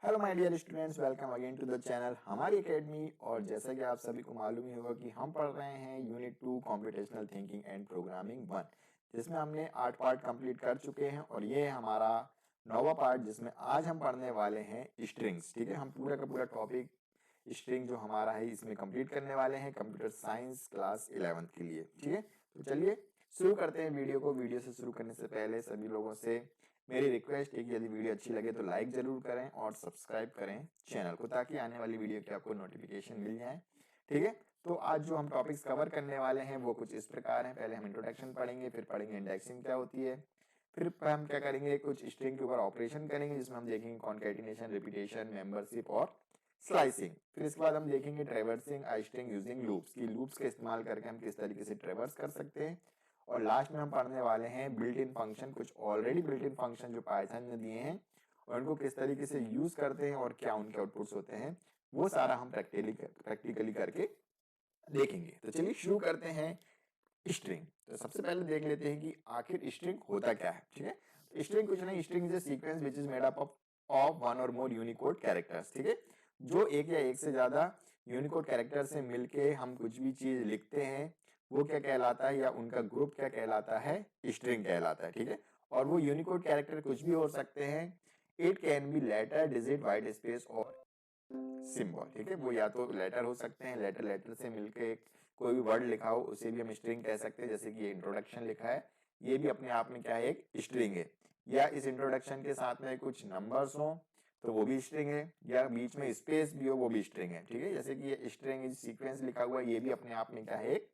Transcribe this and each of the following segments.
Hello my dear students, welcome again to the channel हमारी academy. और जैसा कि आप सभी को मालूम ही होगा कि हम पढ़ रहे हैं unit 2 computational thinking and programming 1, जिसमें हमने 8 पार्ट कंप्लीट कर चुके हैं और ये है हमारा 9वां पार्ट, जिसमें आज हम पढ़ने वाले हैं स्ट्रिंग्स। ठीक है, हम पूरा का पूरा टॉपिक स्ट्रिंग जो हमारा है इसमें कंप्लीट करने वाले हैं कंप्यूटर साइंस क्लास 11 के लिए। ठीक है, तो चलिए शुरू करते हैं वीडियो को। वीडियो से शुरू करने से पहले सभी लोगों से मेरी रिक्वेस्ट है कि यदि वीडियो अच्छी लगे तो लाइक जरूर करें और सब्सक्राइब करें चैनल को, ताकि आने वाली वीडियो की आपको नोटिफिकेशन मिल जाए। ठीक है, तो आज जो हम टॉपिक्स कवर करने वाले हैं वो कुछ इस प्रकार हैं। पहले हम इंट्रोडक्शन पढ़ेंगे, फिर पढ़ेंगे इंडेक्सिंग क्या होती है, फिर हम क्या करेंगे, कुछ स्ट्रिंग के ऊपर ऑपरेशन करेंगे जिसमें हम देखेंगे कॉन्कैटिनेशन, रिपीटेशन, मेंबरशिप और स्लाइसिंग। फिर इसके बाद हम देखेंगे traversing a string using loops, की लूप्स का इस्तेमाल करके हम किस तरीके से ट्रैवर्स कर सकते हैं। और लास्ट में हम पढ़ने वाले हैं बिल्ट इन फंक्शन, कुछ ऑलरेडी बिल्ट इन फंक्शन जो पाइथन ने दिए हैं और उनको किस तरीके से यूज करते हैं और क्या उनके आउटपुट्स होते हैं, वो सारा हम प्रैक्टिकली करके देखेंगे। तो चलिए शुरू करते हैं स्ट्रिंग। तो सबसे पहले देख लेते हैं कि आखिर स्ट्रिंग होता क्या है। ठीक है, स्ट्रिंग कुछ नहीं, string is a sequence which is made up of one और मोर यूनिकोड कैरेक्टर्स। ठीक है, जो एक या एक से ज्यादा यूनिकोड कैरेक्टर से मिलके हम कुछ भी चीज लिखते हैं वो क्या कहलाता है, या उनका ग्रुप क्या कहलाता है, स्ट्रिंग कहलाता है। ठीक है, और वो यूनिकोड कैरेक्टर कुछ भी हो सकते हैं। It can be letter, digit, white space और सिंबल। ठीक है, वो या तो लेटर हो सकते हैं, लेटर से मिलके कोई भी वर्ड लिखा हो उसे भी हम स्ट्रिंग कह सकते हैं। जैसे कि ये इंट्रोडक्शन लिखा है, ये भी अपने आप में क्या है, एक स्ट्रिंग है। या इस इंट्रोडक्शन के साथ में कुछ नंबर्स हो तो वो भी स्ट्रिंग है, या बीच में स्पेस भी हो वो भी स्ट्रिंग है। ठीक है, जैसे कि ये स्ट्रिंग इज सीक्वेंस लिखा हुआ है, ये भी अपने आप में क्या है, एक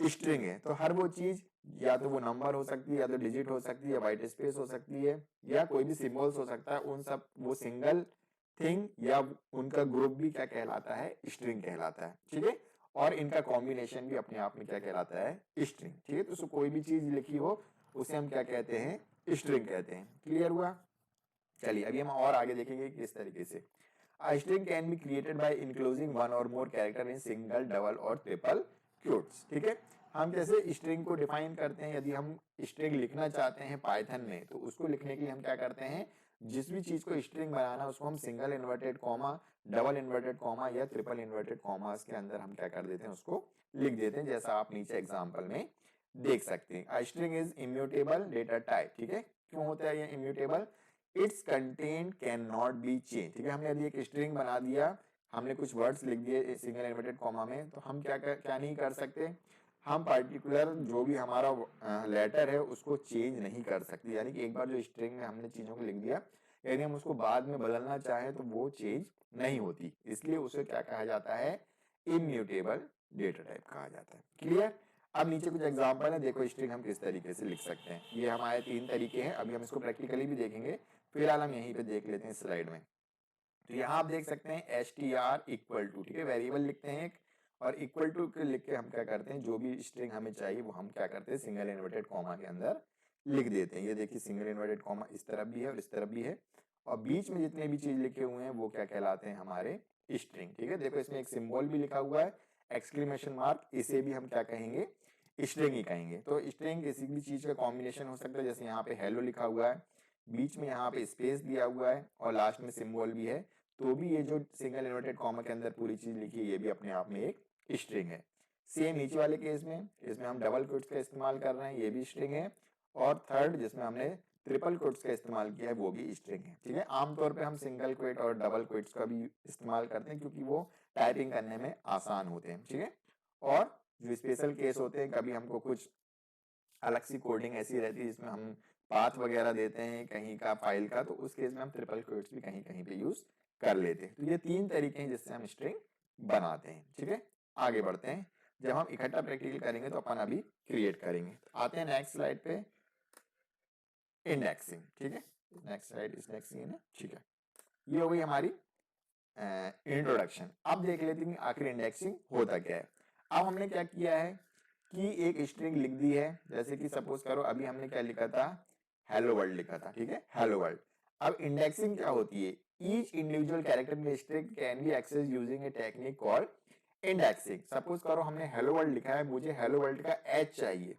स्ट्रिंग है। तो हर वो चीज या तो वो नंबर हो सकती है, या तो डिजिट हो सकती है, या व्हाइट स्पेस हो सकती है, या कोई भी सिंबल्स हो सकता है। उन सब वो सिंगल थिंग या उनका ग्रुप भी क्या कहलाता है, स्ट्रिंग कहलाता है। ठीक है, और इनका कॉम्बिनेशन भी अपने आप में क्या कहलाता है, स्ट्रिंग। ठीक है, तो कोई भी चीज लिखी हो उसे हम क्या कहते हैं, स्ट्रिंग कहते हैं। क्लियर हुआ? चलिए अभी हम और आगे देखेंगे किस तरीके से। A string can be created by enclosing one or more character in single, double और triple quotes। ठीक है, हम जैसे स्ट्रिंग को डिफाइन करते हैं, यदि हम स्ट्रिंग लिखना चाहते हैं पाइथन में तो उसको लिखने के लिए हम क्या करते हैं, जिस भी चीज को स्ट्रिंग बनाना उसको हम single inverted comma, double inverted comma या ट्रिपल इन्वर्टेड कॉमास के अंदर हम क्या कर देते हैं, उसको लिख देते हैं, जैसा आप नीचे एग्जाम्पल में देख सकते हैं। A string is immutable data type। ठीक है, क्यों होता है ये immutable? It's content can not be change. ठीक है, हमने यदि एक स्ट्रिंग बना दिया, हमने कुछ वर्ड्स लिख दिए सिंगल इन्वर्टेड कॉमा में, तो हम क्या नहीं कर सकते, हम पर्टिकुलर जो भी हमारा लेटर है उसको चेंज नहीं कर सकते। यानी कि एक बार जो स्ट्रिंग में हमने चीजों को लिख दिया, यदि हम उसको बाद में बदलना चाहें तो वो चेंज नहीं होती, इसलिए उसे क्या कहा जाता है, इम्यूटेबल डेटा टाइप कहा जाता है। क्लियर? अब नीचे कुछ एग्जांपल है, देखो स्ट्रिंग हम किस तरीके से लिख सकते हैं। ये हमारे 3 तरीके हैं, अभी हम इसको प्रैक्टिकली भी देखेंगे, फिलहाल हम यहीं पे देख लेते हैं स्लाइड में। तो यहाँ आप देख सकते हैं str इक्वल टू, ठीक है, वेरिएबल लिखते हैं एक, और इक्वल टू के लिख के हम क्या करते हैं, जो भी स्ट्रिंग हमें चाहिए वो हम क्या करते हैं, सिंगल इन्वर्टेड कॉमा के अंदर लिख देते हैं। ये देखिए सिंगल इन्वर्टेड कॉमा इस तरफ भी है और इस तरफ भी है, और बीच में जितने भी चीज लिखे हुए हैं वो क्या कहलाते हैं, हमारे स्ट्रिंग। ठीक है, देखो इसमें एक सिंबल भी लिखा हुआ है, एक्सक्लेमेशन मार्क, इसे भी हम क्या कहेंगे, स्ट्रिंग ही कहेंगे। तो स्ट्रिंग किसी भी चीज का कॉम्बिनेशन हो सकता है, जैसे यहाँ पे हेलो लिखा हुआ है, बीच में यहाँ पे स्पेस दिया हुआ है और लास्ट में सिंबल भी है, तो भी ये जो सिंगल इन्वर्टेड कॉमा के अंदर पूरी चीज लिखी है ये भी अपने आप में एक स्ट्रिंग है। सेम नीचे वाले केस में, इसमें हम डबल कोट्स का इस्तेमाल कर रहे हैं, ये भी स्ट्रिंग है, और थर्ड जिसमें हमने ट्रिपल कोट्स का इस्तेमाल किया है वो भी स्ट्रिंग है। ठीक है, आमतौर पे हम सिंगल कोट और डबल कोट्स का भी इस्तेमाल करते हैं क्योंकि वो टाइपिंग करने में आसान होते हैं। ठीक है, और जो स्पेशल केस होते हैं, कभी हमको कुछ अलग सी कोडिंग ऐसी रहती है जिसमें हम पाथ वगैरह देते हैं कहीं का फाइल का, तो उस केस में हम ट्रिपल कोट्स भी कहीं कहीं पे यूज कर लेते हैं। तो ये 3 तरीके हैं जिससे हम स्ट्रिंग बनाते हैं। ठीक है, आगे बढ़ते हैं। जब हम इकट्ठा प्रैक्टिकल करेंगे तो अपन अभी क्रिएट करेंगे। आते हैं नेक्स्ट स्लाइड पे, इंडेक्सिंग। ठीक है, नेक्स्ट स्लाइड इस नेक्स्ट है ना। ठीक है, ये हो गई हमारी इंट्रोडक्शन। अब देख लेते हैं कि आखिर इंडेक्सिंग होता क्या है। अब हमने क्या किया है कि एक स्ट्रिंग लिख दी है, जैसे कि सपोज करो अभी हमने क्या लिखा था, हेलो वर्ल्ड लिखा था। ठीक है, हेलो वर्ल्ड। अब इंडेक्सिंग क्या होती है, each individual character in string can be access using a technique called indexing. Suppose करो हमने हेलो वर्ल्ड लिखा है, मुझे हेलो वर्ल्ड का एच चाहिए,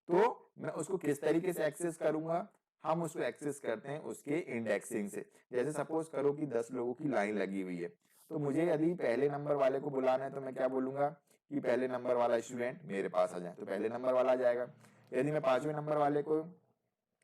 तो मैं उसको किस तरीके से एक्सेस करूंगा, हम उसको एक्सेस करते हैं उसके इंडेक्सिंग से। जैसे सपोज करो कि 10 लोगों की लाइन लगी हुई है, तो मुझे यदि पहले नंबर वाले को बुलाना है तो मैं क्या बोलूंगा कि पहले नंबर वाला स्टूडेंट मेरे पास आ जाए, तो पहले नंबर वाला आ जाएगा। यदि मैं 5वें नंबर वाले को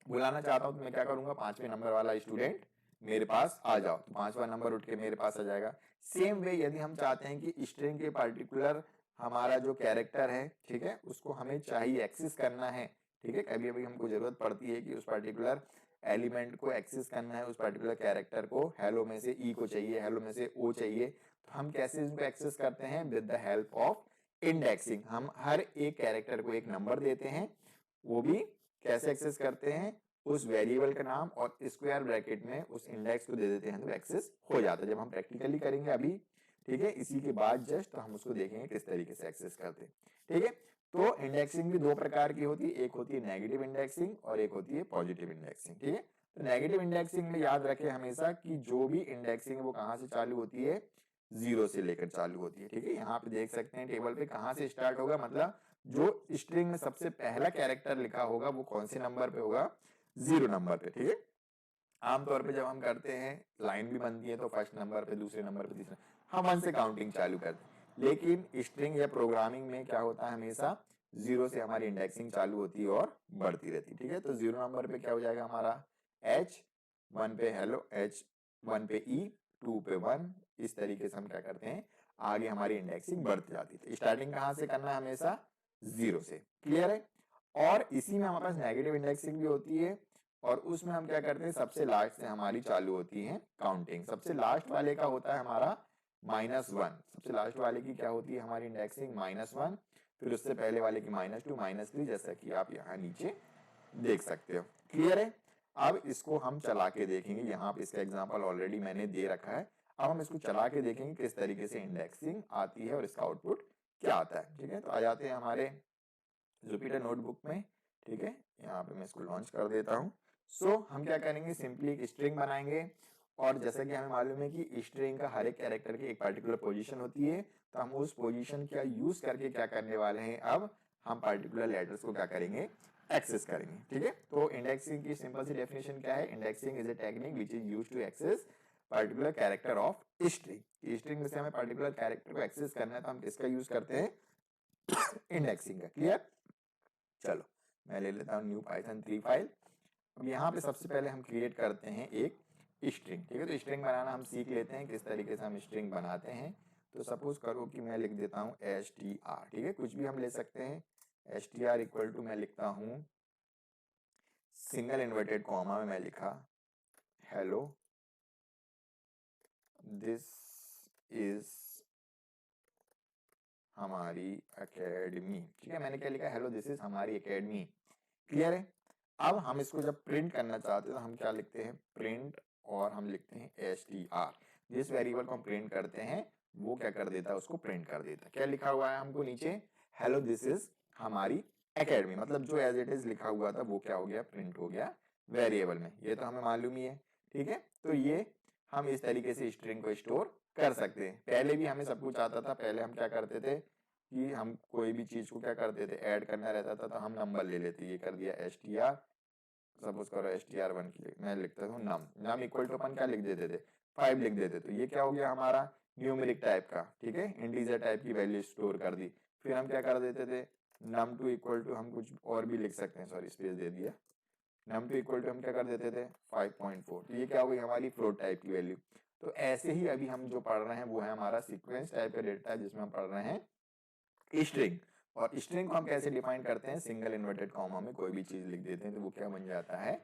बुलाना चाहता हूं तो मैं क्या करूंगा, 5वें नंबर वाला स्टूडेंट मेरे पास आ जाओ, तो 5वां नंबर उठ के मेरे पास आ जाएगा। सेम वे यदि हम चाहते हैं कि स्ट्रिंग के पर्टिकुलर हमारा जो कैरेक्टर है, ठीक है, उसको हमें चाहिए एक्सेस करना है, ठीक है, कभी कभी हमको जरूरत पड़ती है कि उस पर्टिकुलर एलिमेंट को एक्सेस करना है, उस पर्टिकुलर कैरेक्टर को, हेलो में से ई को चाहिए, हेलो में से ओ चाहिए, तो हम कैसे इसको एक्सेस करते हैं, with the help of indexing. हम हर एक कैरेक्टर को एक नंबर देते हैं, वो भी कैसे एक्सेस करते हैं, उस वेरिएबल का नाम और स्क्वायर ब्रैकेट में उस इंडेक्स को दे देते हैं, तो एक्सेस हो जाता है। जब हम प्रैक्टिकली करेंगे अभी, ठीक है, इसी के बाद जस्ट तो हम उसको देखेंगे किस तरीके से एक्सेस करते हैं, ठीक है। तो इंडेक्सिंग भी दो प्रकार की होती है, एक होती है नेगेटिव इंडेक्सिंग और एक होती है पॉजिटिव इंडेक्सिंग, ठीक है। तो नेगेटिव इंडेक्सिंग में याद रखें हमेशा कि जो भी इंडेक्सिंग है वो कहां से चालू होती है, 0 से लेकर चालू होती है, ठीक है। यहाँ पे देख सकते हैं टेबल पे कहां से स्टार्ट होगा, मतलब जो स्ट्रिंग में सबसे पहला कैरेक्टर लिखा होगा वो कौन से नंबर पे होगा, 0 नंबर पे, ठीक है। आमतौर पे जब हम करते हैं लाइन भी बनती है तो फर्स्ट नंबर पे, दूसरे नंबर पे, तीसरे, हम 1 से काउंटिंग चालू करते हैं। लेकिन स्ट्रिंग या प्रोग्रामिंग में क्या होता है, हमेशा 0 से हमारी इंडेक्सिंग चालू होती है और बढ़ती रहती है, ठीक है। तो 0 नंबर पे क्या हो जाएगा हमारा H, 1 पे हेलो, H 1 पे E, 2 पे 1, इस तरीके से हम क्या करते हैं, आगे हमारी इंडेक्सिंग बढ़ती जाती है। स्टार्टिंग कहाँ से करना है, हमेशा 0 से, क्लियर है। और इसी में हमारे पास नेगेटिव इंडेक्सिंग भी होती है, और उसमें हम क्या करते हैं, सबसे लास्ट से हमारी चालू होती है काउंटिंग। सबसे लास्ट वाले का होता है हमारा -1, सबसे लास्ट वाले की क्या होती है हमारी इंडेक्सिंग, -1, फिर उससे पहले वाले की -2, -3, जैसा कि आप यहाँ नीचे देख सकते हो, क्लियर है। अब इसको हम चला के देखेंगे, यहाँ पे इसका एग्जाम्पल ऑलरेडी मैंने दे रखा है। अब हम इसको चला के देखेंगे किस तरीके से इंडेक्सिंग आती है और इसका आउटपुट क्या आता है, ठीक है। तो आ जाते हैं हमारे जुपिटर नोटबुक में, ठीक है। यहाँ पे मैं इसको लॉन्च कर देता हूँ। सो हम क्या करेंगे, सिंपली एक स्ट्रिंग बनाएंगे, और जैसा कि हमें मालूम है कि स्ट्रिंग का हर एक कैरेक्टर की एक पर्टिकुलर पोजीशन होती है, तो हम उस पोजीशन का यूज करके क्या करने वाले हैं, अब हम पर्टिकुलर लेटर्स को क्या करेंगे, एक्सेस करेंगे, ठीक है। तो इंडेक्सिंग की सिंपल सी डेफिनेशन क्या है, indexing is a technique which is used to access particular character of string. String में से हमें पर्टिकुलर कैरेक्टर को एक्सेस करना है तो हम किसका यूज करते हैं, इंडेक्सिंग का, क्लियर। चलो मैं ले लेता हूँ न्यू पाइथन 3 फाइल। अब यहाँ पे सबसे पहले हम क्रिएट करते हैं एक स्ट्रिंग, ठीक है। तो स्ट्रिंग बनाना हम सीख लेते हैं किस तरीके से हम स्ट्रिंग बनाते हैं। तो सपोज करो कि मैं लिख देता हूँ str, ठीक है, कुछ भी हम ले सकते हैं। str इक्वल टू मैं लिखता हूँ सिंगल इन्वर्टेड कॉमा में मैं लिखा हेलो दिस इज हमारी एकेडमी, ठीक है। मैंने क्या लिखा, हेलो दिस इज हमारी एकेडमी, क्लियर है। अब हम इसको जब प्रिंट करना चाहते हैं तो हम क्या लिखते हैं, प्रिंट, और हम लिखते हैं str। जिस वेरिएबल को हम प्रिंट करते हैं वो क्या कर देता है, उसको प्रिंट कर देता है। क्या लिखा हुआ है हमको नीचे, हेलो दिस इज हमारी एकेडमी, मतलब जो एज इट इज लिखा हुआ था वो क्या हो गया, प्रिंट हो गया वेरिएबल में। ये तो हमें मालूम ही है, ठीक है। तो ये हम इस तरीके से स्ट्रिंग को स्टोर कर सकते हैं। पहले भी हमें सब कुछ आता था, पहले हम क्या करते थे कि हम कोई भी चीज को क्या करते थे, ऐड करना रहता था तो हम नंबर ले लेते, ये कर दिया str, सपोज करो str1 की मैं लिखता हूँ नम इक्वल टू अपन क्या लिख देते थे, 5 लिख देते, तो ये क्या हो गया हमारा न्यूमेरिक टाइप का, ठीक है, इंटीजर टाइप की वैल्यू स्टोर कर दी। फिर हम क्या कर देते थे, num2 इक्वल टू हम कुछ और भी लिख सकते हैं, सॉरी स्पेस दे दिया, num2 इक्वल टू हम क्या कर देते थे 5.4, तो ये क्या हो गई हमारी फ्लोट टाइप की वैल्यू। तो ऐसे ही अभी हम जो पढ़ रहे हैं वो है हमारा सीक्वेंस टाइप का डेटा है, जिसमें हम पढ़ रहे हैं स्ट्रिंग। और स्ट्रिंग को हम कैसे डिफाइन करते हैं, सिंगल इन्वर्टेड कॉमा में कोई भी चीज लिख देते हैं तो वो क्या बन जाता है,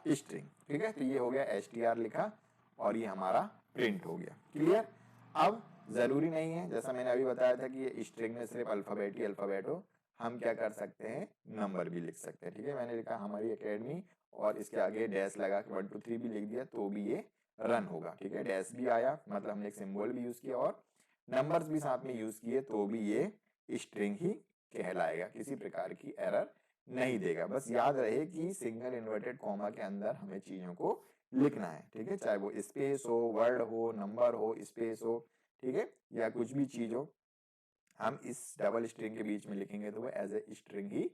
स्ट्रिंग, ठीक है। तो ये हो गया str लिखा और ये हमारा प्रिंट हो गया, क्लियर। अब जरूरी नहीं है, जैसा मैंने अभी बताया था कि ये स्ट्रिंग में सिर्फ अल्फाबेट ही अल्फाबेट हो, हम क्या कर सकते हैं, नंबर भी लिख सकते हैं, ठीक है। मैंने लिखा हमारी एकेडमी और इसके आगे डैश लगा के 1 2 3 भी लिख दिया तो भी ये रन होगा, ठीक है। डैश भी आया मतलब हमने एक सिंबल भी यूज किया और नंबर्स भी साथ में यूज किए तो भी ये स्ट्रिंग ही कहलाएगा, किसी प्रकार की एरर नहीं देगा। बस याद रहे कि सिंगल इन्वर्टेड कॉमा के अंदर हमें चीजों को लिखना है, ठीक है, चाहे वो स्पेस हो, वर्ड हो, नंबर हो, स्पेस हो, ठीक है, या कुछ भी चीज हो, हम इस डबल स्ट्रिंग के बीच में लिखेंगे तो वो एज ए स्ट्रिंग ही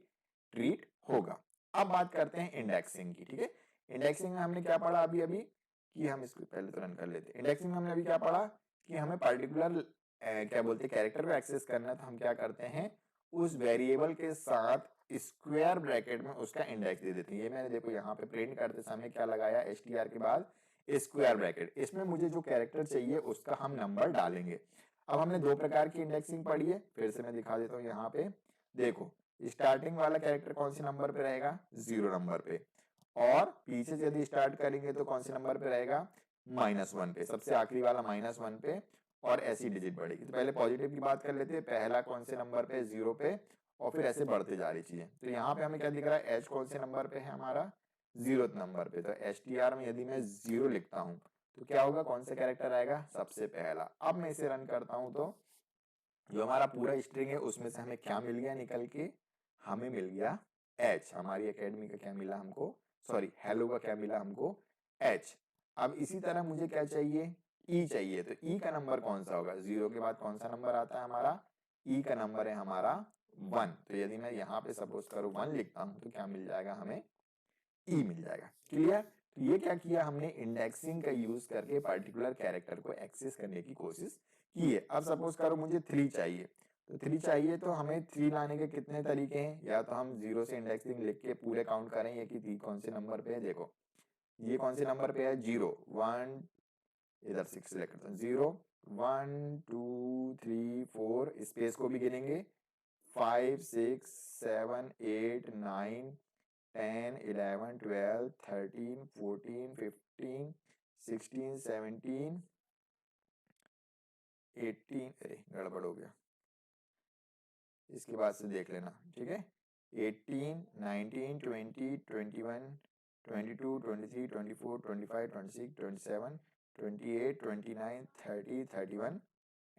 ट्रीट होगा। अब बात करते हैं इंडेक्सिंग की, ठीक है। इंडेक्सिंग में हमने क्या पढ़ा अभी अभी कि हम इसको पहले तो रन कर लेते हैं। इंडेक्सिंग में हमने अभी क्या पढ़ा कि हमें पर्टिकुलर क्या बोलते हैं कैरेक्टर को एक्सेस करना है, तो हम क्या करते हैं उस वेरिएबल के साथ स्क्वायर ब्रैकेट में उसका इंडेक्स दे देते हैं। ये मैंने देखो यहाँ पे प्रिंट करते समय क्या लगाया, str के बाद स्क्वायर ब्रैकेट, इसमें मुझे जो कैरेक्टर चाहिए उसका हम नंबर डालेंगे। अब हमने दो प्रकार की इंडेक्सिंग पढ़ी है, फिर से मैं दिखा देता हूँ यहाँ पे। देखो स्टार्टिंग वाला कैरेक्टर कौन से नंबर पे रहेगा, 0 नंबर पे, और पीछे से यदि स्टार्ट करेंगे तो कौन से नंबर पे रहेगा, -1 पे, सबसे आखिरी वाला -1 पे, और ऐसी डिजिट बढ़ेगी। तो पहले पॉजिटिव की बात कर लेते हैं, पहला कौन से नंबर पे, 0 पे, और फिर ऐसे बढ़ते जा रही चीजें। तो यहाँ पे हमें क्या दिख रहा है, एच कौन से नंबर पे है हमारा, 0th नंबर पे। तो STR में यदि मैं 0 लिखता हूँ तो क्या होगा, कौन सा कैरेक्टर आएगा, सबसे पहला। अब मैं इसे रन करता हूँ तो जो हमारा पूरा स्ट्रिंग है उसमें से हमें क्या मिल गया निकल के, हमें मिल गया एच। हमारी एकेडमी का क्या मिला हमको, सॉरी हेलो का क्या मिला हमको, एच। अब इसी तरह मुझे क्या चाहिए, ई चाहिए। तो ई का नंबर कौन सा होगा, 0 के बाद कौन सा नंबर आता है हमारा, ई का नंबर है हमारा 1। तो यदि मैं यहाँ पे सपोज करूँ 1 लिखता हूँ तो क्या मिल जाएगा हमें, ई मिल जाएगा। क्लियर। तो ये क्या किया हमने, इंडेक्सिंग का यूज करके पर्टिकुलर कैरेक्टर को एक्सेस करने की कोशिश की है। अब सपोज करो मुझे 3 चाहिए, तो 3 चाहिए तो हमें 3 लाने के कितने तरीके हैं, या तो हम 0 से इंडेक्सिंग लिख के पूरे काउंट करें कि 3 कौन से नंबर पे है। देखो ये कौन से नंबर पे है, 0 1, इधर 6 सेलेक्ट करता हूँ, 0 1 2 3 4, स्पेस को भी गिनेंगे, 5 6 7 8 9 10 11 12 13 14 15 16 17 18, अरे गड़बड़ हो गया, इसके बाद से देख लेना, ठीक है। 18 19 20 21 22 23 24 25 26 27 28 29 30 31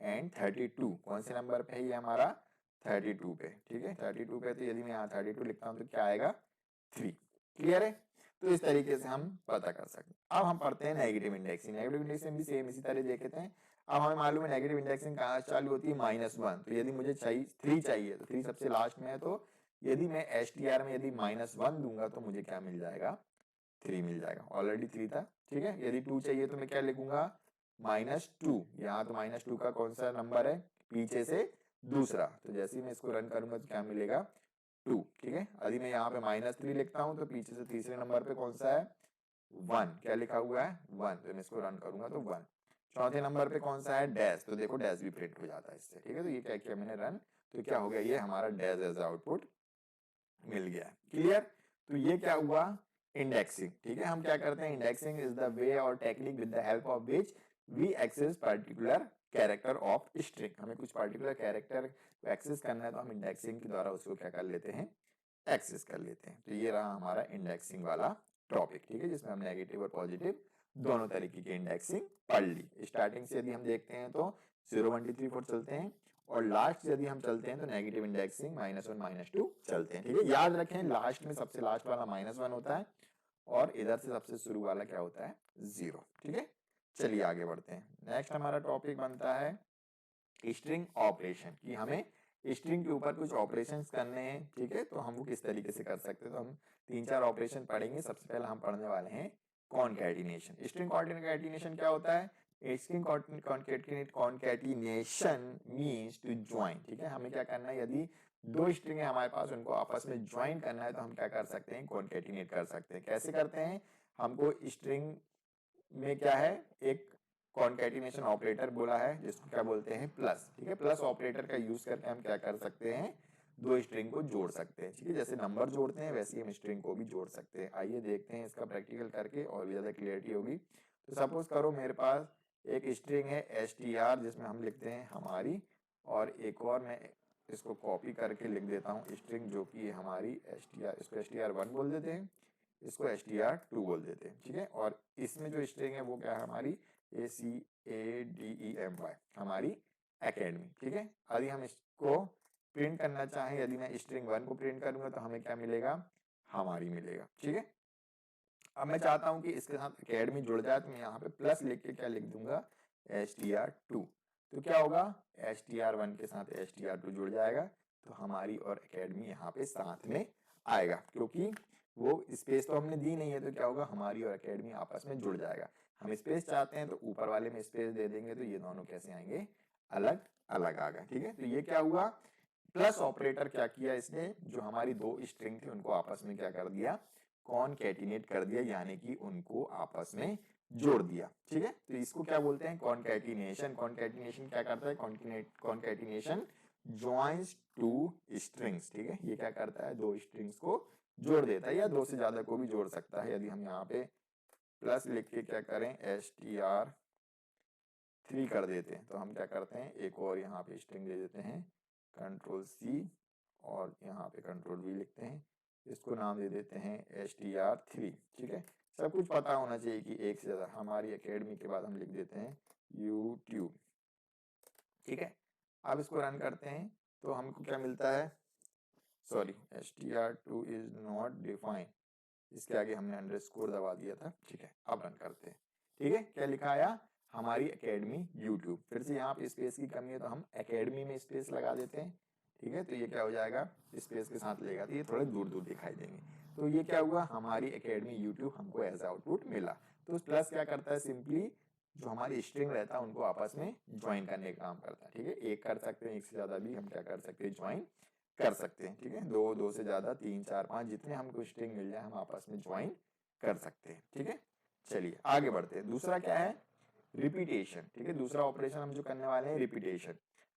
एंड 32। कौन से नंबर पे है ये हमारा, 32 पे, ठीक है। 32 पे, तो यदि मैं यहाँ 32 लिखता हूँ तो क्या आएगा, 3। क्लियर है। तो इस तरीके से हम पता कर सकते हैं। अब हम पढ़ते हैं नेगेटिव इंडेक्सिंग। नेगेटिव इंडेक्सिंग भी सेम इसी तरह देखते हैं। अब हमें मालूम है नेगेटिव इंडेक्सिंग कहाँ चालू होती है, -1। तो यदि मुझे चाहिए 3 चाहिए तो 3 सबसे लास्ट में है, तो यदि मैं STR में यदि -1 दूंगा तो मुझे क्या मिल जाएगा, 3 मिल जाएगा। ऑलरेडी 3 था, ठीक है। यदि 2 चाहिए तो मैं क्या लिखूंगा, -2। यहाँ तो -2 का कौन सा नंबर है, पीछे से दूसरा। तो जैसे ही मैं इसको रन करूंगा तो क्या मिलेगा, 2, ठीक है। यदि मैं यहाँ पे -3 लिखता हूँ तो पीछे से तीसरे नंबर पे कौन सा है, 1, क्या लिखा हुआ है, 1। तो मैं इसको रन करूंगा तो 1। चौथे नंबर पे कौन सा है, डैश। तो देखो डैश भी प्रिंट हो जाता है इससे, ठीक है। तो ये क्या किया मैंने रन, तो क्या हो गया, ये हमारा डैश एज आउटपुट मिल गया। क्लियर। तो ये क्या हुआ, इंडेक्सिंग, ठीक है। हम क्या करते हैं, इंडेक्सिंग इज द वे और technique with the help of which we access particular character of string. हमें कुछ पर्टिकुलर कैरेक्टर को एक्सेस करना है तो हम इंडेक्सिंग के द्वारा उसको क्या कर लेते हैं, एक्सेस कर लेते हैं। तो ये रहा हमारा इंडेक्सिंग वाला टॉपिक, ठीक है, जिसमें हम नेगेटिव और पॉजिटिव दोनों तरीके की इंडेक्सिंग पढ़ ली। स्टार्टिंग से यदि हम देखते हैं तो 0 1 2 3 4 चलते हैं, और लास्ट यदि हम चलते हैं तो नेगेटिव इंडेक्सिंग -1 -2 चलते हैं, ठीक है। याद रखें लास्ट में सबसे लास्ट वाला -1 होता है, और इधर से सबसे शुरू वाला क्या होता है, 0, ठीक है। चलिए आगे बढ़ते हैं। नेक्स्ट हमारा टॉपिक बनता है स्ट्रिंग ऑपरेशन, कि हमें स्ट्रिंग के ऊपर कुछ ऑपरेशंस करने हैं, ठीक है। तो हम वो किस तरीके से कर सकते हैं, तो हम 3-4 ऑपरेशन पढ़ेंगे। सबसे पहले हम पढ़ने वाले हैं कॉनकैटिनेशन। स्ट्रिंग कॉनकैटिनेशन क्या होता है, string concatenation means to join, ठीक है। हमें क्या करना है, यदि 2 स्ट्रिंग है हमारे पास, उनको आपस में ज्वाइन करना है तो हम क्या कर सकते हैं, कॉनकैटिनेट कर सकते हैं। कैसे करते हैं, हमको स्ट्रिंग में क्या है, एक कॉनकैटिनेशन ऑपरेटर बोला है जिसको क्या बोलते हैं, प्लस, ठीक है। प्लस ऑपरेटर का यूज करके हम क्या कर सकते हैं, 2 स्ट्रिंग को जोड़ सकते हैं, ठीक है। जैसे नंबर जोड़ते हैं वैसे ही हम स्ट्रिंग को भी जोड़ सकते हैं। आइए देखते हैं इसका प्रैक्टिकल करके, और भी ज्यादा क्लियरिटी होगी। तो सपोज करो मेरे पास एक स्ट्रिंग है STR, जिसमें हम लिखते हैं हमारी, और एक और मैं इसको कॉपी करके लिख देता हूँ स्ट्रिंग जो कि हमारी STR, इसको STR1 बोल देते हैं, इसको STR2 बोल देते हैं, ठीक है। और इसमें जो स्ट्रिंग है वो क्या है हमारी, ACADEMY, हमारी एकेडमी, ठीक है। यदि हम इसको प्रिंट करना चाहें, यदि मैं स्ट्रिंग 1 को प्रिंट करूंगा तो हमें क्या मिलेगा, हमारी मिलेगा, ठीक है। अब मैं चाहता हूं कि इसके साथ एकेडमी जुड़ जाए, तो मैं यहाँ पे प्लस लिख के क्या लिख दूंगा, STR2। तो क्या होगा, STR1 के साथ STR2 जुड़ जाएगा, तो हमारी और एकेडमी यहाँ पे साथ में आएगा, क्योंकि वो स्पेस तो हमने दी नहीं है, तो क्या होगा, हमारी और एकेडमी आपस में जुड़ जाएगा। हम स्पेस चाहते हैं तो ऊपर वाले में स्पेस दे देंगे, तो ये दोनों कैसे आएंगे, अलग अलग आ गए। ठीक है, तो ये क्या हुआ, प्लस ऑपरेटर क्या किया इसने, जो हमारी दो स्ट्रिंग थी उनको आपस में क्या कर दिया, कॉनकैटिनेट कर दिया, यानी कि उनको आपस में जोड़ दिया। ठीक है, तो इसको क्या बोलते हैं, कॉनकैटिनेशन। कॉनकैटिनेशन क्या करता है, कॉनकैटिनेशन जॉइंस टू स्ट्रिंग्स। ठीक है, ये क्या करता है, दो स्ट्रिंग्स को जोड़ देता है, या दो से ज्यादा को भी जोड़ सकता है। यदि हम यहाँ पे प्लस लिख के क्या करें, str3 कर देते हैं, तो हम क्या करते हैं, एक और यहाँ पे स्ट्रिंग दे देते हैं, Ctrl+C, और यहाँ पे Ctrl+V लिखते हैं, इसको नाम दे देते हैं str3। ठीक है, सब कुछ पता होना चाहिए कि एक से ज्यादा, हमारी एकेडमी के बाद हम लिख देते हैं YouTube। ठीक है, अब इसको रन करते हैं तो हमको क्या मिलता है, sorry, str2 is not defined, इसके आगे हमने अंडरस्कोर दबा दिया था। ठीक है, अब रन करते हैं। ठीक है, क्या लिखा आया, हमारी एकेडमी यूट्यूब। फिर से यहाँ पे स्पेस की कमी है तो हम एकेडमी में स्पेस लगा देते हैं। ठीक है, तो ये क्या हो जाएगा, स्पेस के साथ लेगा तो ये थोड़े दूर दूर दिखाई देंगे। तो ये क्या हुआ, हमारी एकेडमी यूट्यूब हमको एज आउटपुट मिला। तो प्लस क्या करता है, सिंपली जो हमारी स्ट्रिंग रहता है उनको आपस में ज्वाइन करने का काम करता है। ठीक है, एक कर सकते हैं, एक से ज्यादा भी हम क्या कर सकते हैं, ज्वाइन कर सकते हैं। ठीक है, दो से ज्यादा, 3 4 5 जितने हमको स्ट्रिंग मिल जाए हम आपस में ज्वाइन कर सकते हैं। ठीक है, चलिए आगे बढ़ते हैं। दूसरा क्या है, रिपीटेशन। ठीक है, दूसरा ऑपरेशन हम जो करने वाले हैं, रिपीटेशन।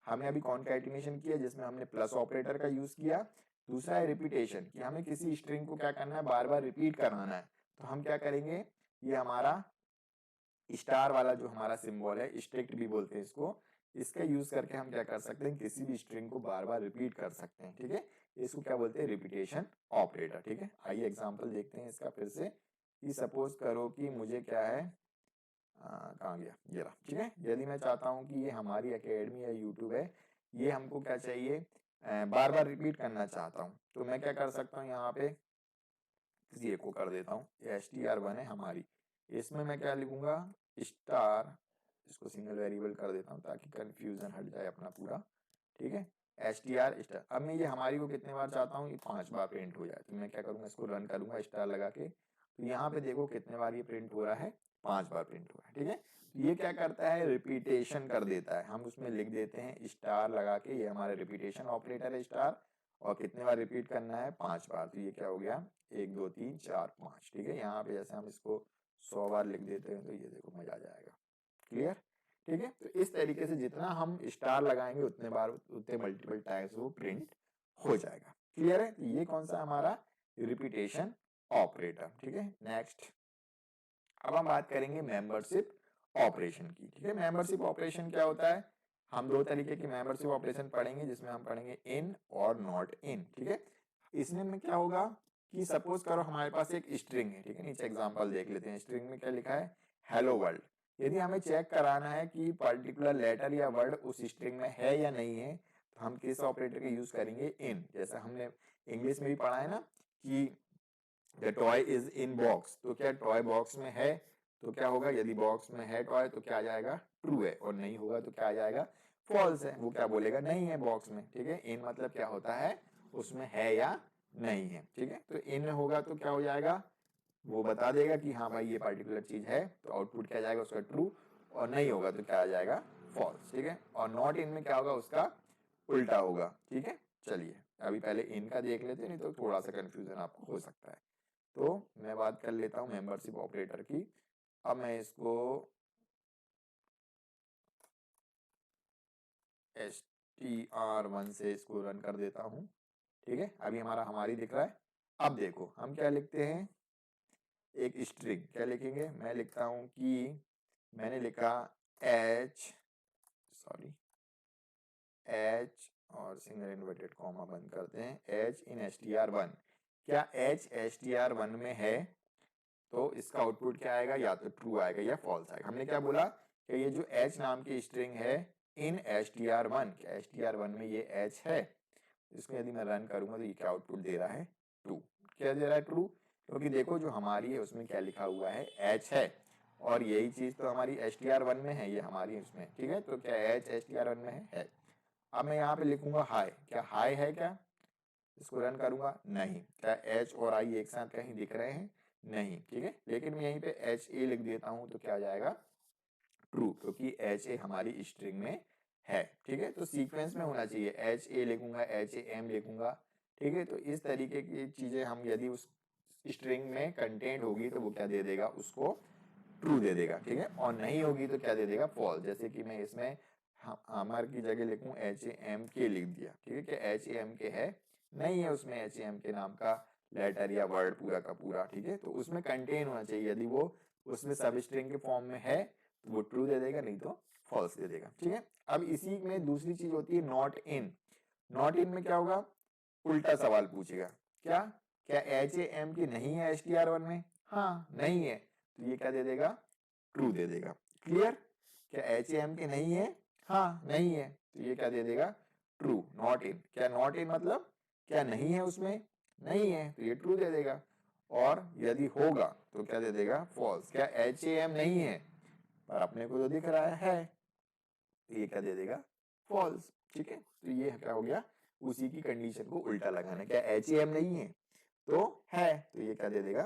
हमने अभी कॉनकैटिनेशन किया जिसमें हमने प्लस ऑपरेटर का यूज किया। दूसरा है रिपीटेशन, कि हमें किसी स्ट्रिंग को क्या करना है, बार बार रिपीट कराना है। तो हम क्या करेंगे, ये हमारा स्टार वाला जो हमारा सिंबल है, स्ट्रिक्ट भी बोलते हैं इसको, इसका यूज करके हम क्या कर सकते हैं, किसी भी स्ट्रिंग को बार बार रिपीट कर सकते हैं। ठीक है, इसको क्या बोलते हैं, रिपीटेशन ऑपरेटर। ठीक है, आइए एग्जांपल देखते हैं इसका फिर से, कि सपोज करो कि मुझे क्या है, कहाँ गया, ये रहा। ठीक है, यदि मैं चाहता हूँ कि ये हमारी एकेडमी या यूट्यूब है, ये हमको क्या चाहिए, बार बार रिपीट करना चाहता हूँ, तो मैं क्या कर सकता हूँ, यहाँ पे किसी एक को कर देता हूँ, str1 है हमारी, इसमें मैं क्या लिखूंगा, स्टार, इसको सिंगल वेरिएबल कर देता हूँ ताकि कंफ्यूजन हट जाए अपना पूरा। ठीक है, str स्टार। अब मैं ये हमारी को कितने बार चाहता हूँ, ये 5 बार प्रिंट हो जाए, तो मैं क्या करूंगा, इसको रन करूंगा स्टार लगा के, तो यहाँ पे देखो कितने बार ये प्रिंट हो रहा है, 5 बार प्रिंट हो रहा है। ठीक है, तो ये क्या करता है, रिपीटेशन कर देता है। हम उसमें लिख देते हैं स्टार लगा के, ये हमारा रिपीटेशन ऑपरेटर है स्टार, और कितने बार रिपीट करना है, 5 बार। तो ये क्या हो गया, 1 2 3 4 5। ठीक है, यहाँ पे जैसे हम इसको 100 बार लिख देते हैं तो ये देखो मजा आ जाएगा। क्लियर। ठीक है, तो इस तरीके से जितना हम स्टार लगाएंगे उतने बार, उतने मल्टीपल टाइम्स वो प्रिंट हो जाएगा। क्लियर है, तो ये कौन सा हमारा रिपीटेशन ऑपरेटर। ठीक है, नेक्स्ट अब हम बात करेंगे मेंबरशिप ऑपरेशन की। ठीक है, मेंबरशिप ऑपरेशन क्या होता है, हम दो तरीके के मेंबरशिप ऑपरेशन पढ़ेंगे, जिसमें हम पढ़ेंगे इन और नॉट इन। ठीक है, इसमें में क्या होगा कि सपोज करो हमारे पास एक स्ट्रिंग है। ठीक है, नीचे एग्जांपल देख लेते हैं। स्ट्रिंग में क्या लिखा है, हेलो वर्ल्ड। यदि हमें चेक कराना है कि पर्टिकुलर लेटर या वर्ड उस स्ट्रिंग में है या नहीं है, तो हम किस ऑपरेटर का यूज करेंगे, इन। जैसा हमने इंग्लिश में भी पढ़ा है ना कि the toy is in box, तो क्या टॉय बॉक्स में है, तो क्या होगा, यदि बॉक्स में है टॉय तो क्या आ जाएगा, ट्रू है, और नहीं होगा तो क्या आ जाएगा, फॉल्स है। वो क्या बोलेगा, नहीं है बॉक्स में। ठीक है, इन मतलब क्या होता है, उसमें है या नहीं है। ठीक है, तो इन होगा तो क्या हो जाएगा, वो बता देगा कि हाँ भाई ये पर्टिकुलर चीज है, तो आउटपुट क्या जाएगा उसका, ट्रू, और नहीं होगा तो क्या आ जाएगा, फॉल्स। ठीक है, और नॉट इन में क्या होगा, उसका उल्टा होगा। ठीक है, चलिए अभी पहले इन का देख लेते हैं, नहीं तो थोड़ा सा कंफ्यूजन आपको हो सकता है। तो मैं बात कर लेता हूँ मेंबरशिप ऑपरेटर की। अब मैं इसको str1 से इसको रन कर देता हूँ। ठीक है, अभी हमारी दिख रहा है। अब देखो हम क्या लिखते हैं, एक स्ट्रिंग क्या लिखेंगे, मैं लिखता हूँ कि मैंने लिखा h, सॉरी, h और सिंगल इन्वर्टेड कॉमा बंद करते हैं, h इन str1। क्या h str1 में है, तो इसका आउटपुट क्या आएगा, या तो ट्रू आएगा या फॉल्स आएगा। हमने क्या बोला कि ये जो h नाम की स्ट्रिंग है इन str1, क्या str1 में ये h है, इसको यदि मैं रन करूंगा तो ये क्या आउटपुट दे रहा है, ट्रू। क्या दे रहा है, ट्रू, क्योंकि देखो जो हमारी है उसमें क्या लिखा हुआ है, h है, और यही चीज तो हमारी str1 में है, ये हमारी इसमें। ठीक है, तो क्या h str1 में है। अब मैं यहाँ पे लिखूंगा हाई, क्या हाई है क्या, इसको रन करूंगा, नहीं। क्या एच और आई एक साथ कहीं दिख रहे हैं? नहीं, ठीक है। लेकिन मैं यहीं पे एच ए लिख देता हूं तो क्या आ जाएगा? ट्रू, क्योंकि एच ए हमारी स्ट्रिंग में है, ठीक है। तो सीक्वेंस में होना चाहिए, एच ए लिखूंगा, एच ए एम लिखूंगा, ठीक है। तो इस तरीके की चीजें हम यदि उस स्ट्रिंग में कंटेंट होगी तो वो क्या दे देगा? उसको ट्रू दे देगा, ठीक है। और नहीं होगी तो क्या दे देगा? फॉल्स। जैसे कि मैं इसमें हमर की जगह लिखूं एच ए एम के लिख दिया, ठीक है। कि एच ए एम के है? नहीं है उसमें एच ए एम के नाम का लेटर या वर्ड पूरा का पूरा, ठीक है। तो उसमें कंटेन होना चाहिए, यदि वो उसमें सब स्ट्रिंग के फॉर्म में है तो वो ट्रू दे देगा, नहीं तो फॉल्स दे देगा, ठीक है। अब इसी में दूसरी चीज होती है नॉट इन। नॉट इन में क्या होगा? उल्टा सवाल पूछेगा। क्या क्या एच ए एम की नहीं है str1 में? हाँ, नहीं है, तो ये क्या दे देगा? ट्रू दे देगा। क्लियर? क्या एच ए एम की नहीं है? हाँ, नहीं है, तो ये क्या दे देगा? ट्रू। नॉट इन, क्या नॉट इन मतलब क्या नहीं है उसमें? नहीं है, तो ये ट्रू दे देगा। और यदि होगा तो क्या दे देगा? फॉल्स। क्या एच ए एम नहीं है पर अपने को तो दिख रहा है, तो ये क्या दे देगा? फॉल्स, ठीक है। तो ये क्या हो गया? उसी की कंडीशन को उल्टा लगाना। क्या एच ए एम नहीं है तो है, तो ये क्या दे देगा?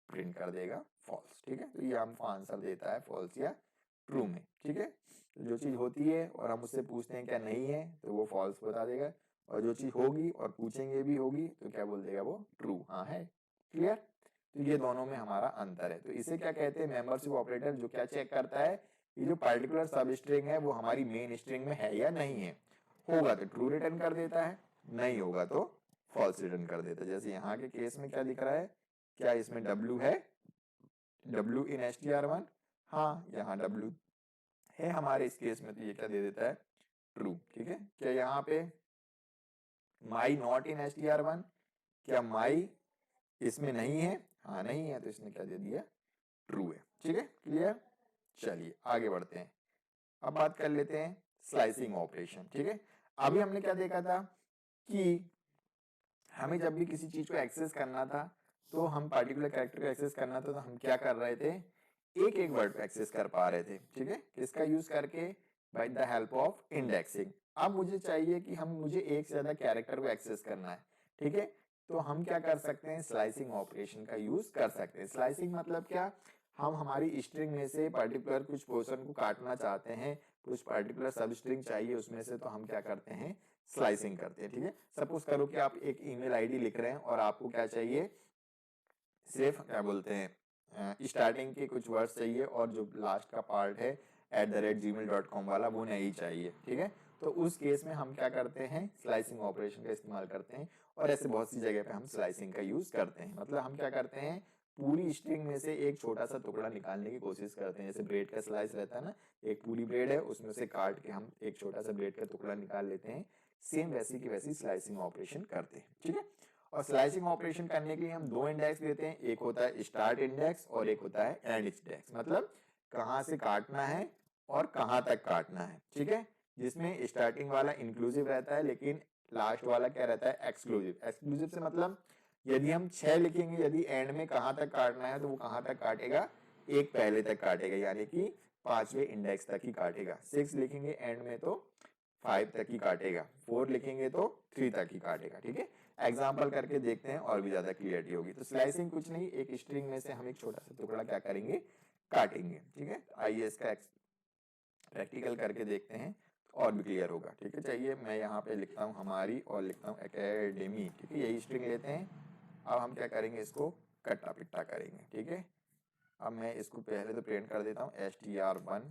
प्रिंट कर देगा फॉल्स, ठीक है। तो ये हमको आंसर देता है फॉल्स या ट्रू में, ठीक है। तो जो चीज होती है और हम उससे पूछते हैं क्या नहीं है तो वो फॉल्स बता देगा, और जो चीज होगी और पूछेंगे भी होगी तो क्या बोल देगा? वो ट्रू, हाँ है। क्लियर? तो ये दोनों में हमारा अंतर है। तो इसे क्या कहते हैं? मेंबरशिप ऑपरेटर, जो क्या चेक करता है कि जो पर्टिकुलर सब स्ट्रिंग है वो हमारी मेन स्ट्रिंग में है या नहीं है। होगा तो ट्रू रिटर्न कर देता है, नहीं होगा तो फॉल्स रिटर्न कर देता है। जैसे यहाँ के केस में क्या दिख रहा है? क्या इसमें W है? W इन str1? हाँ, यहाँ W है हमारे इस केस में, तो ये क्या दे देता है? ट्रू, ठीक है। क्या यहाँ पे माई नॉट इन str1? क्या माई इसमें नहीं है? हाँ, नहीं है, तो इसने क्या दे दिया? ट्रू है, ठीक है। क्लियर? चलिए आगे बढ़ते हैं। अब बात कर लेते हैं स्लाइसिंग ऑपरेशन, ठीक है। अभी हमने क्या देखा था कि हमें जब भी किसी चीज को एक्सेस करना था, तो हम पर्टिकुलर कैरेक्टर को एक्सेस करना था, तो हम क्या कर रहे थे? एक एक वर्ड को एक्सेस कर पा रहे थे, ठीक है। किसका यूज करके? By the help of indexing. अब मुझे चाहिए कि मुझे एक से ज्यादा कैरेक्टर को एक्सेस करना है, ठीक है। तो हम क्या कर सकते हैं? स्लाइसिंग ऑपरेशन का यूज कर सकते हैं। स्लाइसिंग मतलब क्या? हम हमारी स्ट्रिंग में से पर्टिकुलर कुछ पोर्शन को काटना चाहते हैं, कुछ पर्टिकुलर सब स्ट्रिंग चाहिए उसमें से, तो हम क्या करते हैं? स्लाइसिंग करते हैं, ठीक है। सपोज करो कि आप एक ईमेल आईडी लिख रहे हैं और आपको क्या चाहिए? सिर्फ क्या बोलते हैं, स्टार्टिंग के कुछ वर्ड्स चाहिए और जो लास्ट का पार्ट है @gmail.com वाला वो नहीं चाहिए, ठीक है। तो उस केस में हम क्या करते हैं? स्लाइसिंग ऑपरेशन का इस्तेमाल करते हैं। और ऐसे बहुत सी जगह पे हम स्लाइसिंग का यूज करते हैं। मतलब हम क्या करते हैं? पूरी स्ट्रिंग में से एक छोटा सा टुकड़ा निकालने की कोशिश करते हैं। जैसे ब्रेड का स्लाइस रहता है ना, एक पूरी ब्रेड है, उसमें से काट के हम एक छोटा सा ब्रेड का टुकड़ा निकाल लेते हैं। सेम वैसी की वैसी स्लाइसिंग ऑपरेशन करते हैं, ठीक है। और स्लाइसिंग ऑपरेशन करने के लिए हम दो इंडेक्स देते हैं, एक होता है स्टार्ट इंडेक्स और एक होता है एंड इंडेक्स। मतलब कहाँ से काटना है और कहाँ तक काटना है, ठीक है। जिसमें स्टार्टिंग वाला इंक्लूसिव रहता है, लेकिन लास्ट वाला क्या रहता है? एक्सक्लूसिव। एक्सक्लूसिव से मतलब यदि हम 6 लिखेंगे, यदि एंड में कहाँ तक काटना है तो वो कहाँ तक काटेगा? एक पहले तक काटेगा, यानी कि 5वें इंडेक्स तक ही काटेगा। 6 लिखेंगे एंड में तो 5 तक ही काटेगा, 4 लिखेंगे तो 3 तक ही काटेगा, ठीक है। एग्जाम्पल करके देखते हैं और भी ज्यादा क्लियरिटी होगी। तो स्लाइसिंग कुछ नहीं, एक स्ट्रिंग में से हम एक छोटा सा टुकड़ा क्या करेंगे? काटेंगे, ठीक है। आइए इसका प्रैक्टिकल करके देखते हैं तो और भी क्लियर होगा, ठीक है। चाहिए मैं यहाँ पे लिखता हूँ हमारी और लिखता हूँ एकेडमी, ठीक है। यही स्ट्रिंग लेते हैं। अब हम क्या करेंगे? इसको कट्टा पिट्टा करेंगे, ठीक है। अब मैं इसको पहले तो प्रिंट कर देता हूँ str1,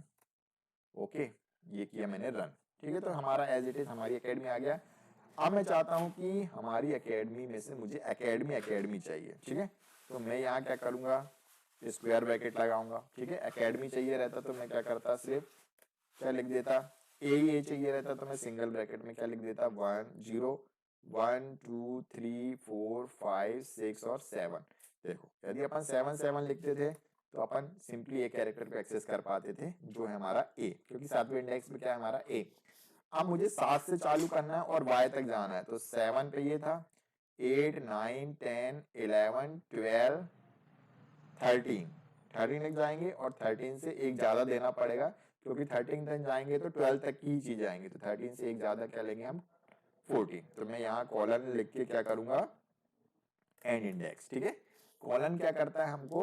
ओके। ये किया मैंने रन, ठीक है। तो हमारा एज इट इज हमारी एकेडमी आ गया। अब मैं चाहता हूं कि हमारी एकेडमी में से मुझे एकेडमी चाहिए, ठीक है। तो मैं यहाँ क्या करूंगा? स्क्वायर ब्रैकेट लगाऊंगा, ठीक है। एकेडमी चाहिए रहता तो मैं क्या करता? सिर्फ क्या लिख देता? ए चाहिए रहता तो मैं सिंगल ब्रैकेट में क्या लिख देता? 1 0 1 2 3 4 5 6 और 7। देखो, यदि अपन 7 7 लिखते थे तो अपन सिंपली एक कैरेक्टर को एक्सेस कर पाते थे, जो है हमारा ए, क्योंकि 7वें इंडेक्स में क्या है? हमारा ए। अब मुझे 7 से चालू करना है और y तक जाना है, तो 7 पे ये था, 8 9 10 11 12 13 तक जाएंगे और 13 से एक ज्यादा देना पड़ेगा, क्योंकि 13 तक जाएंगे तो 12 तक की ही चीज आएंगे। तो 13 से एक ज्यादा क्या लेंगे हम? 14। तो मैं यहाँ कॉलन लिख के क्या करूंगा, एन इंडेक्स, ठीक है। कॉलन क्या करता है, हमको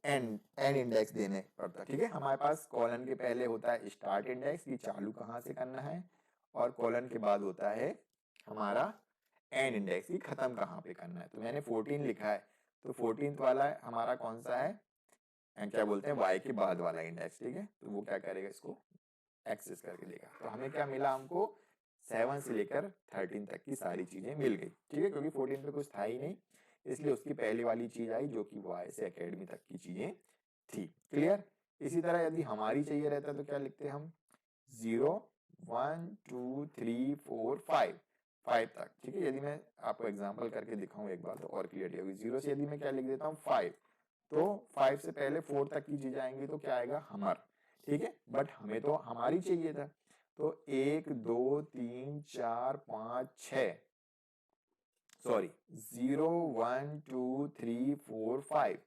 एन इंडेक्स देने पड़ता है, ठीक है। हमारे पास कॉलन के पहले होता है स्टार्ट इंडेक्स कि चालू कहाँ से करना है, और कॉलन के बाद होता है हमारा एन इंडेक्स की खत्म कहाँ पे करना है। तो मैंने 14 लिखा है, तो 14th वाला हमारा कौन सा है, क्या बोलते हैं, वाई के बाद वाला इंडेक्स, ठीक है। तो वो क्या करेगा, इसको एक्सेस करके देगा। तो हमें क्या मिला, हमको 7 से लेकर 13 तक की सारी चीजें मिल गई, ठीक है। क्योंकि 14 पे कुछ था ही नहीं, इसलिए उसकी पहली वाली चीज आई जो कि वाई से एकेडमी तक की चीजें थी। क्लियर। इसी तरह यदि हमारी चाहिए रहता तो क्या लिखते हम, 0 1 2 3 4 5 तक, ठीक है। यदि मैं आपको एग्जांपल करके दिखाऊं एक बार तो और क्लियरिटी होगी। 0 से यदि मैं क्या लिख देता हूँ 5, तो 5 से पहले 4 तक की चीजें आएंगी तो क्या आएगा, हमर, ठीक है। बट हमें तो हमारी चाहिए था, तो 1 2 3 4 5 6, सॉरी 0 1 2 3 4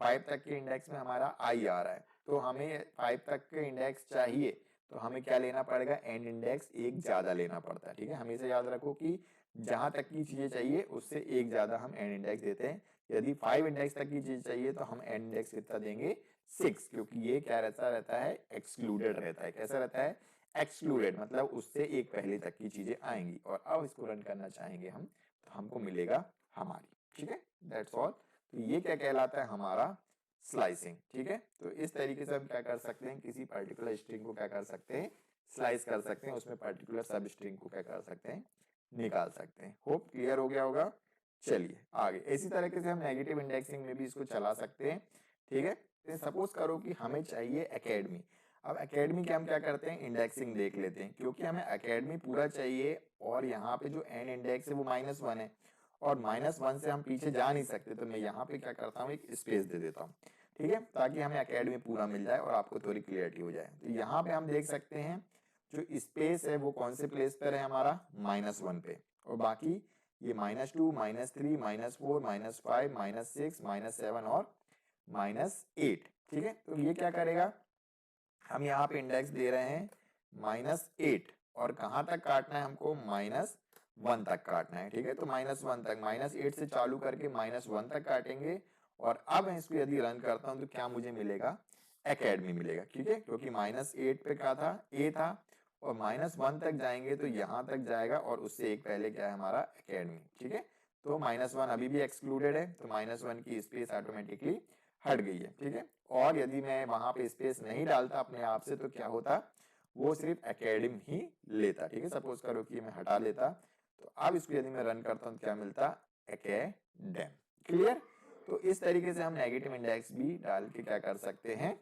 5 तक के इंडेक्स में हमारा आई आ रहा है। तो हमें 5 तक के इंडेक्स चाहिए, तो हमें क्या लेना पड़ेगा, एन इंडेक्स एक ज्यादा लेना पड़ता है, ठीक है। हमेशा याद रखो कि जहां तक की चीजें चाहिए उससे एक ज्यादा हम एन इंडेक्स देते हैं। यदि 5 इंडेक्स तक की चीज चाहिए तो हम एन इंडेक्स कितना देंगे, 6, क्योंकि ये क्या रहता है, एक्सक्लूडेड रहता है। कैसा रहता है, एक्सक्लूडेड, मतलब उससे एक पहले तक की चीजें आएंगी। और अब इसको रन करना चाहेंगे हम, तो हमको मिलेगा हमारी, ठीक है। That's all. तो ये क्या कहलाता है, हमारा स्लाइसिंग, ठीक है। तो इस तरीके से हम क्या कर सकते हैं, किसी पर्टिकुलर स्ट्रिंग को क्या कर सकते हैं, स्लाइस कर सकते हैं, उसमें पर्टिकुलर सब स्ट्रिंग को क्या कर सकते हैं, निकाल सकते हैं। होप क्लियर हो गया होगा। चलिए आगे, इसी तरीके से हम नेगेटिव इंडेक्सिंग में भी इसको चला सकते हैं, ठीक है। सपोज करो कि हमें चाहिए एकेडमी। अब एकेडमी के हम क्या करते हैं, इंडेक्सिंग देख लेते हैं। क्योंकि हमें एकेडमी पूरा चाहिए और यहाँ पे जो एन इंडेक्स है वो -1 है, और -1 से हम पीछे जा नहीं सकते, तो मैं यहाँ पे क्या करता हूँ, एक स्पेस दे देता हूँ, ठीक है, ताकि हमें एकेडमी पूरा मिल जाए और आपको थोड़ी क्लियरिटी हो जाए। तो यहाँ पे हम देख सकते हैं जो स्पेस है वो कौन से प्लेस पर है, हमारा -1 पे, और बाकी ये -2 -3 -4 -5 -6 -7 और -8, ठीक है। तो ये क्या करेगा, हम यहाँ पे इंडेक्स दे रहे हैं -8, और कहाँ तक काटना है हमको, -1 तक काटना है, ठीक है। तो -1 तक, -8 से चालू करके -1 तक काटेंगे। और अब मैं इसको यदि रन करता हूँ तो क्या मुझे मिलेगा, एकेडमी मिलेगा, ठीक है। क्योंकि -8 पे क्या था, ए था, और -1 तक जाएंगे तो यहाँ तक जाएगा, और उससे एक पहले क्या है, हमारा एकेडमी, ठीक है। तो -1 अभी भी एक्सक्लूडेड है, तो -1 की स्पेस ऑटोमेटिकली हट गई है, ठीक है। और यदि मैं वहां पे स्पेस नहीं डालता अपने आप से तो क्या होता, वो सिर्फ एकेडमी ही लेता, ठीक है। सपोज करो कि मैं हटा लेता, तो अब इसको यदि मैं रन करता हूँ तो क्या मिलता, एकेडेम। क्लियर। तो इस तरीके से हम नेगेटिव इंडेक्स भी डाल के क्या कर सकते हैं,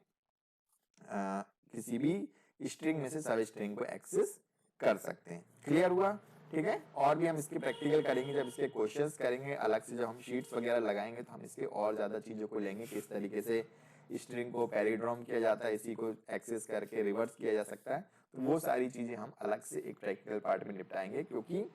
किसी भी स्ट्रिंग में से सब स्ट्रिंग को एक्सेस कर सकते हैं। क्लियर हुआ, ठीक है। और भी हम इसके प्रैक्टिकल करेंगे, जब इसके क्वेश्चंस करेंगे अलग से, जब हम शीट्स वगैरह लगाएंगे तो हम इसके और ज्यादा चीजों को लेंगे, किस तरीके से स्ट्रिंग को पैराड्रॉम किया जाता है, इसी को एक्सेस करके रिवर्स किया जा सकता है। तो वो सारी चीजें हम अलग से एक प्रैक्टिकल पार्ट में निपटाएंगे, क्योंकि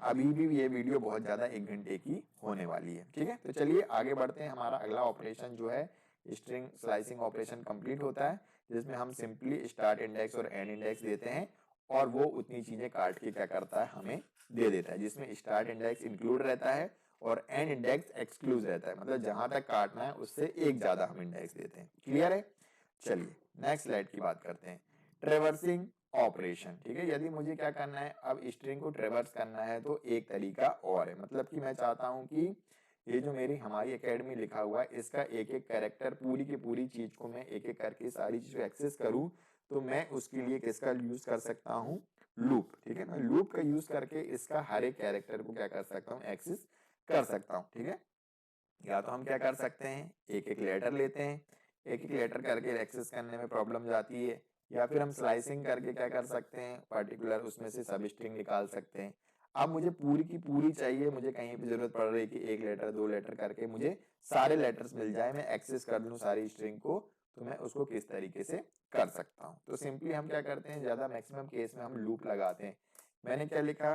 अभी भी ये वीडियो बहुत ज्यादा 1 घंटे की होने वाली है, ठीक है। तो चलिए आगे बढ़ते हैं। हमारा अगला ऑपरेशन जो है स्ट्रिंग स्लाइसिंग ऑपरेशन कंप्लीट होता है, जिसमें हम सिंपली स्टार्ट इंडेक्स और एंड इंडेक्स देते हैं, और वो उतनी चीजें काट के क्या करता है, हमें दे देता है, जिसमें स्टार्ट इंडेक्स इंक्लूड रहता है और एंड इंडेक्स एक्सक्लूड रहता है, मतलब जहां तक काटना है उससे एक ज्यादा हम इंडेक्स देते हैं। क्लियर है। चलिए नेक्स्ट स्लाइड की बात करते हैं, ट्रेवर्सिंग ऑपरेशन, ठीक है। यदि मुझे क्या करना है, अब स्ट्रिंग को ट्रेवर्स करना है तो एक तरीका और है, मतलब कि मैं चाहता हूं कि ये जो मेरी हमारी एकेडमी लिखा हुआ है इसका एक एक कैरेक्टर, पूरी की पूरी चीज को मैं एक एक करके सारी चीज को एक्सेस करूं, तो मैं उसके लिए किसका यूज कर सकता हूं, लूप, ठीक है। मैं लूप का यूज करके इसका हर एक कैरेक्टर को क्या कर सकता हूँ, एक्सेस कर सकता हूँ, ठीक है। या तो हम क्या कर सकते हैं, एक एक लेटर लेते हैं, एक एक लेटर करके एक्सेस करने में प्रॉब्लम जाती है, या फिर हम स्लाइसिंग करके क्या कर सकते हैं, पर्टिकुलर उसमें से सब स्ट्रिंग निकाल सकते हैं। अब मुझे पूरी की पूरी चाहिए, मुझे कहीं पे जरूरत पड़ रही है कि एक लेटर दो लेटर करके मुझे सारे लेटर्स मिल जाए, मैं एक्सेस कर लूँ सारी स्ट्रिंग को, तो मैं उसको किस तरीके से कर सकता हूँ। तो सिंपली हम क्या करते हैं, ज्यादा मैक्सिमम केस में हम लूप लगाते हैं। मैंने क्या लिखा,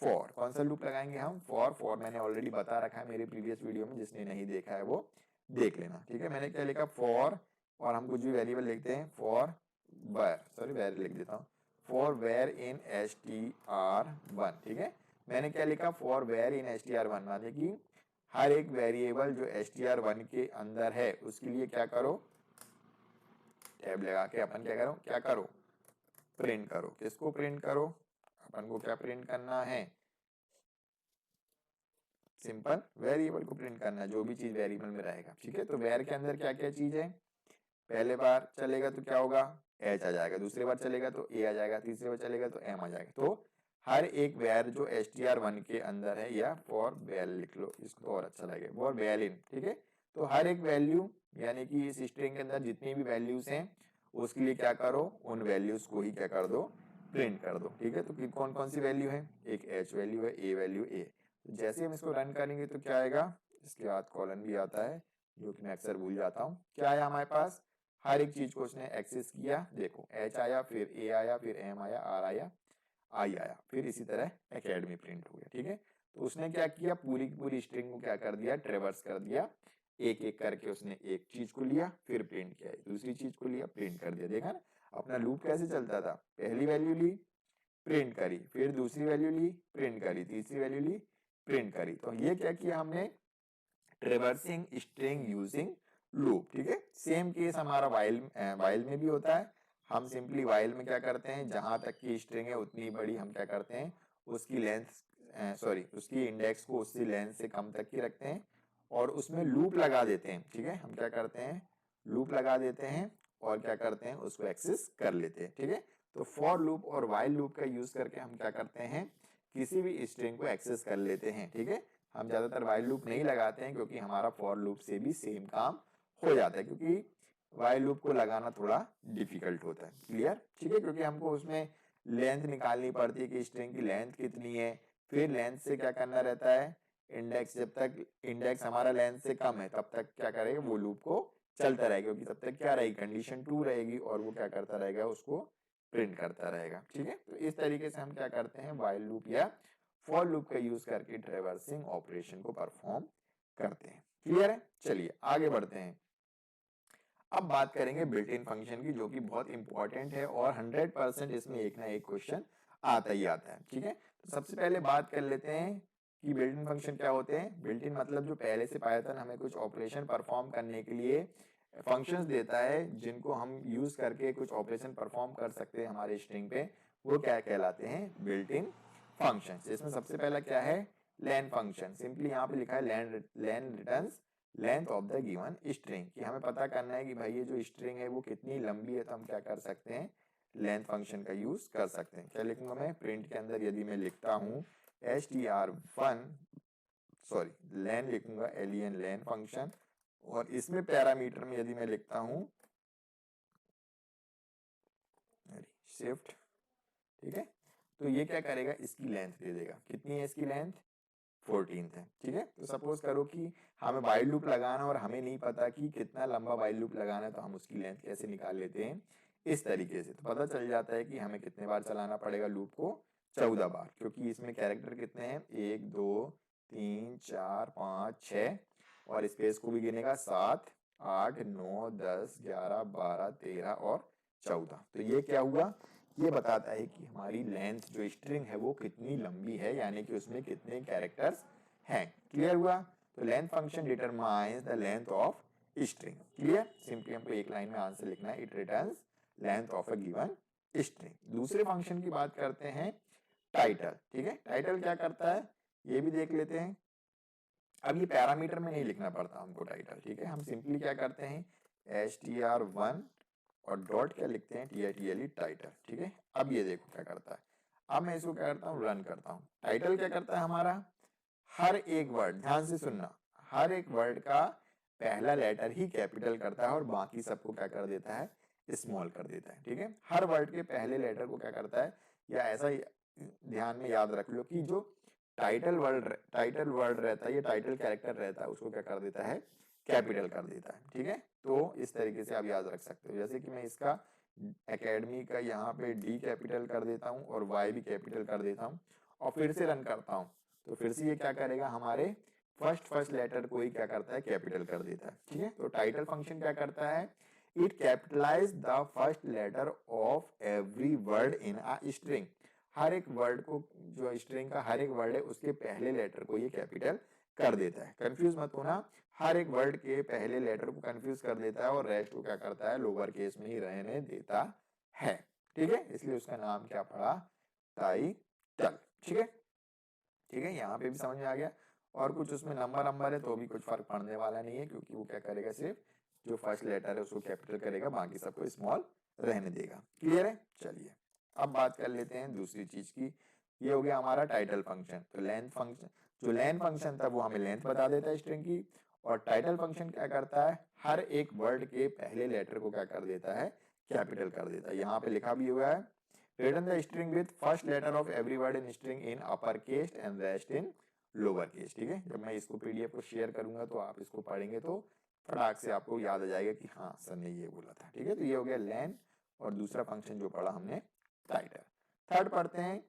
फॉर, कौन सा लूप लगाएंगे हम, फॉर मैंने ऑलरेडी बता रखा है मेरी प्रीवियस वीडियो में, जिसने नहीं देखा है वो देख लेना, ठीक है। मैंने क्या लिखा, फॉर, और हम कुछ भी वेरिएबल लिखते हैं, फॉर वर, सॉरी वेर लिख देता हूँ, फॉर वेयर इन str1, ठीक है। मैंने क्या लिखा, फॉर वेयर इन str1, माने कि हर एक वेरिएबल जो str1 के अंदर है उसके लिए क्या करो, टैब लगा के अपन क्या करो प्रिंट करो। किसको प्रिंट करो, अपन को क्या प्रिंट करना है, सिंपल वेरिएबल को प्रिंट करना है, जो भी चीज वेरिएबल में रहेगा, ठीक है। तो वेर के अंदर क्या क्या चीज है, पहले बार चलेगा तो क्या होगा, एच आ जाएगा, दूसरी बार चलेगा तो ए आ जाएगा, तीसरी बार चलेगा तो एम आ जाएगा। तो हर एक वेर जो str1 के अंदर है, या फॉर वेल लिख लो, इसको और अच्छा लगेगा, फॉर वेल इन, ठीक है। तो हर एक वैल्यू यानी कि इस स्ट्रिंग के अंदर जितनी भी वैल्यूज हैं उसके लिए क्या करो, उन वैल्यूज को ही क्या कर दो, प्रिंट कर दो, ठीक है। तो कौन कौन सी वैल्यू है, एक एच वैल्यू है, ए वैल्यू ए। तो जैसे हम इसको रन करेंगे तो क्या आएगा, इसके बाद कॉलन भी आता है जो कि मैं अक्सर भूल जाता हूँ। क्या आया हमारे पास, हर एक चीज को उसने एक्सेस किया, देखो एच आया, फिर ए आया, फिर एम आया, आर आया, आई आया, फिर इसी तरह एकेडमी प्रिंट हो गया, ठीक है। तो उसने क्या किया, पूरी की पूरी स्ट्रिंग को क्या कर दिया, ट्रेवर्स कर दिया, एक एक करके उसने एक चीज को लिया, फिर प्रिंट किया, दूसरी चीज को लिया, प्रिंट कर दिया। देखा ना अपना लूप कैसे चलता था, पहली वैल्यू ली, प्रिंट करी, फिर दूसरी वैल्यू ली, प्रिंट करी, तीसरी वैल्यू ली, प्रिंट करी। तो ये क्या किया हमने, ट्रेवर्सिंग स्ट्रिंग यूजिंग लूप, ठीक है। सेम केस हमारा वाइल में भी होता है। हम सिंपली वाइल में क्या करते हैं, जहां तक की स्ट्रिंग है उतनी बड़ी हम क्या करते हैं, उसकी लेंथ उसकी इंडेक्स को उसकी लेंथ से कम तक की रखते हैं और उसमें लूप लगा देते हैं, ठीक है। हम क्या करते हैं, लूप लगा देते हैं और क्या करते हैं, उसको एक्सेस कर लेते हैं, ठीक है। तो फॉर लूप और वाइल लूप का यूज करके हम क्या करते हैं, किसी भी स्ट्रिंग को एक्सेस कर लेते हैं, ठीक है। हम ज्यादातर वाइल लूप नहीं लगाते हैं क्योंकि हमारा फॉर लूप से भी सेम काम हो जाता है, क्योंकि वाइल लूप को लगाना थोड़ा डिफिकल्ट होता है, क्लियर, ठीक है। क्योंकि हमको उसमें लेंथ निकालनी पड़ती है कि स्ट्रिंग की लेंथ कितनी है, फिर लेंथ से क्या करना रहता है, इंडेक्स, जब तक इंडेक्स हमारा लेंथ से कम है तब तक क्या करेगा, वो लूप को चलता रहेगा, क्योंकि तब तक क्या रहेगी, कंडीशन ट्रू रहेगी और वो क्या करता रहेगा, उसको प्रिंट करता रहेगा, ठीक है। तो इस तरीके से हम क्या करते हैं, वाइल लूप या फॉर लूप का यूज करके ट्रेवर्सिंग ऑपरेशन को परफॉर्म करते हैं, क्लियर है। चलिए आगे बढ़ते हैं। अब बात करेंगे बिल्ट इन फंक्शन की, जो कि बहुत इंपॉर्टेंट है और 100% इसमें एक ना एक क्वेश्चन आता ही आता है, ठीक है। तो सबसे पहले बात कर लेते हैं कि बिल्ट इन फंक्शन क्या होते हैं। बिल्ट इन मतलब जो पहले से पाइथन हमें कुछ ऑपरेशन परफॉर्म करने के लिए फंक्शंस देता है, जिनको हम यूज करके कुछ ऑपरेशन परफॉर्म कर सकते हैं हमारे स्ट्रिंग पे, वो क्या कहलाते हैं, बिल्ट इन फंक्शन। इसमें सबसे पहला क्या है, लेन फंक्शन। सिंपली यहाँ पे लिखा है len returns length of the given string, कि हमें पता करना है कि भाई ये जो स्ट्रिंग है वो कितनी लंबी है, तो हम क्या कर सकते हैं, लेंथ फंक्शन का यूज कर सकते हैं। क्या लिखूंगा मैं, प्रिंट के अंदर यदि मैं लिखता हूँ str1 लेन लिखूंगा, len लेन फंक्शन, और इसमें पैरामीटर में यदि मैं लिखता हूँ शिफ्ट, ठीक है। तो ये क्या करेगा, इसकी लेंथ दे देगा, कितनी है इसकी लेंथ, 14 है, ठीक है। तो सपोज करो कि हमें वाइल लूप लगाना और हमें नहीं पता कि कितना लंबा वाइल लूप लगाना है, तो हम उसकी लेंथ कैसे निकाल लेते हैं, इस तरीके से। तो पता चल जाता है कि हमें कितने बार चलाना पड़ेगा लूप को, 14 बार, क्योंकि इसमें कैरेक्टर कितने हैं, 1 2 3 4 5 6, और स्पेस को भी गिनेगा 7 8 9 10 11 12 13 और 14। तो ये क्या हुआ, ये बताता है कि हमारी लेंथ जो स्ट्रिंग है वो कितनी लंबी है, यानी कि उसमें कितने कैरेक्टर्स हैं, क्लियर हुआ। तो length function determines the length of string, clear. Simply हमको एक लाइन में आंसर लिखना है, it returns length of a given string. दूसरे फंक्शन की बात करते हैं, टाइटल, ठीक है। टाइटल क्या करता है ये भी देख लेते हैं। अब ये पैरामीटर में नहीं लिखना पड़ता हमको टाइटल, ठीक है। हम सिंपली क्या करते हैं, str1 और डॉट क्या लिखते हैं, title टाइटल, ठीक है। अब ये देखो क्या करता है, अब मैं इसको क्या करता हूँ, रन करता हूँ। टाइटल क्या करता है हमारा, हर एक वर्ड, ध्यान से सुनना, हर एक वर्ड का पहला लेटर ही कैपिटल करता है और बाकी सबको क्या कर देता है, स्मॉल कर देता है, ठीक है। हर वर्ड के पहले लेटर को क्या करता है, या ऐसा ही ध्यान में याद रख लो कि जो टाइटल वर्ड रहता है, ये टाइटल कैरेक्टर रहता है, उसको क्या कर देता है, कैपिटल कर देता है, ठीक है। तो इस तरीके से आप याद रख सकते हो, जैसे कि मैं इसका एकेडमी का यहाँ पे डी कैपिटल कर देता हूँ और वाई भी कैपिटल कर देता हूँ और फिर से रन करता हूँ, तो फिर से ये क्या करेगा, हमारे फर्स्ट लेटर को ही क्या करता है, कैपिटल कर देता है, ठीक है। तो टाइटल फंक्शन क्या करता है, it capitalize the first letter of every word in a string. हर एक वर्ड को, जो स्ट्रिंग का हर एक वर्ड है उसके पहले लेटर को ये कैपिटल कर देता है। कंफ्यूज मत होना, हर एक वर्ड के पहले लेटर को कंफ्यूज कर देता है और रेस्ट को क्या करता है, लोअर केस में ही रहने देता है। ठीक है, इसलिए उसका नाम क्या पड़ा, टाइटल। ठीक है, ठीक है, यहाँ पे भी समझ में आ गया। और कुछ उसमें नंबर है तो भी कुछ फर्क पड़ने वाला नहीं है, क्योंकि वो क्या करेगा, सिर्फ जो फर्स्ट लेटर है उसको कैपिटल करेगा, बाकी सबको स्मॉल रहने देगा। क्लियर है? चलिए अब बात कर लेते हैं दूसरी चीज की। ये हो गया हमारा टाइटल फंक्शन। तो लेंथ फंक्शन, जो लेंथ फंक्शन था वो हमें लेंथ बता देता है स्ट्रिंग की, और टाइटल फंक्शन क्या करता है, हर एक वर्ड के पहले लेटर को क्या कर देता है, कैपिटल कर देता है। यहाँ पे लिखा भी हुआ है, written the string with first letter of every word in string in upper case and rest in lower case. ठीक है, जब मैं इसको पीडीएफ को शेयर करूंगा तो आप इसको पढ़ेंगे तो फटाक से आपको याद आ जाएगा कि हाँ सर ने ये बोला था। ठीक है, तो ये हो गया लेंथ, और दूसरा फंक्शन जो पढ़ा हमने टाइटल। थर्ड पढ़ते हैं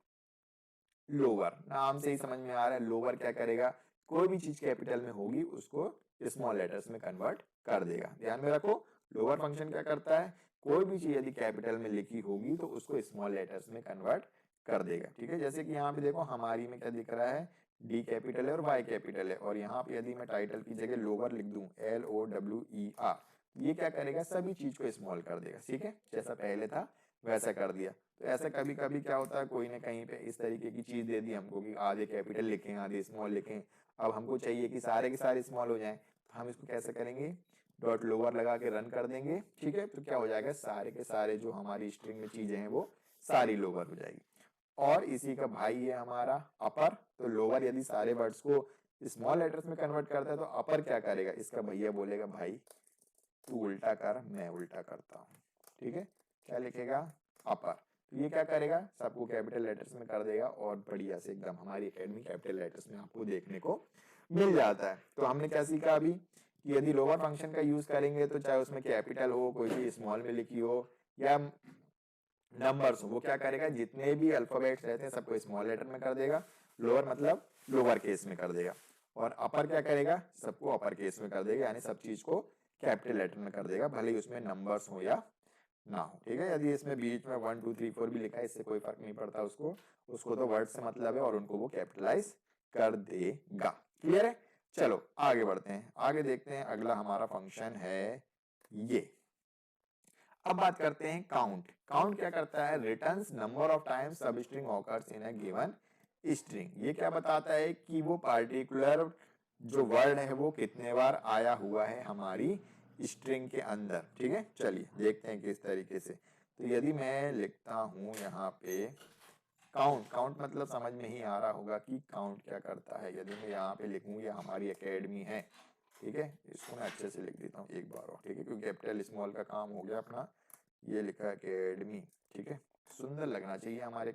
लोअर। नाम से ही समझ में आ रहा है, लोअर क्या करेगा, कोई भी चीज कैपिटल में होगी उसको स्मॉल लेटर्स में कन्वर्ट कर देगा। ध्यान में रखो, लोअर फंक्शन क्या करता है, कोई भी चीज यदि कैपिटल में लिखी होगी तो उसको स्मॉल लेटर्स में कन्वर्ट कर देगा। ठीक है, जैसे कि यहाँ पे देखो हमारी में क्या दिख रहा है, डी कैपिटल है और वाई कैपिटल है, और यहाँ पे यदि मैं टाइटल की जगह लोअर लिख दूं, LOWER, ये क्या करेगा, सभी चीज को स्मॉल कर देगा। ठीक है, जैसा पहले था वैसा कर दिया। तो ऐसा कभी कभी क्या होता है, कोई ने कहीं पे इस तरीके की चीज दे दी हमको कि आधे कैपिटल लिखें आधे स्मॉल लिखें, अब हमको चाहिए कि सारे के सारे स्मॉल हो जाएं, तो हम इसको कैसे करेंगे, डॉट लोअर लगा के रन कर देंगे। ठीक है, तो क्या हो जाएगा, सारे के सारे जो हमारी स्ट्रिंग में चीजें हैं वो सारी लोअर हो जाएगी। और इसी का भाई है हमारा अपर। तो लोअर यदि सारे वर्ड्स को स्मॉल लेटर्स में कन्वर्ट करता है तो अपर क्या करेगा, इसका भैया बोलेगा भाई तू उल्टा कर, मैं उल्टा करता हूँ। ठीक है, क्या लिखेगा, अपर। तो ये क्या करेगा, सबको कैपिटल लेटर्स में कर देगा, और बढ़िया से एकदम हमारी एकेडमी कैपिटल लेटर्स में आपको देखने को मिल जाता है। तो हमने क्या सीखा अभी, कि यदि लोअर फंक्शन का यूज करेंगे तो चाहे उसमें कैपिटल हो, कोई चीज स्मॉल में लिखी हो या नंबर्स हो, वो क्या करेगा, जितने भी अल्फाबेट्स रहते हैं सबको स्मॉल लेटर में कर देगा। लोअर मतलब लोअर केस में कर देगा, और अपर क्या करेगा, सबको अपर केस में कर देगा, यानी सब चीज को कैपिटल लेटर में कर देगा, भले ही उसमें नंबर्स हो या ना हो। ठीक है, यदि इसमें बीच में 1 2 3 4 भी लिखा है, इससे कोई फर्क नहीं पड़ता उसको तो वर्ड से मतलब है, और उनको वो कैपिटलाइज कर देगा। क्लियर है? चलो आगे बढ़ते हैं, आगे देखते हैं। अगला हमारा फंक्शन है ये। अब बात करते हैं काउंट। काउंट क्या करता है, रिटर्न्स नंबर ऑफ टाइम्स सब string occurs in a given string. ये क्या बताता है कि वो पार्टिकुलर जो वर्ड है वो कितने बार आया हुआ है हमारी स्ट्रिंग के अंदर। ठीक है, चलिए देखते हैं किस तरीके से। तो यदि मैं लिखता हूं यहाँ पे काउंट, काउंट मतलब समझ में ही आ रहा होगा कि काउंट क्या करता है। यदि मैं यहाँ पे लिखूं ये हमारी एकेडमी है, ठीक है, इसको मैं अच्छे से लिख देता हूँ एक बार और। ठीक है, क्योंकि कैपिटल स्मॉल का काम हो गया अपना, ये लिखा है एकेडमी। ठीक है, सुंदर लगना चाहिए, हमारे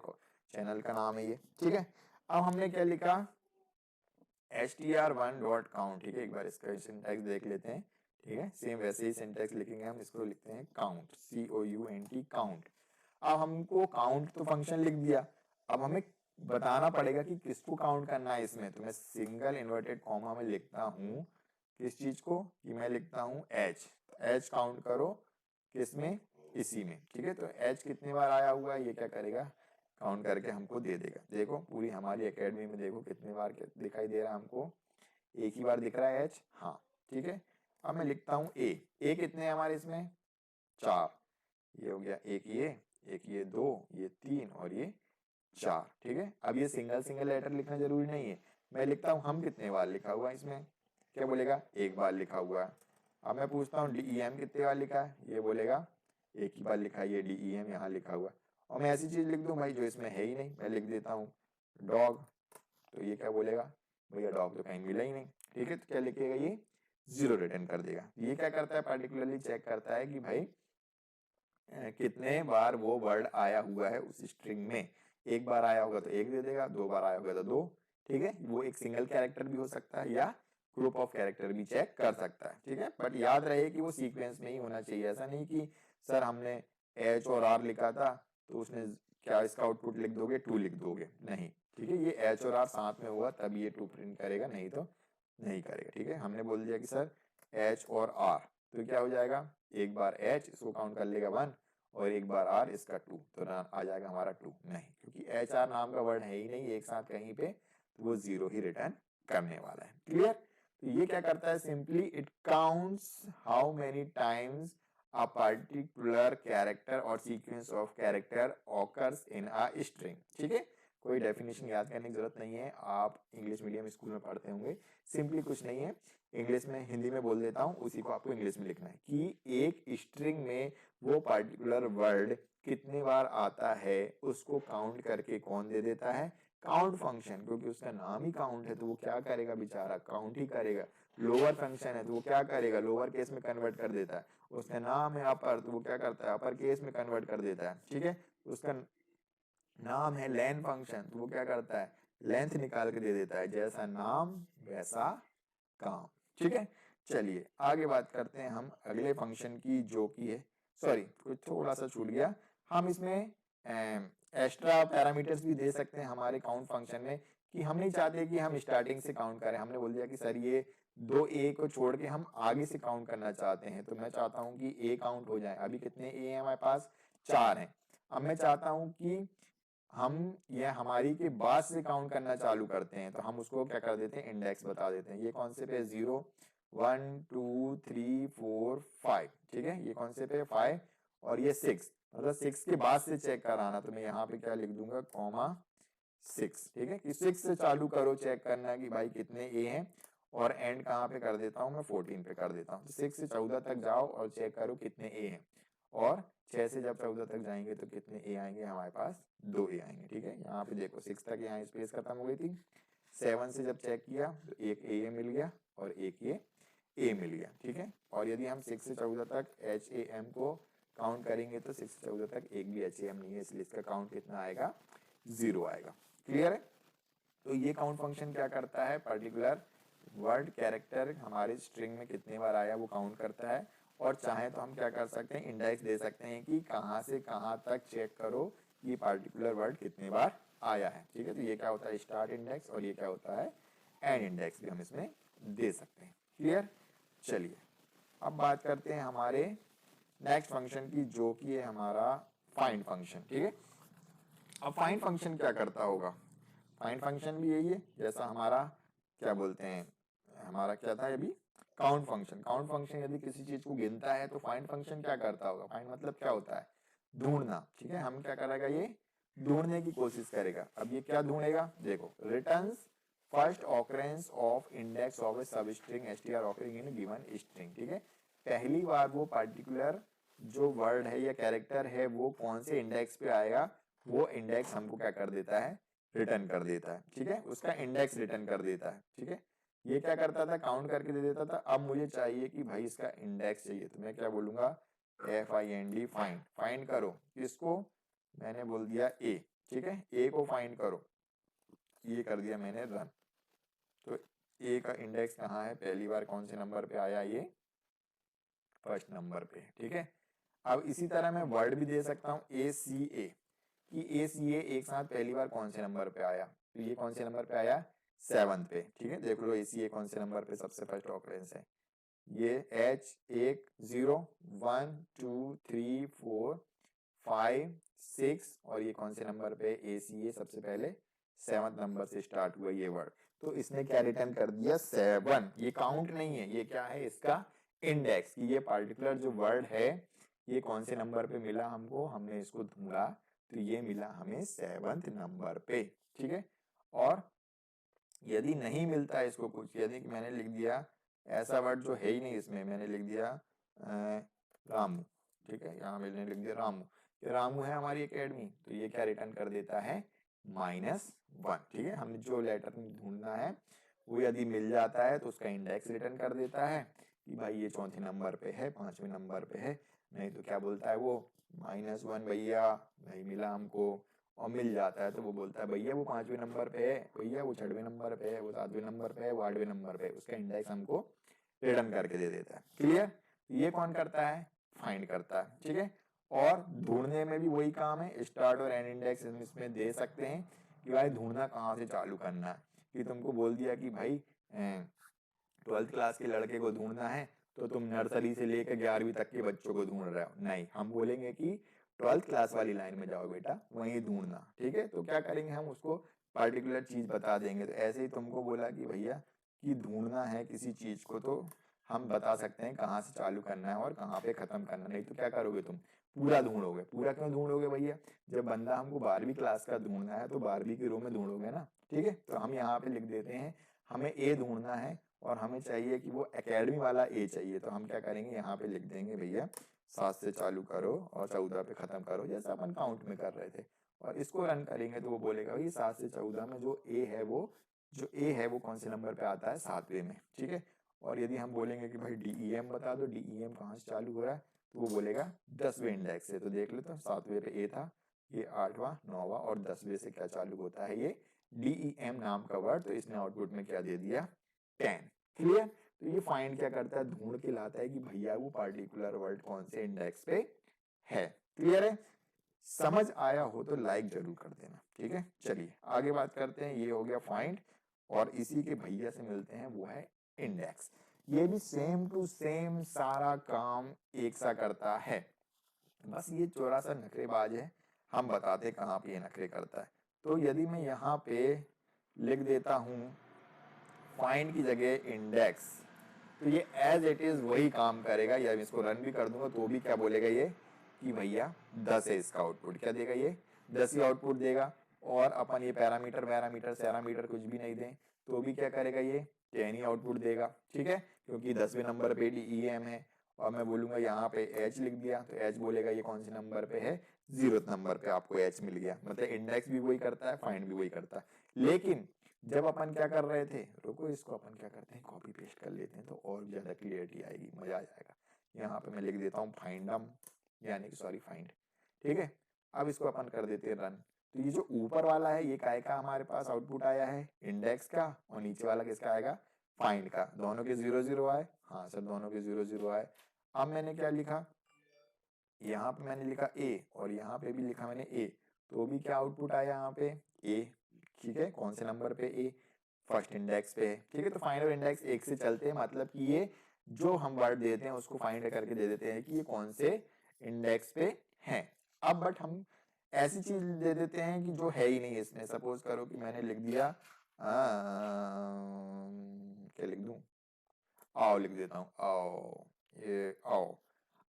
चैनल का नाम है ये। ठीक है, अब हमने क्या लिखा, str1.count। ठीक है, एक बार इसका सिंटैक्स देख लेते हैं। ठीक है, सेम वैसे ही सिंटैक्स लिखेंगे हम, इसको लिखते हैं काउंट, COUNT, काउंट। अब हमको काउंट तो फंक्शन लिख दिया, अब हमें बताना पड़ेगा कि किसको काउंट करना है इसमें। तो मैं सिंगल इन्वर्टेड कॉमा में लिखता हूँ किस चीज को, कि मैं लिखता हूँ h। h काउंट करो किसमें, इसी में। ठीक है, तो h कितने बार आया हुआ है ये क्या करेगा, काउंट करके हमको दे देगा। देखो पूरी हमारी एकेडमी में देखो कितने बार दिखाई दे रहा है हमको, एक ही बार दिख रहा है h। हाँ ठीक है, अब मैं लिखता हूँ a कितने हैं हमारे इसमें, 4। ये हो गया एक ये 2, ये 3 और ये 4। ठीक है, अब ये सिंगल सिंगल लेटर लिखना जरूरी नहीं है, मैं लिखता हूँ हम कितने बार लिखा हुआ है इसमें, क्या बोलेगा, एक बार लिखा हुआ है। अब मैं पूछता हूँ DEM कितने बार लिखा है, ये बोलेगा एक ही बार लिखा है, ये DEM यहाँ लिखा हुआ है। और मैं ऐसी चीज लिख दूं भाई जो इसमें है ही नहीं, मैं लिख देता हूँ डॉग, तो ये क्या बोलेगा, भैया डॉग तो कहीं मिला ही नहीं। ठीक है, तो क्या लिखेगा, ये 0 रिटर्न कर देगा। ये क्या करता है, पर्टिकुलरली चेक करता है कि भाई कितने बार वो वर्ड आया हुआ है उस स्ट्रिंग में। एक बार आया होगा तो एक दे देगा, 2 बार आया होगा तो 2। ठीक है, वो एक सिंगल कैरेक्टर भी हो सकता है या ग्रुप ऑफ कैरेक्टर भी चेक कर सकता है। ठीक है, बट याद रहे कि वो सीक्वेंस में ही होना चाहिए। ऐसा नहीं कि सर हमने H और R लिखा था तो उसने क्या इसका आउटपुट लिख दोगे, 2 लिख दोगे, नहीं। ठीक है, ये H और R साथ में होगा तब ये 2 प्रिंट करेगा, नहीं तो नहीं करेगा। ठीक है, हमने बोल दिया कि सर H और R, तो क्या हो जाएगा, एक बार h इसको काउंट कर लेगा 1 और एक बार r इसका 2, तो आ जाएगा हमारा 2 नहीं, क्योंकि एच आर नाम का वर्ड है ही नहीं एक साथ कहीं पे, तो वो 0 ही रिटर्न करने वाला है। क्लियर? तो ये क्या करता है, simply it counts how many times a particular character or sequence of character occurs in a string। ठीक है, कोई डेफिनेशन याद करने की जरूरत नहीं है, आप इंग्लिश मीडियम स्कूल में पढ़ते होंगे। सिंपली कुछ नहीं है, इंग्लिश में हिंदी में बोल देता हूँ, उसी को आपको इंग्लिश में लिखना है कि एक स्ट्रिंग में वो पर्टिकुलर वर्ड कितनी बार आता है उसको काउंट करके कौन दे देता है, काउंट फंक्शन, क्योंकि उसका नाम ही काउंट है तो वो क्या करेगा बेचारा, काउंट ही करेगा। लोअर फंक्शन है तो वो क्या करेगा, लोअर केस में कन्वर्ट कर देता है। उसका नाम है अपर तो वो क्या करता है, अपर केस में कन्वर्ट कर देता है। ठीक है, उसका नाम है लेन फंक्शन तो वो क्या करता है, लेंथ निकाल के दे देता है। जैसा नाम वैसा काम। ठीक है, चलिए आगे बात करते हैं हम अगले फंक्शन की, जो की है, सॉरी कुछ थोड़ा सा छूट गया, हम इसमें एक्स्ट्रा पैरामीटर्स भी दे सकते हैं हमारे काउंट फंक्शन में, कि हम नहीं चाहते कि हम स्टार्टिंग से काउंट करें। हमने बोल दिया कि सर ये 2a को छोड़ के हम आगे से काउंट करना चाहते हैं, तो मैं चाहता हूं कि a काउंट हो जाए। अभी कितने a है हमारे पास, 4 हैं। अब मैं चाहता हूं कि हम ये हमारी के बाद से काउंट करना चालू करते हैं, तो हम उसको क्या कर देते हैं, इंडेक्स बता देते हैं। ये कौन से पे, 0 1 2 3 4 5। ठीक है, ये कौन से पे, 5 और ये 6, मतलब 6 के बाद से चेक कराना, तो मैं यहाँ पे क्या लिख दूंगा, कॉमा 6। ठीक है, कि 6 से चालू करो चेक करना कि भाई कितने ए हैं, और एंड कहाँ पे कर देता हूँ मैं, 14 पे कर देता हूँ। तो 6 से 14 तक जाओ और चेक करो कितने ए हैं, और 6 से जब 14 तक जाएंगे तो कितने ए आएंगे, हमारे पास 2 ए आएंगे। ठीक है, यहाँ पे देखो 6 तक यहाँ स्पेस खत्म हो गई थी, 7 से जब चेक किया तो एक ए मिल गया और एक ये ए मिल गया। ठीक है, और यदि हम 6 से 14 तक एच ए एम को काउंट करेंगे तो 6 से 14 तक एक भी एच ए एम नहीं है, इसलिए इसका काउंट कितना आएगा, 0 आएगा। क्लियर है? तो ये काउंट फंक्शन क्या करता है, पर्टिकुलर वर्ड कैरेक्टर हमारे स्ट्रिंग में कितने बार आया वो काउंट करता है, और चाहे तो हम क्या कर सकते हैं, इंडेक्स दे सकते हैं कि कहाँ से कहाँ तक चेक करो ये पर्टिकुलर वर्ड कितने बार आया है। ठीक है, तो ये क्या होता है, स्टार्ट इंडेक्स, और ये क्या होता है, एंड इंडेक्स भी हम इसमें दे सकते हैं। क्लियर? चलिए अब बात करते हैं हमारे नेक्स्ट फंक्शन की, जो कि है हमारा फाइंड फंक्शन। ठीक है, अब फाइंड फंक्शन क्या करता होगा, फाइंड फंक्शन भी यही है जैसा हमारा क्या बोलते हैं, हमारा क्या था अभी, काउंट फंक्शन। काउंट फंक्शन यदि किसी चीज को गिनता है तो फाइंड फंक्शन क्या करता होगा, फाइंड मतलब क्या होता है, ढूंढना। ठीक है, हम क्या करेगा, ये ढूंढने की कोशिश करेगा। अब ये क्या ढूंढेगा, देखो, returns first occurrence of index of ए सब string str occurring in given string. ठीक है, पहली बार वो पर्टिकुलर जो वर्ड है या कैरेक्टर है वो कौन से इंडेक्स पे आएगा, वो इंडेक्स हमको क्या कर देता है, रिटर्न कर देता है। ठीक है, उसका इंडेक्स रिटर्न कर देता है। ठीक है, ये क्या करता था, काउंट करके दे देता था। अब मुझे चाहिए कि भाई इसका इंडेक्स चाहिए, तो मैं क्या बोलूंगा, FIND, फाइंड। फाइंड करो इसको, मैंने बोल दिया ए। ठीक है, ए को फाइंड करो, ये कर दिया मैंने रन। तो ए का इंडेक्स कहाँ है, पहली बार कौन से नंबर पे आया, ये फर्स्ट नंबर पे। ठीक है, अब इसी तरह मैं वर्ड भी दे सकता हूँ ACA, कि ACA एक साथ पहली बार कौन से नंबर पे आया, तो ये कौन से नंबर पे आया, 7 पे। ठीक है, देख लो ACA कौन से नंबर पे सबसे फर्स्ट ऑकरेंस है, ये H 1 0 1 2 3 4 5 6, और ये कौन से नंबर पे, ACA सबसे पहले 7th नंबर से स्टार्ट हुआ ये वर्ड। तो इसने क्या रिटर्न कर दिया, 7। ये काउंट नहीं है, ये क्या है, इसका इंडेक्स, कि ये पर्टिकुलर जो वर्ड है ये कौन से नंबर पे मिला हमको, हमने इसको ढूंढा तो ये मिला हमें 7th नंबर पे। ठीक है, और यदि नहीं मिलता है इसको कुछ, यदि मैंने लिख दिया ऐसा वर्ड जो है ही नहीं इसमें, मैंने लिख दिया रामू। ठीक है, यहाँ मैंने लिख दिया रामू, ये रामू है हमारी एकेडमी, तो ये क्या रिटर्न कर देता है, -1। ठीक है, हमें जो लेटर ढूंढना है वो यदि मिल जाता है तो उसका इंडेक्स रिटर्न कर देता है कि भाई ये चौथे नंबर पे है, 5वें नंबर पे है। नहीं तो क्या बोलता है वो, -1 भैया नहीं मिला हमको, और मिल जाता है तो वो बोलता है भैया वो 5वें नंबर पे है, भैया वो 6वें नंबर पे है, वो 7वें नंबर पे है, वो 8वें नंबर पे है, उसका इंडेक्स हमको रिटर्न करके दे देता है। क्लियर? ये कौन करता है, फाइंड करता है। ठीक है, और ढूंढने में भी वही काम है, स्टार्ट और एंड इंडेक्स इसमें दे सकते हैं कि भाई ढूंढना कहाँ से चालू करना है। कि तुमको बोल दिया कि भाई 12th क्लास के लड़के को ढूंढना है, तो तुम नर्सरी से लेकर 11वीं तक के बच्चों को ढूंढ रहे हो, नहीं, हम बोलेंगे कि 12th क्लास वाली लाइन में जाओ बेटा, वहीं ढूंढना, ठीक है। तो क्या करेंगे, हम उसको पार्टिकुलर चीज बता देंगे। तो ऐसे ही तुमको बोला कि भैया कि ढूंढना है किसी चीज को, तो हम बता सकते हैं कहाँ से चालू करना है और कहाँ पे खत्म करना। नहीं तो क्या करोगे तुम, पूरा ढूंढोगे। पूरा क्यों ढूंढोगे भैया, जब बंदा हमको 12वीं क्लास का ढूंढना है तो 12वीं की रो में ढूंढोगे ना, ठीक है। तो हम यहाँ पे लिख देते हैं हमें ए ढूंढना है और हमें चाहिए कि वो एकेडमी वाला ए चाहिए। तो हम क्या करेंगे, यहाँ पे लिख देंगे भैया 7 से चालू करो और 14 पे खत्म करो, जैसा अपन काउंट में कर रहे थे। और इसको रन करेंगे तो वो बोलेगा भाई 7 से 14 में जो ए है वो कौन से नंबर पे आता है, 7वें में, ठीक है। और यदि हम बोलेंगे कि भाई DEM बता दो, DEM कहाँ से चालू हो रहा है, तो वो बोलेगा 10वें इंडेक्स से। तो देख लो, तो 7वें पे ए था, ये 8वां 9वां और 10वें से क्या चालू होता है, ये DEM नाम का वर्ड। तो इसने आउटपुट में क्या दे दिया, 10। क्लियर। तो ये फाइंड क्या करता है, ढूंढ के लाता है कि भैया वो पार्टिकुलर वर्ड कौन से इंडेक्स पे है। क्लियर है। समझ आया हो तो लाइक जरूर कर देना, ठीक है। चलिए आगे बात करते हैं। ये हो गया फाइंड, और इसी के भैया से मिलते हैं, वो है इंडेक्स। ये भी सेम टू सेम सारा काम एक सा करता है, बस ये थोड़ा सा नखरेबाज है। हम बताते कहाँ पे ये नखरे करता है। तो यदि मैं यहाँ पे लिख देता हूँ फाइंड की जगह इंडेक्स, तो ये एज इट इज वही काम करेगा। या इसको रन भी कर दूंगा तो भी क्या बोलेगा ये कि भैया 10 है। इसका आउटपुट क्या देगा, ये 10 ही आउटपुट देगा। और अपन ये पैरामीटर सैरामीटर कुछ भी नहीं दें तो भी क्या करेगा, ये 10 ही आउटपुट देगा, ठीक है। क्योंकि 10वें नंबर पे DEM है। और मैं बोलूंगा यहाँ पे H लिख दिया तो H बोलेगा ये कौन से नंबर पे है, 0th नंबर पे आपको H मिल गया। मतलब इंडेक्स भी वही करता है, फाइंड भी वही करता है। लेकिन जब अपन क्या कर रहे थे, रुको इसको अपन क्या करते हैं, कॉपी पेस्ट कर लेते हैं तो और ज्यादा क्लियरिटी आएगी, मजा आ जाएगा। यहाँ पे मैं लिख देता हूँ फाइंडम, यानी कि सॉरी फाइंड, ठीक है। अब इसको अपन कर देते हैं रन। तो ये जो ऊपर वाला है ये काय का हमारे पास आउटपुट आया है, इंडेक्स का। और नीचे वाला किसका आएगा, फाइंड का। दोनों के 0 0 आए, हाँ सर दोनों के 0 0 आए। अब मैंने क्या लिखा, यहाँ पे मैंने लिखा ए और यहाँ पे भी लिखा मैंने ए, तो भी क्या आउटपुट आया यहाँ पे, ए, ठीक है। कौन से नंबर पे, ए, फर्स्ट इंडेक्स पे है, ठीक है। तो फाइंड और इंडेक्स एक से चलते हैं, मतलब कि ये जो हम वर्ड देते हैं उसको फाइंड करके दे देते हैं कि ये कौन से इंडेक्स पे है। अब बट हम ऐसी चीज दे देते हैं कि जो है ही नहीं इसमें। सपोज करो कि मैंने लिख दिया क्या लिख दूं, आओ लिख देता हूँ, आओ, ये आओ।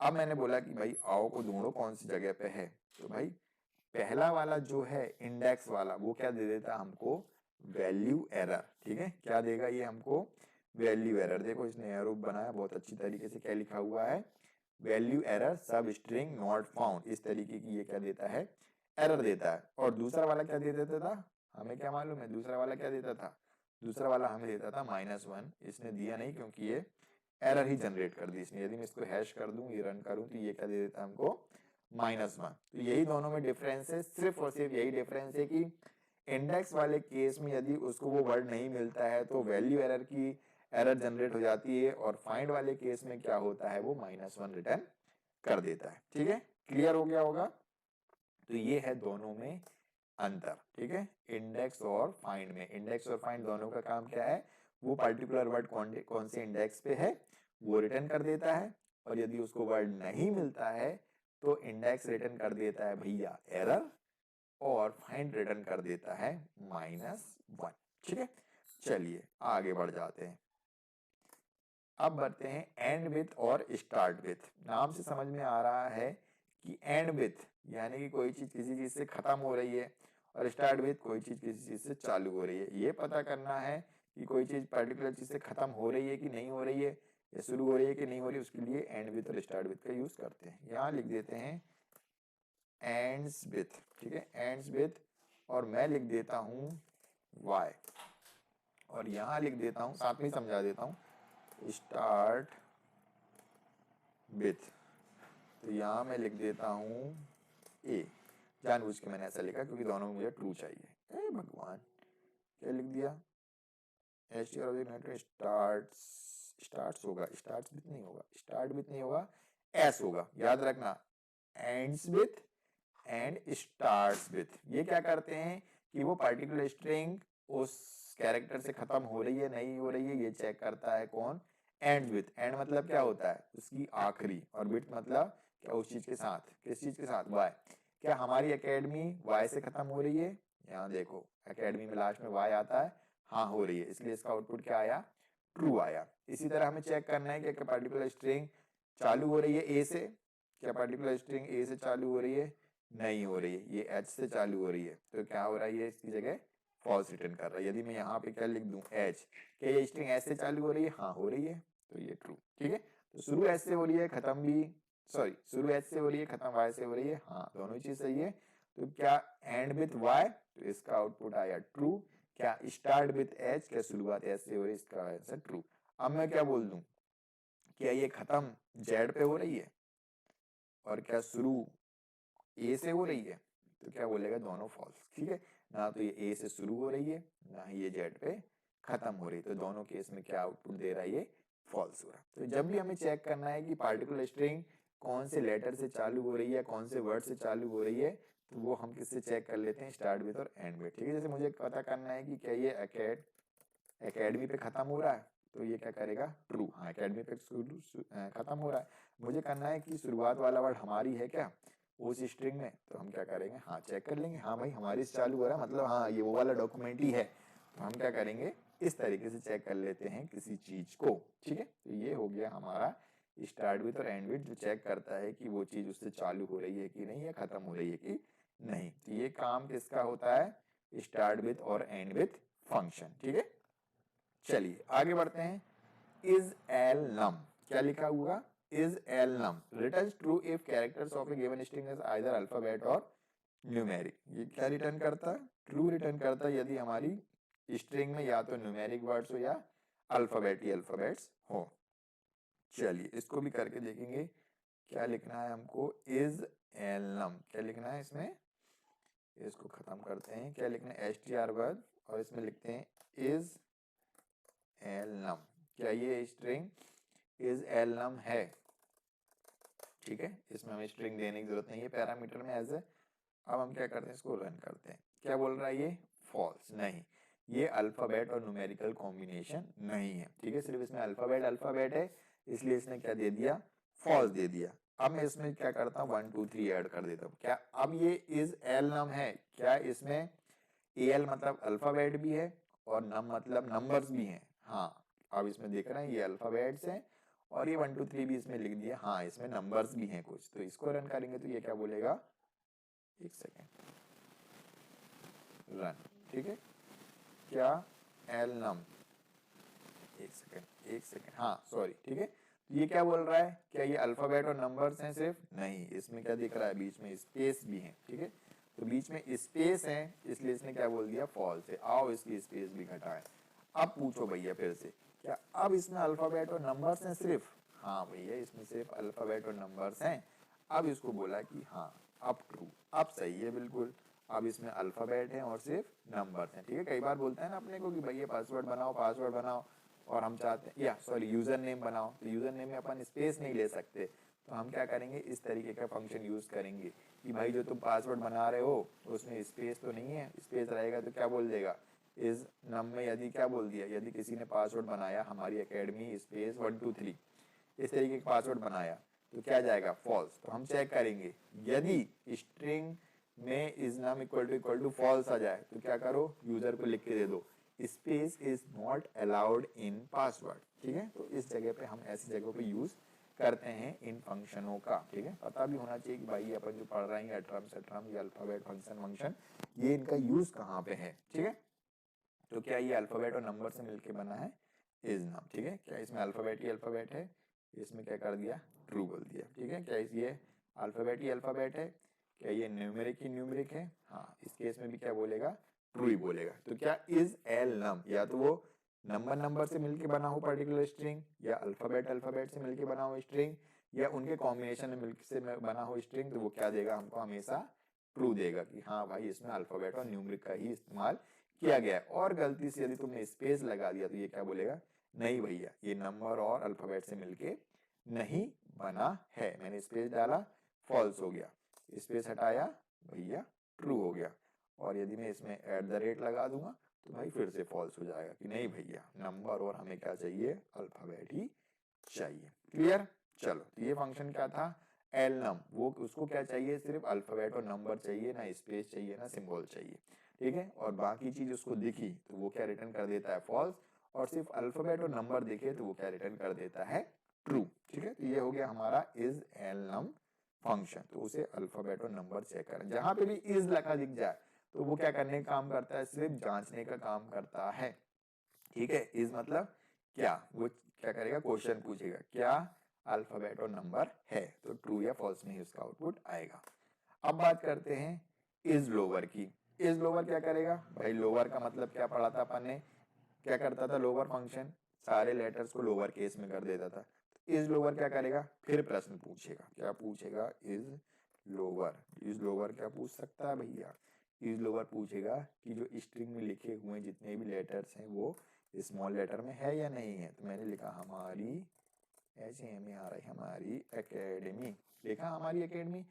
अब मैंने बोला कि भाई आओ को ढूंढो कौन सी जगह पे है। तो भाई पहला वाला जो है इंडेक्स वाला वो क्या दे देता हमको, वैल्यू एरर, ठीक है। क्या देगा ये हमको, वैल्यू एरर। देखो इसने एरो बनाया बहुत अच्छी तरीके से, क्या लिखा हुआ है, वैल्यू एरर सब स्ट्रिंग नॉट फाउंड। इस तरीके की ये क्या देता है, एरर देता है। और दूसरा वाला क्या दे देता था, हमें क्या मालूम है दूसरा वाला क्या देता था, दूसरा वाला हमें देता था -1। इसने दिया नहीं क्योंकि ये एरर ही जनरेट कर दी इसने। यदि मैं इसको हैश कर दूं, ये रन करूं, तो ये क्या दे देता हमको, -1। तो यही दोनों में डिफरेंस है, सिर्फ और सिर्फ यही डिफरेंस है कि इंडेक्स वाले केस में यदि उसको वो वर्ड नहीं मिलता है तो वैल्यू एरर की एरर जनरेट हो जाती है, और फाइंड वाले केस में क्या होता है, वो -1 रिटर्न कर देता है, ठीक है। क्लियर हो गया होगा। तो ये है दोनों में अंतर, ठीक है। इंडेक्स और फाइंड में, इंडेक्स और फाइंड दोनों का काम क्या है, वो पर्टिकुलर वर्ड कौन से इंडेक्स पे है वो रिटर्न कर देता है। और यदि उसको वर्ड नहीं मिलता है तो इंडेक्स रिटर्न कर देता है भैया एरर, और फाइंड रिटर्न कर देता है -1, ठीक है। चलिए आगे बढ़ जाते हैं। अब बढ़ते हैं एंड विथ और स्टार्ट विथ। नाम से समझ में आ रहा है कि एंड विथ यानी कि कोई चीज किसी चीज से खत्म हो रही है, और स्टार्ट विथ कोई चीज किसी चीज से चालू हो रही है। ये पता करना है कि कोई चीज पर्टिकुलर चीज से खत्म हो रही है कि नहीं हो रही है, या शुरू हो रही है कि नहीं हो रही है, उसके लिए एंड विथ और स्टार्ट विथ का यूज करते हैं। यहाँ लिख देते हैं एंड्स विथ, ठीक है, एंड्स विथ। और मैं लिख देता हूँ वाई, और यहाँ लिख देता हूँ, साथ में समझा देता हूँ, स्टार्ट विथ। तो यहाँ मैं लिख देता हूँ ए, जानबूझ के मैंने ऐसा लिखा क्योंकि दोनों में मुझे ट्रू चाहिए। ए भगवान, क्या लिख दिया, स्टार्ट्स होगा, स्टार्ट्स विथ नहीं होगा, स्टार्ट विथ नहीं होगा, एस होगा, याद रखना। Ends with and starts with, ये क्या करते हैं कि वो पर्टिकुलर स्ट्रिंग उस कैरेक्टर से खत्म हो रही है नहीं हो रही है, ये चेक करता है कौन, एंड विथ, एंड मतलब क्या होता है, उसकी आखिरी, और विथ मतलब क्या, उस चीज के साथ, किस चीज के साथ, वाई। क्या हमारी एकेडमी वाई से खत्म हो रही है, यहाँ देखो एकेडमी में लास्ट में वाई आता है, हाँ हो रही है, इसलिए इसका आउटपुट क्या आया, ट्रू आया। इसी तरह हमें चेक करना है कि पर्टिकुलर स्ट्रिंग चालू हो रही है ए से, क्या पर्टिकुलर स्ट्रिंग ए से चालू हो रही है, नहीं हो रही है, ये एच से चालू हो रही है, तो क्या हो रहा है, ये इसकी जगह फॉल्स रिटर्न कर रहा है। यदि मैं यहाँ पे क्या लिख दूं, एच, क्या ये स्ट्रिंग एच से चालू हो रही है, हाँ हो रही है, तो ये ट्रू। ठीक है, तो शुरू एच से हो रही है, खत्म भी, सॉरी शुरू एच से हो रही है, खत्म वाई से हो रही है, हाँ दोनों चीज सही है। तो क्या एंड विथ वाई, तो इसका आउटपुट आया ट्रू। क्या स्टार्ट विथ एच, क्या शुरुआत एच से हो रही है, इसका आंसर ट्रू। अब मैं क्या बोल दूं, क्या ये खत्म जेड पे हो रही है और क्या शुरू ए से हो रही है, तो क्या बोलेगा, दोनों फॉल्स। ठीक है, ना तो ये ए से शुरू हो रही है, ना ही ये जेड पे खत्म हो रही है, तो दोनों केस में क्या आउटपुट दे रहा है, ये फॉल्स हो रहा है। तो जब भी हमें चेक करना है कि पार्टिकुलर स्ट्रिंग कौन से लेटर से चालू हो रही है, कौन से वर्ड से चालू हो रही है, तो वो हम किससे चेक कर लेते हैं, स्टार्ट विथ और एंड विथ। ठीक है, जैसे मुझे पता करना है कि क्या ये एकेडमी पे खत्म हो रहा है, तो ये क्या करेगा, ट्रू। हाँ एकेडमी पे खत्म हो रहा है। मुझे करना है कि शुरुआत वाला वर्ड हमारी है क्या उस स्ट्रिंग में, तो हम क्या करेंगे, हाँ चेक कर लेंगे, हाँ भाई हमारी से चालू हो रहा है, मतलब हाँ ये वो वाला डॉक्यूमेंट ही है, तो हम क्या करेंगे, इस तरीके से चेक कर लेते हैं किसी चीज को। ठीक है, तो ये हो गया हमारा स्टार्ट विथ और एंड विथ, जो चेक करता है कि वो चीज उससे चालू हो रही है कि नहीं, या खत्म हो रही है कि नहीं। तो ये काम किसका होता है, स्टार्ट विथ और एंड विथ फंक्शन। ठीक है, चलिए आगे बढ़ते हैं। इज एल नम, क्या लिखा हुआ, is l num returns true if characters of a given string is either alphabet और न्यूमेरिक। ये क्या रिटर्न करता है, ट्रू रिटर्न करता है यदि हमारी स्ट्रिंग में या तो न्यूमेरिक वर्ड्स हो या अल्फाबेट ही अल्फाबेट्स हो। चलिए इसको भी करके देखेंगे, क्या लिखना है हमको, इज एल नम, क्या लिखना है इसमें, इसको खत्म करते हैं, क्या लिखना है, str वर्ड, और इसमें लिखते हैं इज एल नम। क्या ये स्ट्रिंग इज एल नम है, ठीक है, इसमें हमें स्ट्रिंग देने की जरूरत नहीं है पैरामीटर में एज ए। अब हम क्या करते हैं, इसको रन करते हैं, क्या बोल रहा है ये, फॉल्स, नहीं ये अल्फाबेट और न्यूमेरिकल कॉम्बिनेशन नहीं है। ठीक है, सिर्फ इसमें अल्फाबेट अल्फाबेट है, इसलिए इसने क्या दे दिया, फॉल्स दे दिया। अब मैं इसमें क्या करता हूँ, 1 2 3 ऐड कर देता हूँ। क्या अब ये इज एल नम है, क्या इसमें एल मतलब अल्फाबेट भी है और नम मतलब नंबर्स भी हैं, हाँ अब इसमें देख रहे हैं ये अल्फाबेट्स हैं और ये 1 2 3 भी इसमें लिख दिया, हाँ इसमें नंबर्स भी हैं कुछ। तो इसको रन करेंगे तो ये क्या बोलेगा, एक सेकेंड, रन। ठीक है, क्या एल नम, एक सेकेंड, हाँ सॉरी, ठीक है, तो ये क्या बोल रहा है, क्या ये अल्फाबेट और नंबर्स हैं सिर्फ, नहीं इसमें क्या दिख रहा है, बीच में स्पेस भी है। ठीक है, तो बीच में स्पेस है, इसलिए इसने क्या बोल दिया, फॉल्स है। आओ इसकी स्पेस भी घटाएं। अब पूछो भैया फिर से, क्या अब इसमें अल्फाबेट और नंबर्स हैं सिर्फ, हाँ भैया इसमें सिर्फ अल्फाबेट और नंबर्स हैं। अब इसको बोला कि हाँ अब ट्रू, अब सही है बिल्कुल, अब इसमें अल्फाबेट है और सिर्फ नंबर्स हैं। ठीक है, कई बार बोलते हैं ना अपने को कि भैया पासवर्ड बनाओ, पासवर्ड बनाओ, और हम चाहते हैं, या सॉरी यूजर नेम बनाओ, तो यूजर नेम में अपन स्पेस नहीं ले सकते, तो हम क्या करेंगे, इस तरीके का फंक्शन यूज करेंगे कि भाई जो तुम पासवर्ड बना रहे हो उसमें स्पेस तो नहीं है, स्पेस रहेगा तो क्या बोल देगा, इस नम में यदि क्या बोल दिया, यदि किसी ने पासवर्ड बनाया हमारी एकेडमी स्पेस 1 2 3 इस तरीके का पासवर्ड बनाया, तो क्या जाएगा, फॉल्स। तो हम चेक करेंगे यदि स्ट्रिंग में is num equal to false आ जाए, तो क्या करो, यूजर को लिख के दे दो, space is not allowed in password. ठीक है, तो इस जगह पे हम ऐसी जगह पे यूज करते हैं इन फंक्शनों का। ठीक है, पता भी होना चाहिए कि भाई अपन जो पढ़ रहे हैं एट्रम सेट्रम ये अल्फाबेट फंक्शन ये इनका यूज कहाँ पे है। ठीक है, तो क्या ये अल्फाबेट और नंबर से मिलके बना है इज नाम। ठीक है, क्या इसमें अल्फाबेट ही अल्फाबेट है, इसमें क्या कर दिया, ट्रू बोल दिया। ठीक है, क्या ये अल्फाबेट ही अल्फाबेट है, क्या ये न्यूमेरिक ही न्यूमेरिक है, हाँ इस केस में भी क्या बोलेगा, ट्रू ही बोलेगा। तो क्या इज एल नम, या तो वो नंबर नंबर से मिलके बना हो पर्टिकुलर स्ट्रिंग, या अल्फाबेट अल्फाबेट से मिलके बना हो स्ट्रिंग, या उनके कॉम्बिनेशन में मिलके से बना हो स्ट्रिंग, तो वो क्या देगा हमको, हमेशा ट्रू देगा कि हाँ भाई इसमें अल्फाबेट और न्यूमेरिक का ही इस्तेमाल किया गया है। और गलती से यदि तुमने स्पेस लगा दिया तो ये क्या बोलेगा, नहीं भैया ये नंबर और अल्फाबेट से मिलके नहीं बना है, मैंने स्पेस डाला फॉल्स हो गया, स्पेस हटाया भैया ट्रू हो गया। और यदि मैं इसमें एट द रेट लगा दूंगा तो भाई फिर से फॉल्स हो जाएगा कि नहीं भैया नंबर और हमें क्या चाहिए, अल्फाबेट ही चाहिए। क्लियर? चलो, तो ये फंक्शन क्या था, एल नम, वो उसको क्या चाहिए, सिर्फ अल्फाबेट और नंबर चाहिए, ना स्पेस चाहिए ना सिंबल चाहिए, ठीक है। और बाकी चीज उसको दिखी तो वो क्या रिटर्न कर देता है, फॉल्स, और सिर्फ अल्फाबेट और नंबर दिखे तो वो क्या रिटर्न कर देता है, ट्रू, ठीक है। तो ये हो गया हमारा इज एल नम फंक्शन। तो उसे अल्फाबेट और नंबर चेक करें, जहां पे भी इज लिखा दिख जाए तो वो क्या करने का काम करता है, सिर्फ जांचने का काम करता है, ठीक है। इज मतलब क्या, वो क्या करेगा, क्वेश्चन पूछेगा क्या अल्फाबेट और नंबर है, तो ट्रू या फॉल्स में ही उसका आउटपुट आएगा। अब बात करते हैं इज लोअर की। इज लोअर क्या करेगा भाई, लोअर का मतलब क्या पढ़ा था अपन ने, क्या करता था, लोअर फंक्शन सारे लेटर्स को लोअर केस में कर देता था। इज लोअर क्या करेगा, फिर प्रश्न पूछेगा, क्या पूछेगा, इज लोअर। इज लोअर क्या पूछ सकता है भैया, इज लोअर पूछेगा कि जो स्ट्रिंग में लिखे हुए जितने भी लेटर्स हैं वो स्मॉल लेटर में है या नहीं है। तो मैंने लिखा हमारी, HAMARI, हमारी एकेडमी, लिखा हमारी एकेडमी,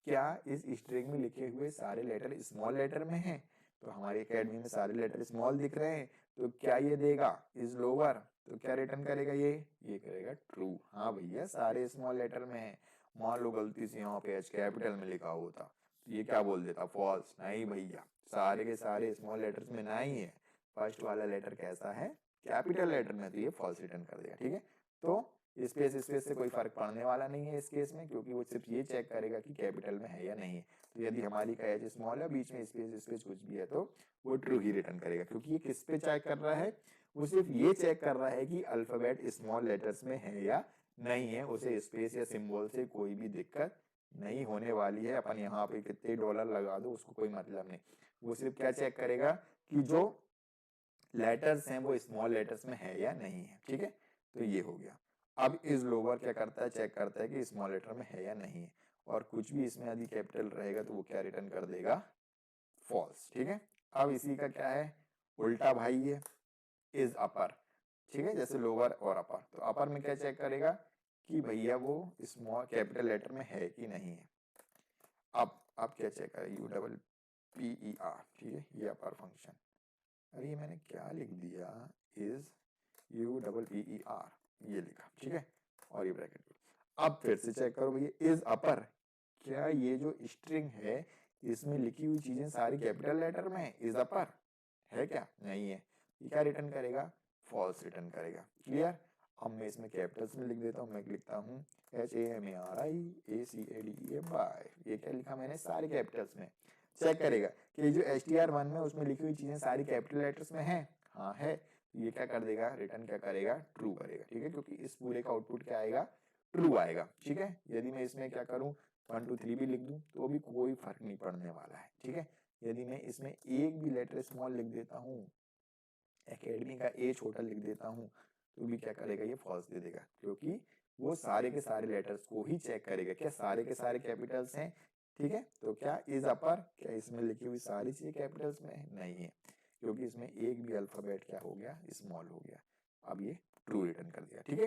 क्या इस स्ट्रिंग में लिखे हुए सारे लेटर स्मॉल लेटर में हैं, तो हमारी एकेडमी में सारे लेटर स्मॉल दिख रहे हैं, तो क्या ये देगा इज लोअर, तो क्या रिटर्न करेगा, ये करेगा ट्रू। हाँ भैया सारे स्मॉल लेटर में है, मान लो गलती से यहाँ पे एच कैपिटल में लिखा होता तो ये क्या बोल देता, फॉल्स। नहीं भैया, सारे के सारे स्मॉल लेटर्स में नहीं है, फर्स्ट वाला लेटर कैसा है, कैपिटल लेटर में, तो ये फॉल्स रिटर्न कर देगा, ठीक है। तो स्पेस स्पेस से कोई फर्क पड़ने वाला नहीं है इस केस में, क्योंकि वो सिर्फ ये चेक करेगा कि कैपिटल में है या नहीं है। तो यदि हमारी का एच स्मॉल है, बीच में स्पेस स्पेस कुछ भी है, तो वो ट्रू ही रिटर्न करेगा, क्योंकि ये किस पे चेक कर रहा है, वो सिर्फ ये चेक कर रहा है कि अल्फाबेट स्मॉल लेटर्स में है या नहीं है, उसे स्पेस या सिंबल से कोई भी दिक्कत नहीं होने वाली है। अपन यहाँ पे कितने डॉलर लगा दो उसको कोई मतलब नहीं, वो सिर्फ क्या चेक करेगा कि जो लेटर्स हैं वो स्मॉल लेटर्स में है या नहीं है, ठीक है। तो ये हो गया। अब इज लोअर क्या करता है, चेक करता है कि स्मॉल लेटर में है या नहीं है, और कुछ भी इसमें यदि कैपिटल रहेगा तो वो क्या रिटर्न कर देगा, फॉल्स, ठीक है। अब इसी का क्या है, उल्टा भाई है, इज अपर, ठीक है, जैसे लोअर और अपर। तो अपर में क्या चेक करेगा कि भैया वो स्मॉल कैपिटल लेटर में है कि नहीं है। अब क्या चेक करेगा, UPPER, ठीक है, ये अपर फंक्शन। अरे ये मैंने क्या लिख दिया, इज UPPER, ये लिखा, ठीक है, और ये ब्रैकेट। अब फिर से चेक करो भैया, इज अपर, क्या ये जो स्ट्रिंग है इसमें लिखी हुई चीजें सारी कैपिटल लेटर में है, इज अपर है क्या, नहीं है, ये क्या रिटर्न करेगा, फॉल्स रिटर्न करेगा। क्लियर? अब मैं इसमें कैपिटल्स में लिख देता हूँ, मैं लिखता हूँ HAMARI, ये क्या लिखा मैंने, सारे कैपिटल्स में। चेक करेगा कि जो STR1 में उसमें लिखी हुई चीजें सारी कैपिटल लेटर्स में है, हाँ है, ये क्या कर देगा, रिटर्न क्या करेगा, ट्रू करेगा, ठीक है, क्योंकि इस पूरे का आउटपुट क्या आएगा, ट्रू आएगा, ठीक है। यदि मैं इसमें क्या करूँ 1 2 3 भी लिख दूं तो भी कोई फर्क नहीं पड़ने वाला है, ठीक है। यदि मैं इसमें एक भी लेटर स्मॉल लिख देता हूँ, एकेडमी का ए छोटा लिख देता हूँ, तो भी क्या करेगा, ये फॉल्स दे देगा, क्योंकि वो सारे के सारे लेटर्स को ही चेक करेगा, क्या सारे के सारे कैपिटल्स हैं, ठीक है। तो क्या इज अपर, क्या इसमें लिखी हुई सारी चीजें कैपिटल्स में है, नहीं है, क्योंकि इसमें एक भी अल्फाबेट क्या हो गया, स्मॉल हो गया। अब ये ट्रू रिटर्न कर दिया, ठीक है।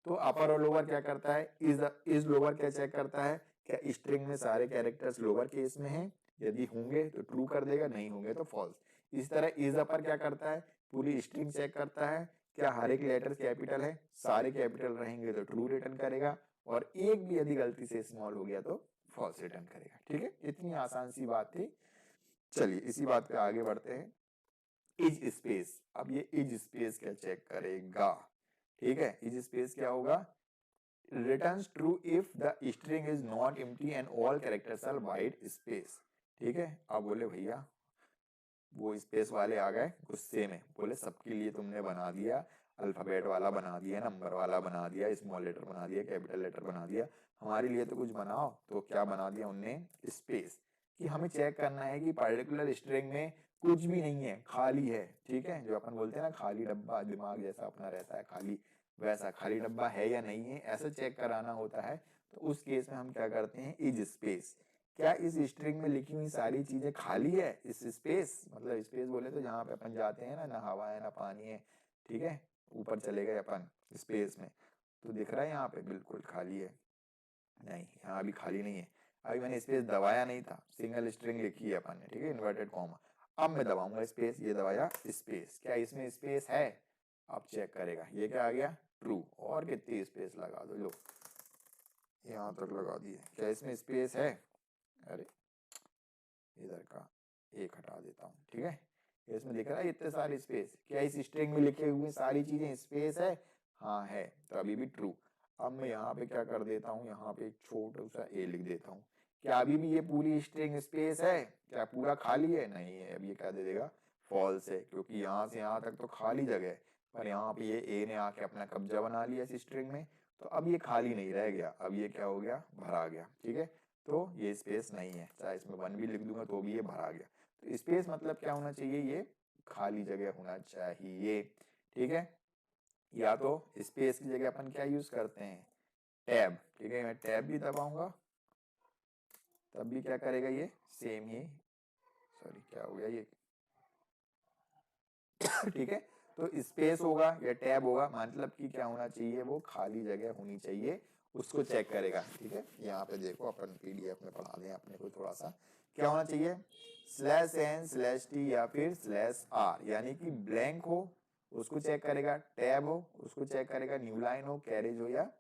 तो अपर और लोअर क्या करता है, इज लोअर क्या चेक करता है, क्या स्ट्रिंग में सारे कैरेक्टर्स लोअर केस में हैं, यदि होंगे तो ट्रू कर देगा, नहीं होंगे तो फॉल्स। इस तरह इज अपर क्या करता है, पूरी स्ट्रिंग चेक करता है, क्या हर एक लेटर कैपिटल है, सारे कैपिटल रहेंगे तो ट्रू रिटर्न करेगा, और एक भी यदि गलती से स्मॉल हो गया तो फॉल्स रिटर्न करेगा, ठीक है। इतनी आसान सी बात थी। चलिए इसी बात पे आगे बढ़ते हैं, इज स्पेस। अब ये इज स्पेस क्या चेक करेगा, ठीक है। इज स्पेस क्या होगा, returns true if the string is not empty and all characters are white space, ठीक है। अब बोले भैया वो स्पेस वाले आ गए गुस्से में, बोले सबके लिए तुमने बना दिया, अल्फाबेट वाला बना दिया, नंबर वाला बना दिया, स्मॉल लेटर बना दिया, कैपिटल लेटर बना दिया, हमारे लिए तो कुछ बनाओ। तो क्या बना दिया उनने, स्पेस, कि हमें चेक करना है कि पर्टिकुलर स्ट्रिंग में कुछ भी नहीं है, खाली है, ठीक है। जो अपन बोलते हैं ना खाली डब्बा, दिमाग जैसा अपना रहता है खाली, वैसा खाली डब्बा है या नहीं है, ऐसा चेक कराना होता है। तो उस केस में हम क्या करते हैं, इज स्पेस, क्या इस स्ट्रिंग में लिखी हुई सारी चीजें खाली है, इस स्पेस, मतलब स्पेस बोले तो जहाँ पे अपन जाते हैं ना हवा है ना पानी है, ठीक है, ऊपर चले गए अपन स्पेस में, तो दिख रहा है यहाँ पे बिल्कुल खाली है, नहीं यहाँ अभी खाली नहीं है, अभी मैंने स्पेस दबाया नहीं था, सिंगल स्ट्रिंग लिखी है अपन ने, ठीक है, इन्वर्टेड कॉमा। अब मैं दबाऊंगा स्पेस, ये दबाया स्पेस, क्या इसमें स्पेस है, अब चेक करेगा, ये क्या आ गया, ट्रू। और कितनी स्पेस लगा दो, लो यहाँ तक लगा दिए। क्या इसमें स्पेस है? अरे इधर का एक हटा देता हूँ, ठीक है। इसमें लिख रहा है इतने सारे स्पेस, क्या इस स्ट्रिंग में लिखे हुए सारी चीजें स्पेस है? हाँ है, तो अभी भी ट्रू। अब मैं यहाँ पे क्या कर देता हूँ, यहाँ पे एक छोटा सा ए लिख देता हूँ। क्या अभी भी ये पूरी स्ट्रिंग स्पेस है? क्या पूरा खाली है? नहीं है। अब ये क्या दे देगा? फॉल्स है, क्योंकि यहाँ से यहाँ तक तो खाली जगह है, पर यहाँ पे ये ए ने आके अपना कब्जा बना लिया इस स्ट्रिंग में, तो अब ये खाली नहीं रह गया, अब ये क्या हो गया? भरा गया, ठीक है। तो ये स्पेस नहीं है, चाहे इसमें 1 भी लिख दूंगा तो भी ये भरा गया। तो स्पेस मतलब क्या होना चाहिए? ये खाली जगह होना चाहिए, ठीक है। या तो स्पेस की जगह अपन क्या यूज करते हैं? टैब, ठीक है। मैं टैब भी दबाऊंगा तब भी क्या करेगा ये? सेम ही, सॉरी क्या हो गया ये ठीक है। तो स्पेस होगा या टैब होगा, मतलब कि क्या होना चाहिए? वो खाली जगह होनी चाहिए, उसको चेक करेगा, ठीक है। यहाँ पे देखो अपन पीडीएफ में पढ़ा दें अपने को थोड़ा सा। क्या होना चाहिए? /n/t या फिर /r, यानी कि ब्लैंक हो उसको चेक करेगा, टैब हो उसको चेक करेगा, न्यू लाइन हो, कैरेज हो या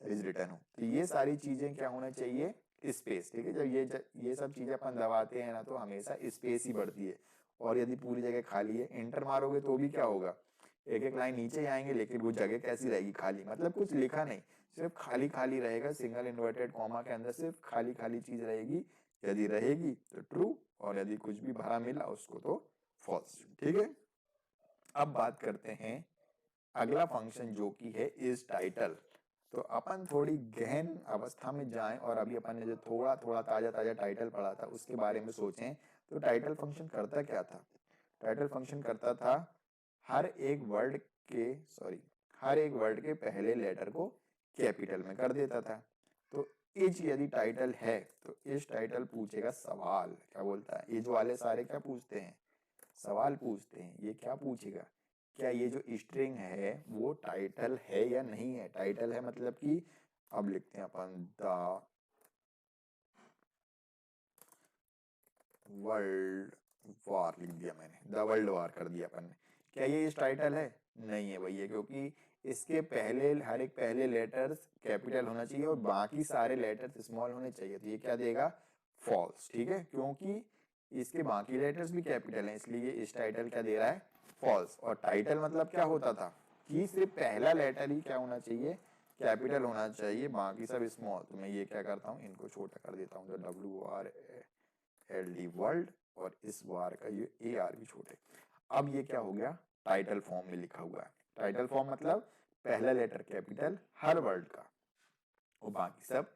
इज रिटर्न हो। तो ये सारी चीजें क्या होना चाहिए? स्पेस, ठीक है। जब ये सब चीजें अपन दबाते हैं ना तो हमेशा स्पेस ही बढ़ती है। और यदि पूरी जगह खाली है, एंटर मारोगे तो भी क्या होगा? एक एक लाइन नीचे आएंगे, लेकिन वो जगह कैसी रहेगी? खाली, मतलब कुछ लिखा नहीं, सिर्फ खाली खाली रहेगा। सिंगल इन्वर्टेड कॉमा के अंदर सिर्फ खाली खाली चीज रहेगी। यदि रहेगी तो ट्रू, और यदि कुछ भी भरा मिला उसको तो फॉल्स, ठीक है। अब बात करते हैं अगला फंक्शन जो कि है इज टाइटल। तो अपन थोड़ी गहन अवस्था में जाएं और अभी अपन ने जो थोड़ा थोड़ा ताजा ताजा टाइटल पढ़ा था उसके बारे में सोचें। तो टाइटल फंक्शन करता क्या था? टाइटल फंक्शन करता था हर एक वर्ड के हर एक वर्ड के पहले लेटर को कैपिटल में कर देता था। तो इज यदि टाइटल है तो इज टाइटल पूछेगा सवाल। क्या बोलता है? इज वाले सारे क्या पूछते हैं? सवाल पूछते हैं। ये क्या पूछेगा? क्या ये जो स्ट्रिंग है वो टाइटल है या नहीं है? टाइटल है मतलब कि, अब लिखते हैं अपन द वर्ल्ड वार, लिख दिया मैंने, द वर्ल्ड वार कर दिया अपन ने। क्या ये इस टाइटल है? नहीं है भैया, क्योंकि इसके पहले हर एक पहले लेटर्स कैपिटल होना चाहिए और बाकी सारे लेटर्स स्मॉल होने चाहिए। तो ये क्या देगा? फॉल्स, ठीक है। क्योंकि इसके बाकी लेटर्स भी कैपिटल हैं, इसलिए इस टाइटल क्या दे रहा है? फॉल्स। और टाइटल मतलब क्या होता था कि सिर्फ पहला लेटर ही क्या होना चाहिए? कैपिटल होना चाहिए, बाकी सब स्मॉल। तो मैं ये क्या करता हूँ, इनको छोटा कर देता हूँ, WRLD वर्ल्ड, और इस वार का ये AR भी छोटे। अब ये क्या हो गया? टाइटल फॉर्म में लिखा हुआ है। टाइटल फॉर्म मतलब पहला लेटर कैपिटल हर वर्ड का और बाकी सब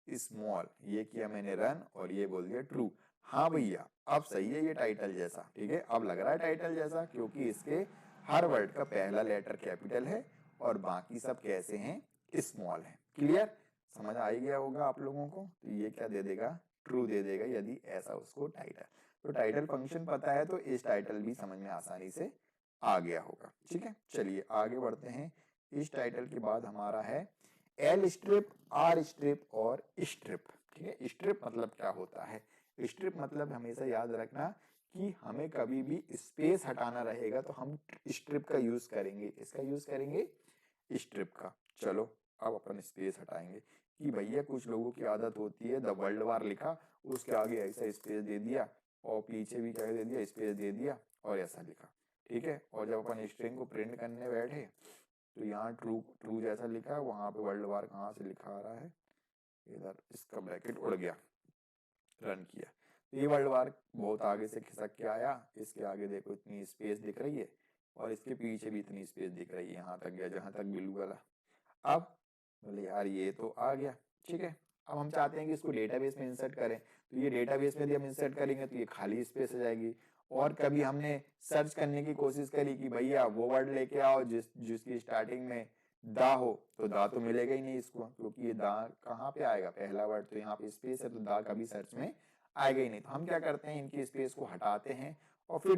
स्मॉल। ये किया मैंने रन और ये बोल दिया ट्रू। हाँ भैया अब सही है ये टाइटल जैसा, ठीक है। अब लग रहा है टाइटल जैसा, क्योंकि इसके हर वर्ड का पहला लेटर कैपिटल है और बाकी सब कैसे हैं? स्मॉल है। क्लियर? समझ आ ही गया होगा आप लोगों को। तो ये क्या दे देगा? ट्रू दे देगा, यदि ऐसा उसको टाइटल। तो टाइटल फंक्शन पता है तो इस टाइटल भी समझ में आसानी से आ गया होगा, ठीक है। चलिए आगे बढ़ते हैं। इस टाइटल के बाद हमारा है L स्ट्रिप, R स्ट्रिप और स्ट्रिप, ठीक है। स्ट्रिप मतलब क्या होता है? स्ट्रिप मतलब हमेशा याद रखना कि हमें कभी भी स्पेस हटाना रहेगा तो हम स्ट्रिप का यूज करेंगे। इसका यूज करेंगे स्ट्रिप का। चलो अब अपन स्पेस हटाएंगे कि भैया कुछ लोगों की आदत होती है द वर्ल्ड वार लिखा, उसके आगे ऐसा स्पेस दे दिया और पीछे भी क्या दे दिया? स्पेस दे दिया और ऐसा लिखा, ठीक है। और जब अपन स्ट्रिंग को प्रिंट करने बैठे तो यहाँ ट्रू ट्रू जैसा लिखा है, वहां पे वर्ल्ड वार कहाँ से लिखा आ रहा है? इधर इसका ब्रैकेट उड़ गया। रन किया तो ये वर्ल्ड वार बहुत आगे से खिसक के आया। इसके आगे देखो इतनी स्पेस दिख रही है और इसके पीछे भी इतनी स्पेस दिख रही है, यहाँ तक गया जहां तक ब्लू वाला। अब बोले यार ये तो आ गया, ठीक है। अब हम चाहते हैं कि इसको डेटाबेस में इंसर्ट करें, तो ये डेटाबेस में यदि हम इंसर्ट करेंगे तो ये खाली स्पेस हो जाएगी। और कभी हमने सर्च करने की कोशिश करी कि भैया वो वर्ड लेके आओ जिसकी स्टार्टिंग में दा हो, तो दा तो मिलेगा ही नहीं इसको, क्योंकि ये दा कहाँ पे आएगा? पहला वर्ड तो यहाँ पे स्पेस है, तो दा कभी सर्च में आएगा ही नहीं। तो हम क्या करते हैं, इनकी स्पेस को हटाते हैं और फिर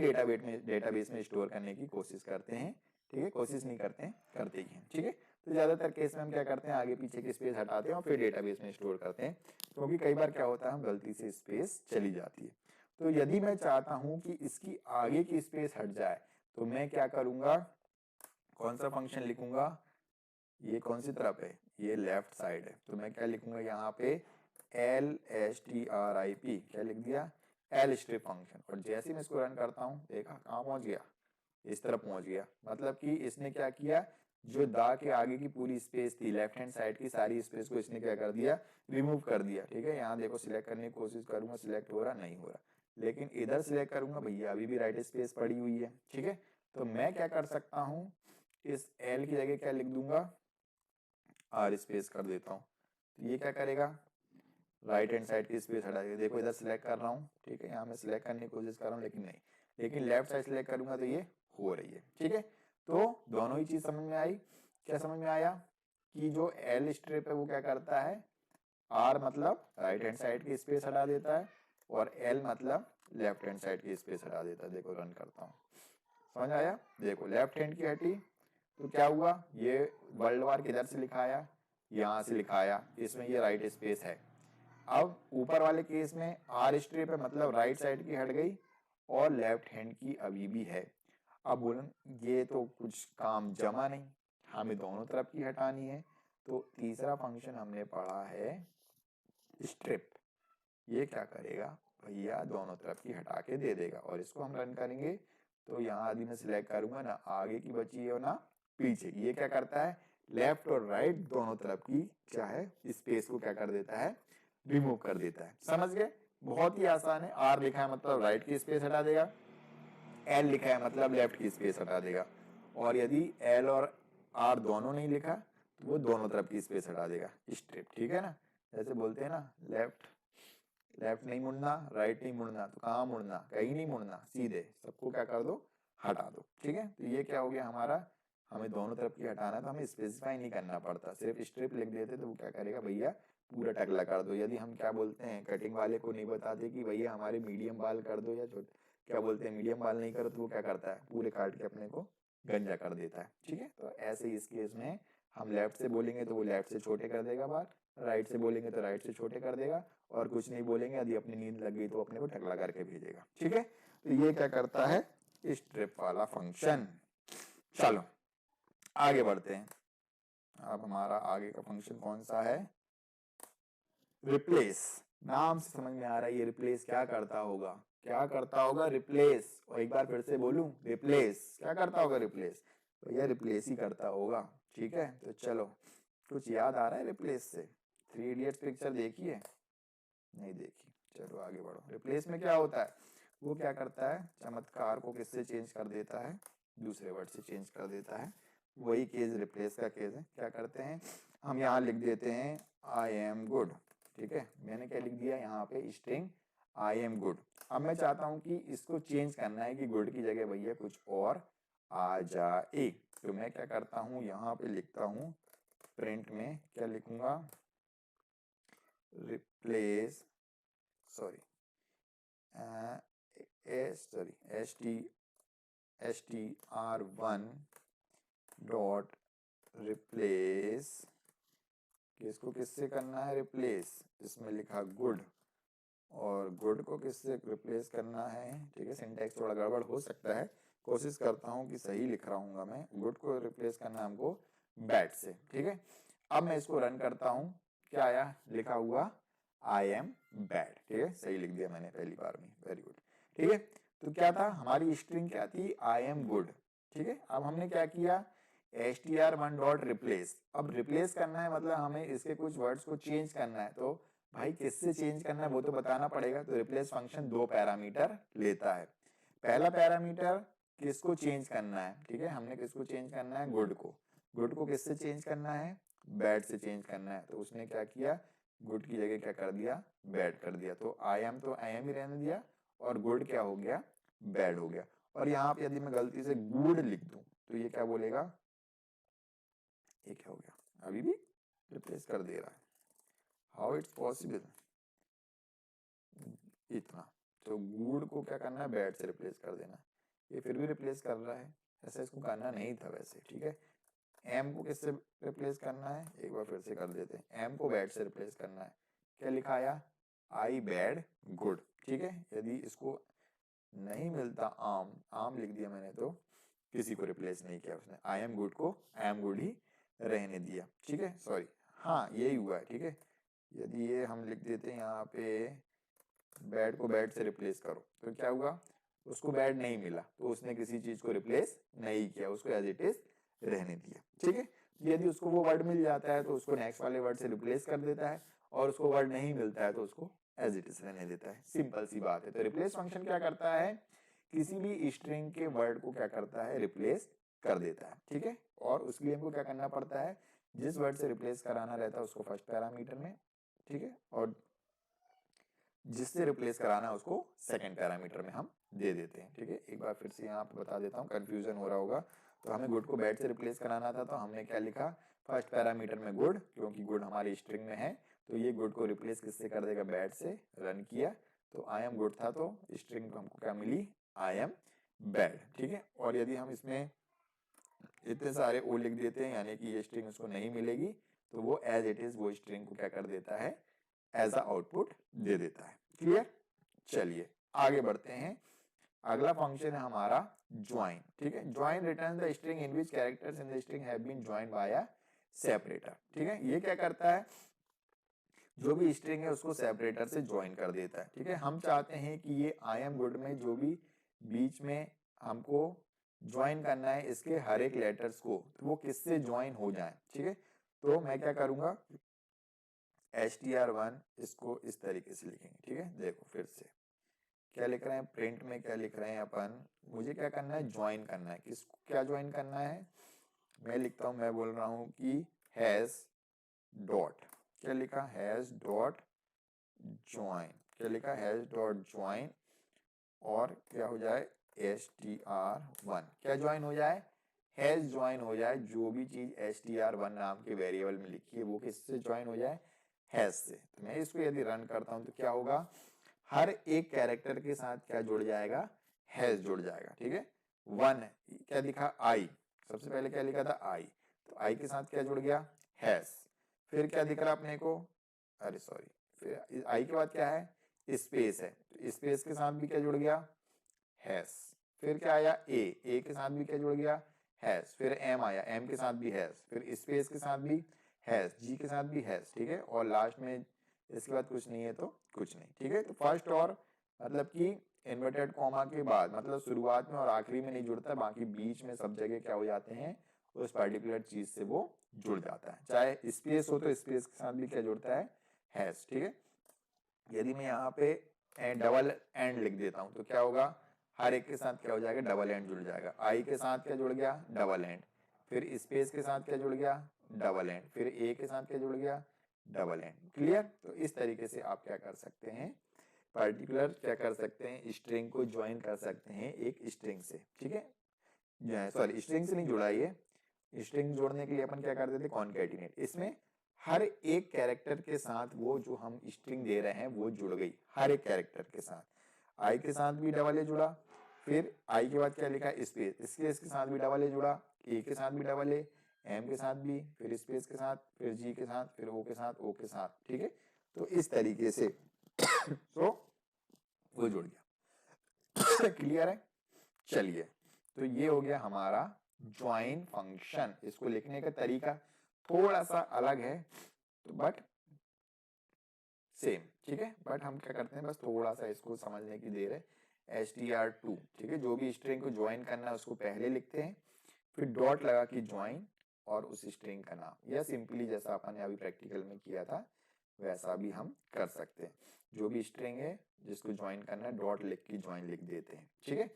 डेटाबेस में स्टोर करने की कोशिश करते हैं, ठीक है। कोशिश नहीं करते हैं, करते ही हैं, ठीक है। तो ज्यादातर केस में हम क्या करते हैं, आगे पीछे की स्पेस हटाते हैं और फिर डेटाबेस में स्टोर करते हैं, क्योंकि कई बार क्या होता है हम गलती से स्पेस चली जाती है। तो यदि मैं चाहता हूं कि इसकी आगे की स्पेस हट जाए तो मैं क्या करूंगा? कौन सा फंक्शन लिखूंगा? ये कौन सी तरफ है, ये लेफ्ट साइड है, तो मैं क्या लिखूंगा यहाँ पे LSTRIP, क्या लिख दिया, एल स्ट्रिप फंक्शन। और जैसे ही मैं इसको रन करता हूँ, देखा कहाँ पहुंच गया, इस तरफ पहुंच गया। मतलब कि इसने क्या किया, जो दा के आगे की पूरी स्पेस थी, लेफ्ट हैंड साइड की सारी स्पेस को इसने क्या कर दिया, रिमूव कर दिया। ठीक है, यहाँ देखो सिलेक्ट करने की कोशिश करूंगा, सिलेक्ट हो रहा, नहीं हो रहा, लेकिन इधर सिलेक्ट करूंगा, भैया अभी भी राइट स्पेस पड़ी हुई है। ठीक है, तो मैं क्या कर सकता हूँ, इस एल की जगह क्या लिख दूंगा, आर स्पेस कर देता हूँ। तो ये क्या करेगा, राइट हैंड साइड की स्पेस हटा देगा। देखो इधर सिलेक्ट कर रहा हूँ, ठीक है, यहाँ मैं सिलेक्ट करने की कोशिश कर रहा हूँ, लेकिन नहीं, लेकिन लेफ्ट साइड सिलेक्ट करूंगा तो ये हो रही है। ठीक है, तो दोनों ही चीज समझ में आई। क्या समझ में आया कि जो एल स्ट्रिप है वो क्या करता है, आर मतलब राइट हैंड साइड की स्पेस हटा देता है, और एल मतलब लेफ्ट हैंड साइड की स्पेस हटा देता है। देखो रन करता हूँ, समझ आया, देखो लेफ्ट हैंड की हटी तो क्या हुआ, ये वर्ल्ड वार किधर से लिखाया, यहाँ से लिखाया, इसमें ये राइट स्पेस है। अब ऊपर वाले केस में आर स्ट्रिप है, मतलब राइट साइड की हट गई और लेफ्ट हैंड की अभी भी है। अब बोलन ये तो कुछ काम जमा नहीं, हमें दोनों तरफ की हटानी है। तो तीसरा फंक्शन हमने पढ़ा है स्ट्रिप। ये क्या करेगा भैया, दोनों तरफ की हटा के दे देगा। और इसको हम रन करेंगे तो यहाँ आदि में सिलेक्ट करूंगा, ना आगे की बची है और ना पीछे की। ये क्या करता है, लेफ्ट और राइट दोनों तरफ की चाहे स्पेस को क्या कर देता है, रिमूव कर देता है। समझ गए, बहुत ही आसान है। आर लिखा है मतलब राइट की स्पेस हटा देगा, एल लिखा है मतलब लेफ्ट की स्पेस हटा देगा। और यदि एल और आर दोनों नहीं लिखा तो वो दोनों तरफ की स्पेस हटा देगा, स्ट्रिप। ठीक है ना, जैसे बोलते हैं ना, लेफ्ट लेफ्ट नहीं मुड़ना, राइट नहीं मुड़ना, तो कहाँ मुड़ना, कहीं नहीं मुड़ना, सीधे सबको क्या कर दो, हटा दो। ठीक है, तो ये क्या हो गया हमारा, हमें दोनों तरफ की हटाना तो हमें स्पेसिफाई नहीं करना पड़ता, सिर्फ स्ट्रिप लिख देते तो वो क्या करेगा भैया, पूरा टकला कर दो। यदि हम क्या बोलते हैं, कटिंग वाले को नहीं बताते कि भैया हमारे मीडियम बाल कर दो, या छोटे क्या बोलते हैं मीडियम बाल नहीं करो, तो वो क्या करता है, पूरे काट के अपने को गंजा कर देता है। ठीक है, तो ऐसे ही इस केस में हम लेफ्ट से बोलेंगे तो वो लेफ्ट से छोटे कर देगा बाल, राइट से बोलेंगे तो राइट से छोटे कर देगा, और कुछ नहीं बोलेंगे, यदि अपनी नींद लग गई तो अपने को टकला करके भेजेगा। ठीक है, तो ये क्या करता है, स्ट्रिप वाला फंक्शन। चलो आगे बढ़ते हैं। अब हमारा आगे का फंक्शन कौन सा है, रिप्लेस। नाम से समझ में आ रहा है ये रिप्लेस क्या करता होगा, क्या करता होगा, रिप्लेस। और एक बार फिर से बोलूं, रिप्लेस क्या करता होगा, रिप्लेस, तो ये रिप्लेस ही करता होगा। ठीक है, तो चलो कुछ याद आ रहा है रिप्लेस से, 3 इडियट्स पिक्चर देखी है, नहीं देखी, चलो आगे बढ़ो। रिप्लेस में क्या होता है, वो क्या करता है, चमत्कार को किससे चेंज कर देता है, दूसरे वर्ड से चेंज कर देता है। वही केस रिप्लेस का केस है। क्या करते हैं, हम यहाँ लिख देते हैं आई एम गुड। ठीक है, मैंने क्या लिख दिया यहाँ पे, स्ट्रिंग आई एम गुड। अब मैं चाहता हूँ कि इसको चेंज करना है कि गुड की जगह भैया कुछ और आ जाए। तो मैं क्या करता हूँ, यहाँ पे लिखता हूँ प्रिंट में, क्या लिखूंगा, replace, sorry str1 dot replace, किसको किससे करना है रिप्लेस, इसमें लिखा गुड, और गुड को किससे रिप्लेस करना है। ठीक है, सिंटैक्स थोड़ा गड़बड़ हो सकता है, कोशिश करता हूँ कि सही लिख रहा हूँ मैं। गुड को रिप्लेस करना है हमको बैड से। ठीक है, अब मैं इसको रन करता हूँ, क्या आया, लिखा हुआ आई एम बैड। ठीक है, सही लिख दिया मैंने पहली बार में, वेरी गुड। ठीक है, तो क्या था, हमारी स्ट्रिंग क्या थी, आई एम गुड। ठीक है, अब हमने क्या किया, str1 डॉट रिप्लेस। अब रिप्लेस करना है मतलब हमें इसके कुछ वर्ड्स को चेंज करना है, तो भाई किससे चेंज करना है वो तो बताना पड़ेगा। तो रिप्लेस फंक्शन 2 पैरामीटर लेता है। पहला पैरामीटर किसको चेंज करना है, ठीक है, हमने किसको चेंज करना है, गुड को। गुड को किससे चेंज करना है, बैड से चेंज करना है। तो उसने क्या किया, गुड की जगह क्या कर दिया, बैड कर दिया। तो आई एम तो आई एम ही रहने दिया, और गुड क्या हो गया, बैड हो गया। और यहाँ पे यदि मैं गलती से गुड लिख दूं तो ये क्या बोलेगा, ये क्या हो गया, अभी भी रिप्लेस कर दे रहा है, हाउ इट्स पॉसिबल। इतना तो गुड को क्या करना है, बैड से रिप्लेस कर देना, ये फिर भी रिप्लेस कर रहा है, ऐसा इसको करना नहीं था वैसे। ठीक है, एम को किससे रिप्लेस करना है, एक बार फिर से कर देते हैं, एम को बैड से रिप्लेस करना है। क्या लिखाया, आई बैड गुड। ठीक है, यदि इसको नहीं मिलता आम, आम लिख दिया मैंने तो किसी को रिप्लेस नहीं किया उसने, आई एम गुड को आई एम गुड ही रहने दिया, ठीक है, सॉरी, हाँ यही हुआ है, ठीक है। यदि ये हम लिख देते हैं यहाँ पे बैड को बैड से रिप्लेस करो, तो क्या हुआ, उसको बैड नहीं मिला, तो उसने किसी चीज को रिप्लेस नहीं किया, उसको एज इट इज रहने दिया, ठीक है। यदि उसको वो वर्ड मिल जाता है तो उसको नेक्स्ट वाले वर्ड से रिप्लेस कर देता है, और उसको वर्ड नहीं मिलता है तो उसको एज इट इज रहने देता है, सिंपल सी बात है। तो रिप्लेस फंक्शन क्या करता है, किसी भी स्ट्रिंग के वर्ड को क्या करता है, रिप्लेस कर देता है, ठीक है। और उसके लिए हमको क्या करना पड़ता है, जिस वर्ड से रिप्लेस कराना रहता है उसको फर्स्ट पैरामीटर में, ठीक है, और जिससे रिप्लेस कराना है उसको सेकंड पैरामीटर में हम दे देते हैं, ठीक है। एक बार फिर से यहाँ पे बता देता हूँ, कंफ्यूजन हो रहा होगा। तो हमें गुड को बैड से रिप्लेस कराना था, तो हमने क्या लिखा, फर्स्ट पैरामीटर में गुड, क्योंकि गुड हमारी स्ट्रिंग में है, तो ये गुड को रिप्लेस किससे कर देगा, बैड से। रन किया तो आई एम गुड था, तो स्ट्रिंग को हमको क्या मिली, आई एम बैड, ठीक है। और यदि हम इसमें इतने सारे ओ लिख देते हैं, यानी कि ये स्ट्रिंग उसको नहीं मिलेगी, तो वो एज इट इज वो स्ट्रिंग को क्या कर देता है, एज अ आउटपुट दे देता है। क्लियर, चलिए आगे बढ़ते हैं। अगला फंक्शन है हमारा ज्वाइन, ठीक है। Join return the string in which characters in the string have been joined by a separator, ठीक है। ये क्या करता है, जो भी स्ट्रिंग है उसको सेपरेटर से ज्वाइन कर देता है, ठीक है। हम चाहते हैं कि ये आई एम गुड में जो भी बीच में हमको ज्वाइन करना है इसके हर एक लेटर्स को, तो वो किससे ज्वाइन हो जाए, ठीक है। तो मैं क्या करूंगा, str1 इसको इस तरीके से लिखेंगे, ठीक है। देखो फिर से क्या लिख रहे हैं, प्रिंट में क्या लिख रहे हैं अपन, मुझे क्या करना है, ज्वाइन करना है, किसको क्या ज्वाइन करना है, मैं लिखता हूं, मैं बोल रहा हूं कि हैज डॉट, क्या लिखा, हैज डॉट ज्वाइन, क्या लिखा, हैज डॉट ज्वाइन, और क्या हो जाए, str1 क्या ज्वाइन हो जाए, हैज ज्वाइन हो जाए, जो भी चीज str1 नाम के वेरिएबल में लिखी है वो किससे ज्वाइन हो जाए, हैज से। तो मैं इसको यदि रन करता हूं तो क्या होगा, हर एक कैरेक्टर के साथ क्या जुड़ जाएगा, हैज जुड़ जाएगा, ठीक है। वन क्या लिखा, आई, सबसे पहले क्या लिखा था, आई, तो आई के साथ क्या जुड़ गया, हैज। फिर क्या दिख रहा अपने को, अरे सॉरी, फिर आई के बाद क्या है, स्पेस है, तो स्पेस के साथ भी क्या जुड़ गया, हैज। फिर क्या आया, ए के साथ भी क्या जुड़ गया, हैज। फिर एम आया, एम के साथ भी हैज, फिर स्पेस के साथ भी हैज, जी के साथ भी हैज, ठीक है। और लास्ट में इसके बाद कुछ नहीं है तो कुछ नहीं, ठीक है। तो फर्स्ट और मतलब कि इन्वर्टेड कॉमा के बाद मतलब शुरुआत में और आखिरी में नहीं जुड़ता, बाकी बीच में सब जगह क्या हो जाते हैं, उस पर्टिकुलर चीज से वो जुड़ जाता है। चाहे स्पेस हो तो स्पेस के साथ भी क्या जुड़ता है, हैज, ठीक है। यदि मैं यहाँ पे डबल एंड लिख देता हूँ तो क्या होगा, हर एक के साथ क्या हो जाएगा, डबल एंड जुड़ जाएगा। आई के साथ क्या जुड़ गया, डबल एंड, फिर स्पेस के साथ क्या जुड़ गया, डबल एंड, फिर ए के साथ क्या जुड़ गया, डबल एंड। क्लियर, तो इस तरीके से आप क्या कर सकते हैं, पर्टिकुलर क्या कर सकते हैं, स्ट्रिंग को ज्वाइन कर सकते हैं एक स्ट्रिंग से, ठीक है। सॉरी, स्ट्रिंग से नहीं जुड़ा, ये स्ट्रिंग जोड़ने के लिए अपन क्या कर देते, कॉनकैटिनेट। इसमें हर एक कैरेक्टर के साथ वो जो हम स्ट्रिंग दे रहे हैं वो जुड़ गई, हर एक कैरेक्टर के साथ। आई के साथ भी डबल ए जुड़ा, फिर आई के बाद क्या लिखा, स्पेस, स्पेस के साथ भी डबल ए जुड़ा, ए के साथ भी डबल ए, एम के साथ भी, फिर स्पेस के साथ, फिर जी के साथ, फिर ओ के साथ, ओ के साथ, ठीक है। तो इस तरीके से तो वो जुड़ गया। क्लियर है, चलिए, तो ये हो गया हमारा ज्वाइन फंक्शन। इसको लिखने का तरीका थोड़ा सा अलग है, तो बट सेम, ठीक है। बट हम क्या करते हैं, बस थोड़ा सा इसको समझने की देर है। str2, ठीक है, जो भी स्ट्रिंग को ज्वाइन करना है उसको पहले लिखते हैं, फिर डॉट लगा के ज्वाइन और उस स्ट्रिंग का नाम, या सिंपली जैसा अपन ने अभी प्रैक्टिकल में किया था वैसा भी हम कर सकते हैं। जो भी स्ट्रिंग है जिसको ज्वाइन करना है डॉट लिख के ज्वाइन लिख देते हैं, ठीक है।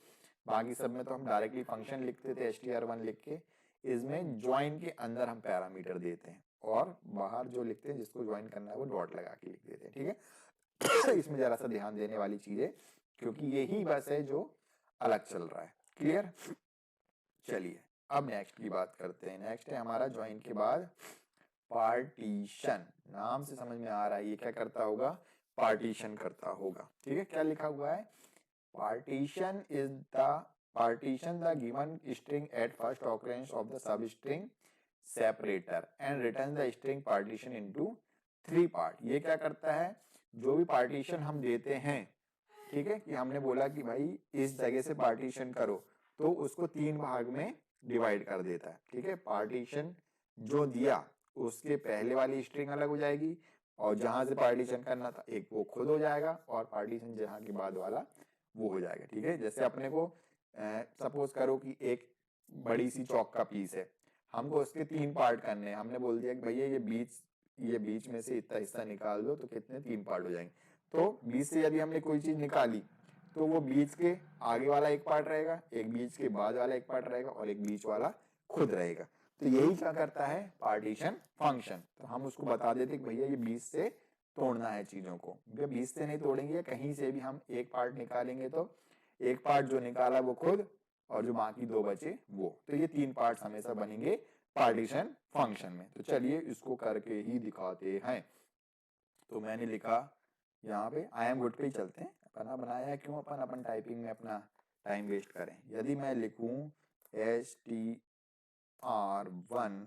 बाकी सब में तो हम डायरेक्टली फंक्शन लिखते थे str1 लिख के, इसमें ज्वाइन के अंदर हम पैरामीटर देते हैं और बाहर जो लिखते हैं जिसको ज्वाइन करना है वो डॉट लगा के लिख देते हैं, ठीक है। इसमें जरा सा ध्यान देने वाली चीज है क्योंकि यही बस है जो अलग चल रहा है। क्लियर, चलिए अब नेक्स्ट की बात करते हैं। नेक्स्ट है हमारा ज्वाइन के बाद पार्टीशन। नाम से समझ में आ रहा है ये क्या करता होगा, पार्टीशन करता होगा, ठीक है। क्या लिखा हुआ है, partition is the partition the given string at first occurrence of the substring separator and returns the string partition into 3 part। ये क्या करता है, जो भी पार्टीशन हम देते हैं, ठीक है, कि हमने बोला कि भाई इस जगह से पार्टीशन करो, तो उसको 3 भाग में डिवाइड कर देता है, ठीक है। पार्टीशन जो दिया उसके पहले वाली स्ट्रिंग अलग हो जाएगी, और जहां से पार्टीशन करना था एक वो खुद हो जाएगा, और पार्टीशन जहां के बाद वाला वो हो जाएगा। ठीक है, जैसे अपने को सपोज करो कि एक बड़ी सी चौक का पीस है, हमको उसके 3 पार्ट करने हैं। हमने बोल दिया कि भैया ये बीच में से इतना हिस्सा निकाल दो, तो कितने 3 पार्ट हो जाएंगे। तो बीच से यदि हमने कोई चीज निकाली तो वो बीच के आगे वाला एक पार्ट रहेगा, एक बीच के बाद वाला एक पार्ट रहेगा, और एक बीच वाला खुद रहेगा। तो यही क्या करता है पार्टीशन फंक्शन। तो हम उसको बता देते कि भैया ये बीच से तोड़ना है चीजों को। भैया बीच से नहीं तोड़ेंगे, कहीं से भी हम एक पार्ट निकालेंगे तो एक पार्ट जो निकाला वो खुद, और जो बाकी 2 बचे वो। तो ये 3 पार्ट्स हमेशा बनेंगे पार्टीशन फंक्शन में। तो चलिए इसको करके ही दिखाते हैं। तो मैंने लिखा यहाँ पे आई एम गुड पे ही चलते हैं, अपना बनाया है क्यों अपन टाइपिंग में अपना टाइम वेस्ट करें। यदि मैं लिखूं str1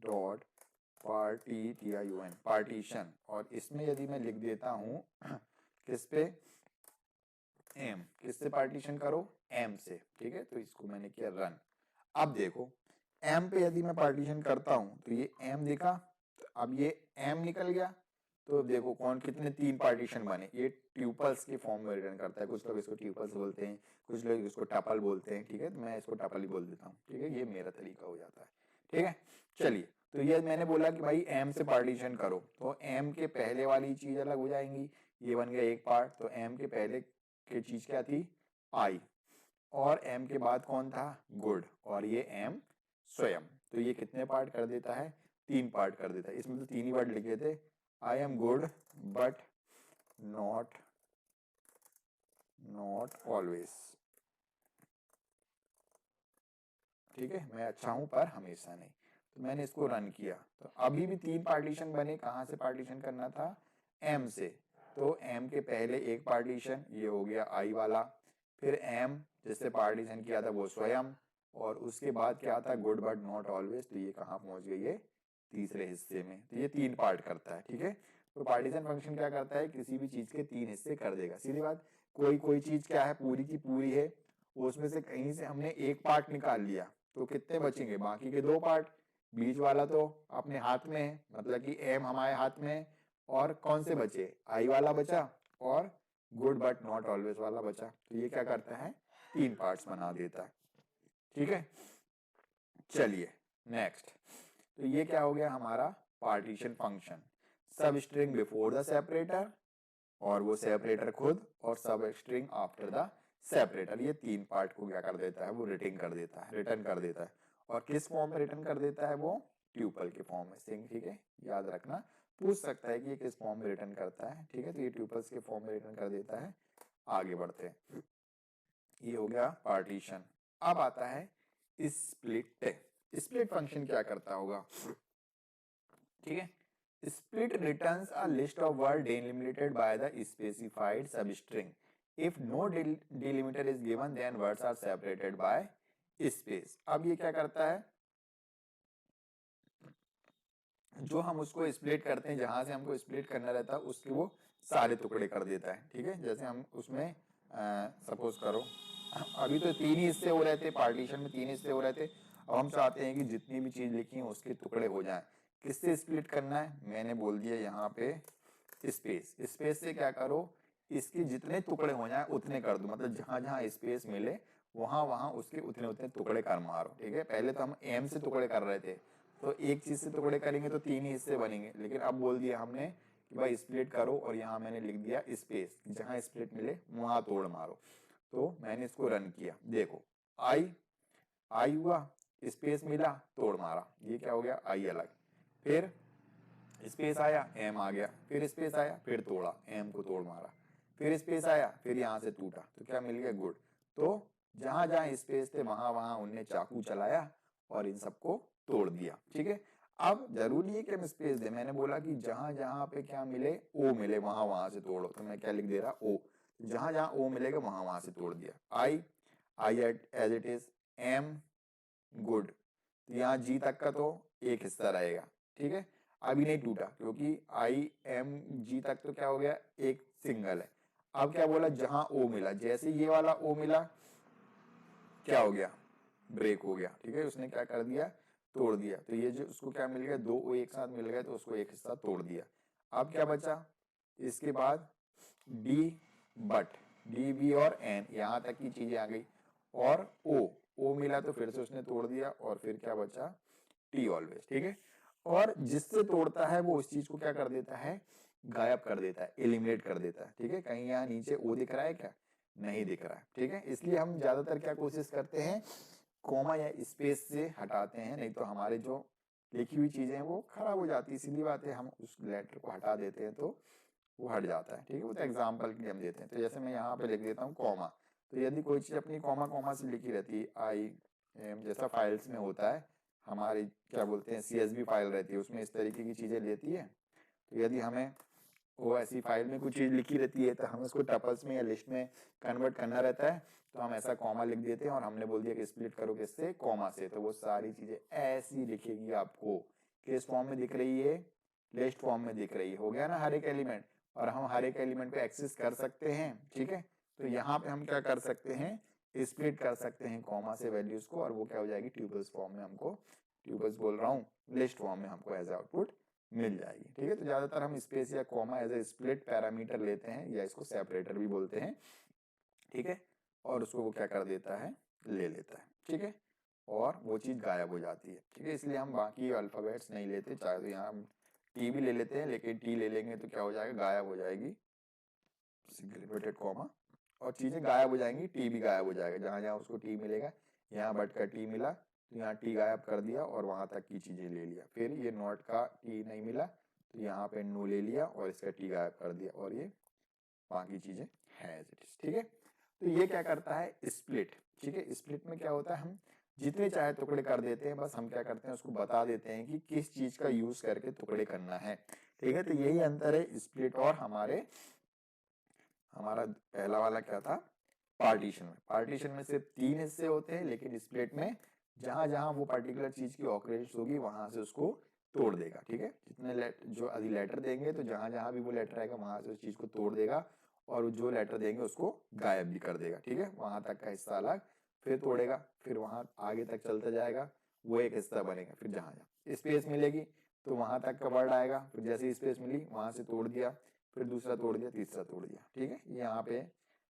डॉट पार्टीशन, और इसमें यदि मैं लिख देता हूं किस पे, एम, किससे पार्टीशन करो, एम से। ठीक है, तो इसको मैंने किया रन। अब देखो एम पे यदि मैं पार्टीशन करता हूं तो ये एम दिखा, तो अब ये एम निकल गया। तो देखो कौन कितने 3 पार्टीशन बने। ये ट्यूपल्स के फॉर्म में रिटर्न करता है। कुछ लोग इसको ट्यूपल्स बोलते हैं, कुछ लोग इसको टपल बोलते हैं। ठीक है, तो मैं इसको टपल ही बोल देता हूँ। ठीक है, ये मेरा तरीका हो जाता है। ठीक है, चलिए तो ये मैंने बोला कि भाई एम से पार्टीशन करो, तो एम के पहले वाली चीज अलग हो जाएंगी। ये बन गया एक पार्ट। तो एम के पहले की चीज क्या थी, आई, और एम के बाद कौन था, गुड, और ये एम स्वयं। तो ये कितने पार्ट कर देता है, 3 पार्ट कर देता है। इसमें तो 3 ही वर्ड लिखे थे, I am good but not always. ठीक है, मैं अच्छा हूं पर हमेशा नहीं। तो मैंने इसको रन किया, तो अभी भी 3 पार्टीशन बने। कहां से पार्टीशन करना था, एम से। तो एम के पहले एक पार्टीशन ये हो गया आई वाला, फिर एम जिससे पार्टीशन किया था वो स्वयं, और उसके बाद क्या था, गुड बट नॉट ऑलवेज। तो ये कहाँ पहुंच गई है, तीसरे हिस्से में। तो ये 3 पार्ट करता है। ठीक है, तो पार्टीशन फंक्शन क्या करता है, किसी भी चीज के 3 हिस्से कर देगा। सीधी बात, कोई चीज क्या है, पूरी की पूरी है, उसमें से कहीं से हमने एक पार्ट निकाल लिया, तो कितने बचेंगे, बाकी के 2 पार्ट। बीच वाला तो अपने हाथ में है, मतलब कि एम हमारे हाथ में है, और कौन से बचे, आई वाला बचा, और गुड बट नॉट ऑलवेज वाला बचा। तो ये क्या करता है, 3 पार्ट्स बना देता है। ठीक है, चलिए नेक्स्ट। तो ये क्या हो गया हमारा पार्टीशन फंक्शन। सब स्ट्रिंग बिफोर द सेपरेटर, और वो सेपरेटर खुद, और सब स्ट्रिंग आफ्टर द सेपरेटर। ये 3 पार्ट को क्या कर देता है, वो रिटर्न कर देता है। और किस फॉर्म में रिटर्न कर देता है, वो ट्यूपल के फॉर्म में। ठीक है, याद रखना, पूछ सकता है कि ये किस फॉर्म में रिटर्न करता है। ठीक है, तो ये ट्यूपल्स के फॉर्म में रिटर्न कर देता है। आगे बढ़ते हैं, ये हो गया पार्टीशन। अब आता है स्प्लिट। स्प्लिट फंक्शन क्या करता होगा, ठीक है, split returns a list of word delimited by the specified substring. If no delimiter is given, then words are separated by space. अब ये क्या करता है, जो हम उसको स्प्लिट करते हैं, जहां से हमको स्प्लिट करना रहता है उसके वो सारे टुकड़े कर देता है। ठीक है, जैसे हम उसमें सपोज करो अभी तो 3 ही हिस्से हो रहे थे, पार्टीशन में 3 हिस्से हो रहे थे। अब हम चाहते हैं कि जितनी भी चीज लिखी है उसके टुकड़े हो जाएं। किससे स्प्लिट करना है, मैंने बोल दिया यहाँ पे स्पेस से क्या करो, इसके जितने टुकड़े हो जाए उतने कर दो। मतलब जहां जहां स्पेस मिले वहां वहां उसके उतने उतने टुकड़े कर मारो। ठीक है, पहले तो हम एम से टुकड़े कर रहे थे, तो एक चीज से टुकड़े करेंगे तो 3 ही हिस्से बनेंगे। लेकिन अब बोल दिया हमने कि भाई स्प्लिट करो, और यहाँ मैंने लिख दिया स्पेस, जहां स्प्लिट मिले वहां तोड़ मारो। तो मैंने इसको रन किया, देखो आई हुआ, स्पेस मिला, तोड़ मारा, ये क्या हो गया, आई अलग। फिर स्पेस आया, एम आ गया, फिर स्पेस आया, फिर तोड़ा, एम को तोड़ मारा, फिर स्पेस आया, फिर यहाँ से टूटा, तो क्या मिल गया, गुड। तो जहां जहां स्पेस थे वहां वहां उनने चाकू चलाया और इन सबको तोड़ दिया। ठीक है, अब जरूरी है कि हम स्पेस दे। मैंने बोला कि जहां जहां पे क्या मिले, ओ मिले, वहां वहां से तोड़ो। तो मैं क्या लिख दे रहा, ओ, जहां जहां ओ मिलेगा वहां वहां से तोड़ दिया। I as it is, am good, तो यहाँ जी तक का तो एक हिस्सा रहेगा। ठीक है, अभी नहीं टूटा क्योंकि आई एम जी तक तो क्या हो गया, एक सिंगल है। अब क्या बोला, जहां ओ मिला, जैसे ये वाला ओ मिला क्या हो गया, ब्रेक हो गया। ठीक है, उसने क्या कर दिया, तोड़ दिया, तो ये जो उसको क्या मिल गया, दो ओ एक साथ मिल गए तो उसको एक हिस्सा तोड़ दिया। अब क्या बचा, इसके बाद डी बट, डी बी और एन, यहाँ तक की चीजें आ गई, और ओ मिला तो फिर से उसने तोड़ दिया, और फिर क्या बचा, टी ऑलवेज। ठीक है, और जिससे तोड़ता है वो उस चीज को क्या कर देता है, गायब कर देता है, एलिमिनेट कर देता है। ठीक है, कहीं यहाँ नीचे ओ दिख रहा है क्या, नहीं दिख रहा है। ठीक है, इसलिए हम ज्यादातर क्या कोशिश करते हैं, कॉमा या स्पेस से हटाते हैं, नहीं तो हमारे जो लिखी हुई चीजें हैं वो खराब हो जाती है। सीधी बात है, हम उस लेटर को हटा देते हैं तो वो हट जाता है। ठीक है, वो तो एग्जाम्पल के लिए हम देते हैं। तो जैसे मैं यहाँ पे लिख देता हूँ कॉमा, तो यदि कोई चीज अपनी कॉमा कॉमा से लिखी रहती है, आई एम, जैसा फाइल्स में होता है, हमारी क्या बोलते हैं CSV फाइल रहती है, उसमें इस तरीके की चीजें लेती है। तो यदि हमें वो ऐसी फाइल में कुछ चीज लिखी रहती है तो हमें उसको टपल्स में या लिस्ट में कन्वर्ट करना रहता है, तो हम ऐसा कॉमा लिख देते हैं, और हमने बोल दिया कि स्प्लिट करो किससे, कॉमा से, तो वो सारी चीजें ऐसी लिखेगी आपको, किस फॉर्म में दिख रही है, लिस्ट फॉर्म में दिख रही है। हो गया ना हर एक एलिमेंट, और हम हर एक एलिमेंट को एक्सेस कर सकते हैं। ठीक है, तो यहाँ पे हम क्या कर सकते हैं, स्प्लिट कर सकते हैं कॉमा से वैल्यूज को, और वो क्या हो जाएगी, ट्यूपल्स फॉर्म में, हमको ट्यूपल्स बोल रहा हूँ, लिस्ट फॉर्म में हमको एज आउटपुट मिल जाएगी। ठीक है, तो ज्यादातर हम स्पेस या comma as a split parameter लेते हैं, या इसको सेपरेटर भी बोलते हैं। ठीक है, और उसको वो क्या कर देता है, ले लेता है। ठीक है, और वो चीज गायब हो जाती है। ठीक है, इसलिए हम बाकी अल्फाबेट्स नहीं लेते, चाहे तो यहाँ हम टी भी ले लेते हैं, लेकिन टी ले लेंगे तो क्या हो जाएगा, गायब हो जाएगी सिंगल इन्वर्टेड कॉमा, और चीजें गायब हो जाएंगी, टी भी गायब हो जाएगा। जहां जहां उसको टी मिलेगा, यहाँ बट का टी मिला तो यहाँ टी गायब कर दिया और वहां तक की चीजें ले लिया। फिर ये नॉट का टी नहीं मिला तो यहाँ पे नो ले लिया और इसका टी गायब कर दिया, और ये बाकी चीजें है एज इट इज। ठीक है, तो ये क्या करता है, स्प्लिट। ठीक है, स्प्लिट में क्या होता है, हम जितने चाहे टुकड़े कर देते हैं, बस हम क्या करते हैं, उसको बता देते हैं कि किस चीज का यूज करके टुकड़े करना है। ठीक है, तो यही अंतर है स्प्लिट और हमारा पहला वाला क्या था, पार्टीशन में। पार्टीशन में सिर्फ 3 हिस्से होते हैं, लेकिन स्प्लिट में जहां जहां वो पर्टिकुलर चीज की ऑकरेंस होगी वहां से उसको तोड़ देगा। ठीक है, जितने जो अधिक लेटर देंगे तो जहां जहां भी वो लेटर आएगा वहां से उस चीज को तोड़ देगा, और जो लेटर देंगे उसको गायब भी कर देगा। ठीक है, वहां तक का हिस्सा अलग, फिर तोड़ेगा, फिर वहां आगे तक चलता जाएगा, वो एक हिस्सा बनेगा। फिर जहां जहां स्पेस मिलेगी तो वहां तक का वर्ड आएगा, फिर जैसे स्पेस मिली वहां से तोड़ दिया, फिर दूसरा तोड़ दिया, तीसरा तोड़ दिया। ठीक है, यहाँ पे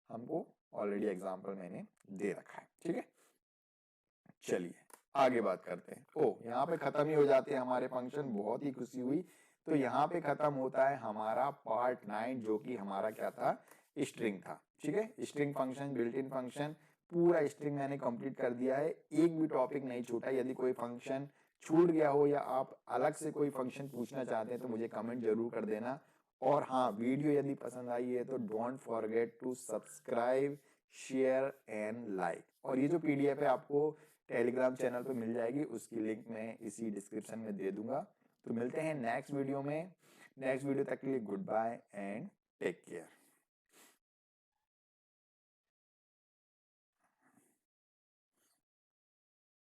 हमको ऑलरेडी एग्जाम्पल मैंने दे रखा है। ठीक है, चलिए आगे बात करते हैं। ओ, यहाँ पे खत्म ही हो जाते हैं हमारे फंक्शन, बहुत ही खुशी हुई। तो यहाँ पे खत्म होता है हमारा पार्ट 9, जो कि हमारा क्या था, स्ट्रिंग था। ठीक है, string function, built in function, पूरा स्ट्रिंग मैंने कंप्लीट कर दिया है, एक भी टॉपिक नहीं छूटा। यदि कोई फंक्शन छूट गया हो या आप अलग से कोई फंक्शन पूछना चाहते हैं तो मुझे कमेंट जरूर कर देना। और हाँ, वीडियो यदि पसंद आई है तो don't forget to subscribe, share and like. और ये जो PDF है आपको टेलीग्राम चैनल पे मिल जाएगी, उसकी लिंक मैं इसी डिस्क्रिप्शन में दे दूंगा। तो मिलते हैं नेक्स्ट वीडियो में। नेक्स्ट वीडियो तक के लिए goodbye and take care.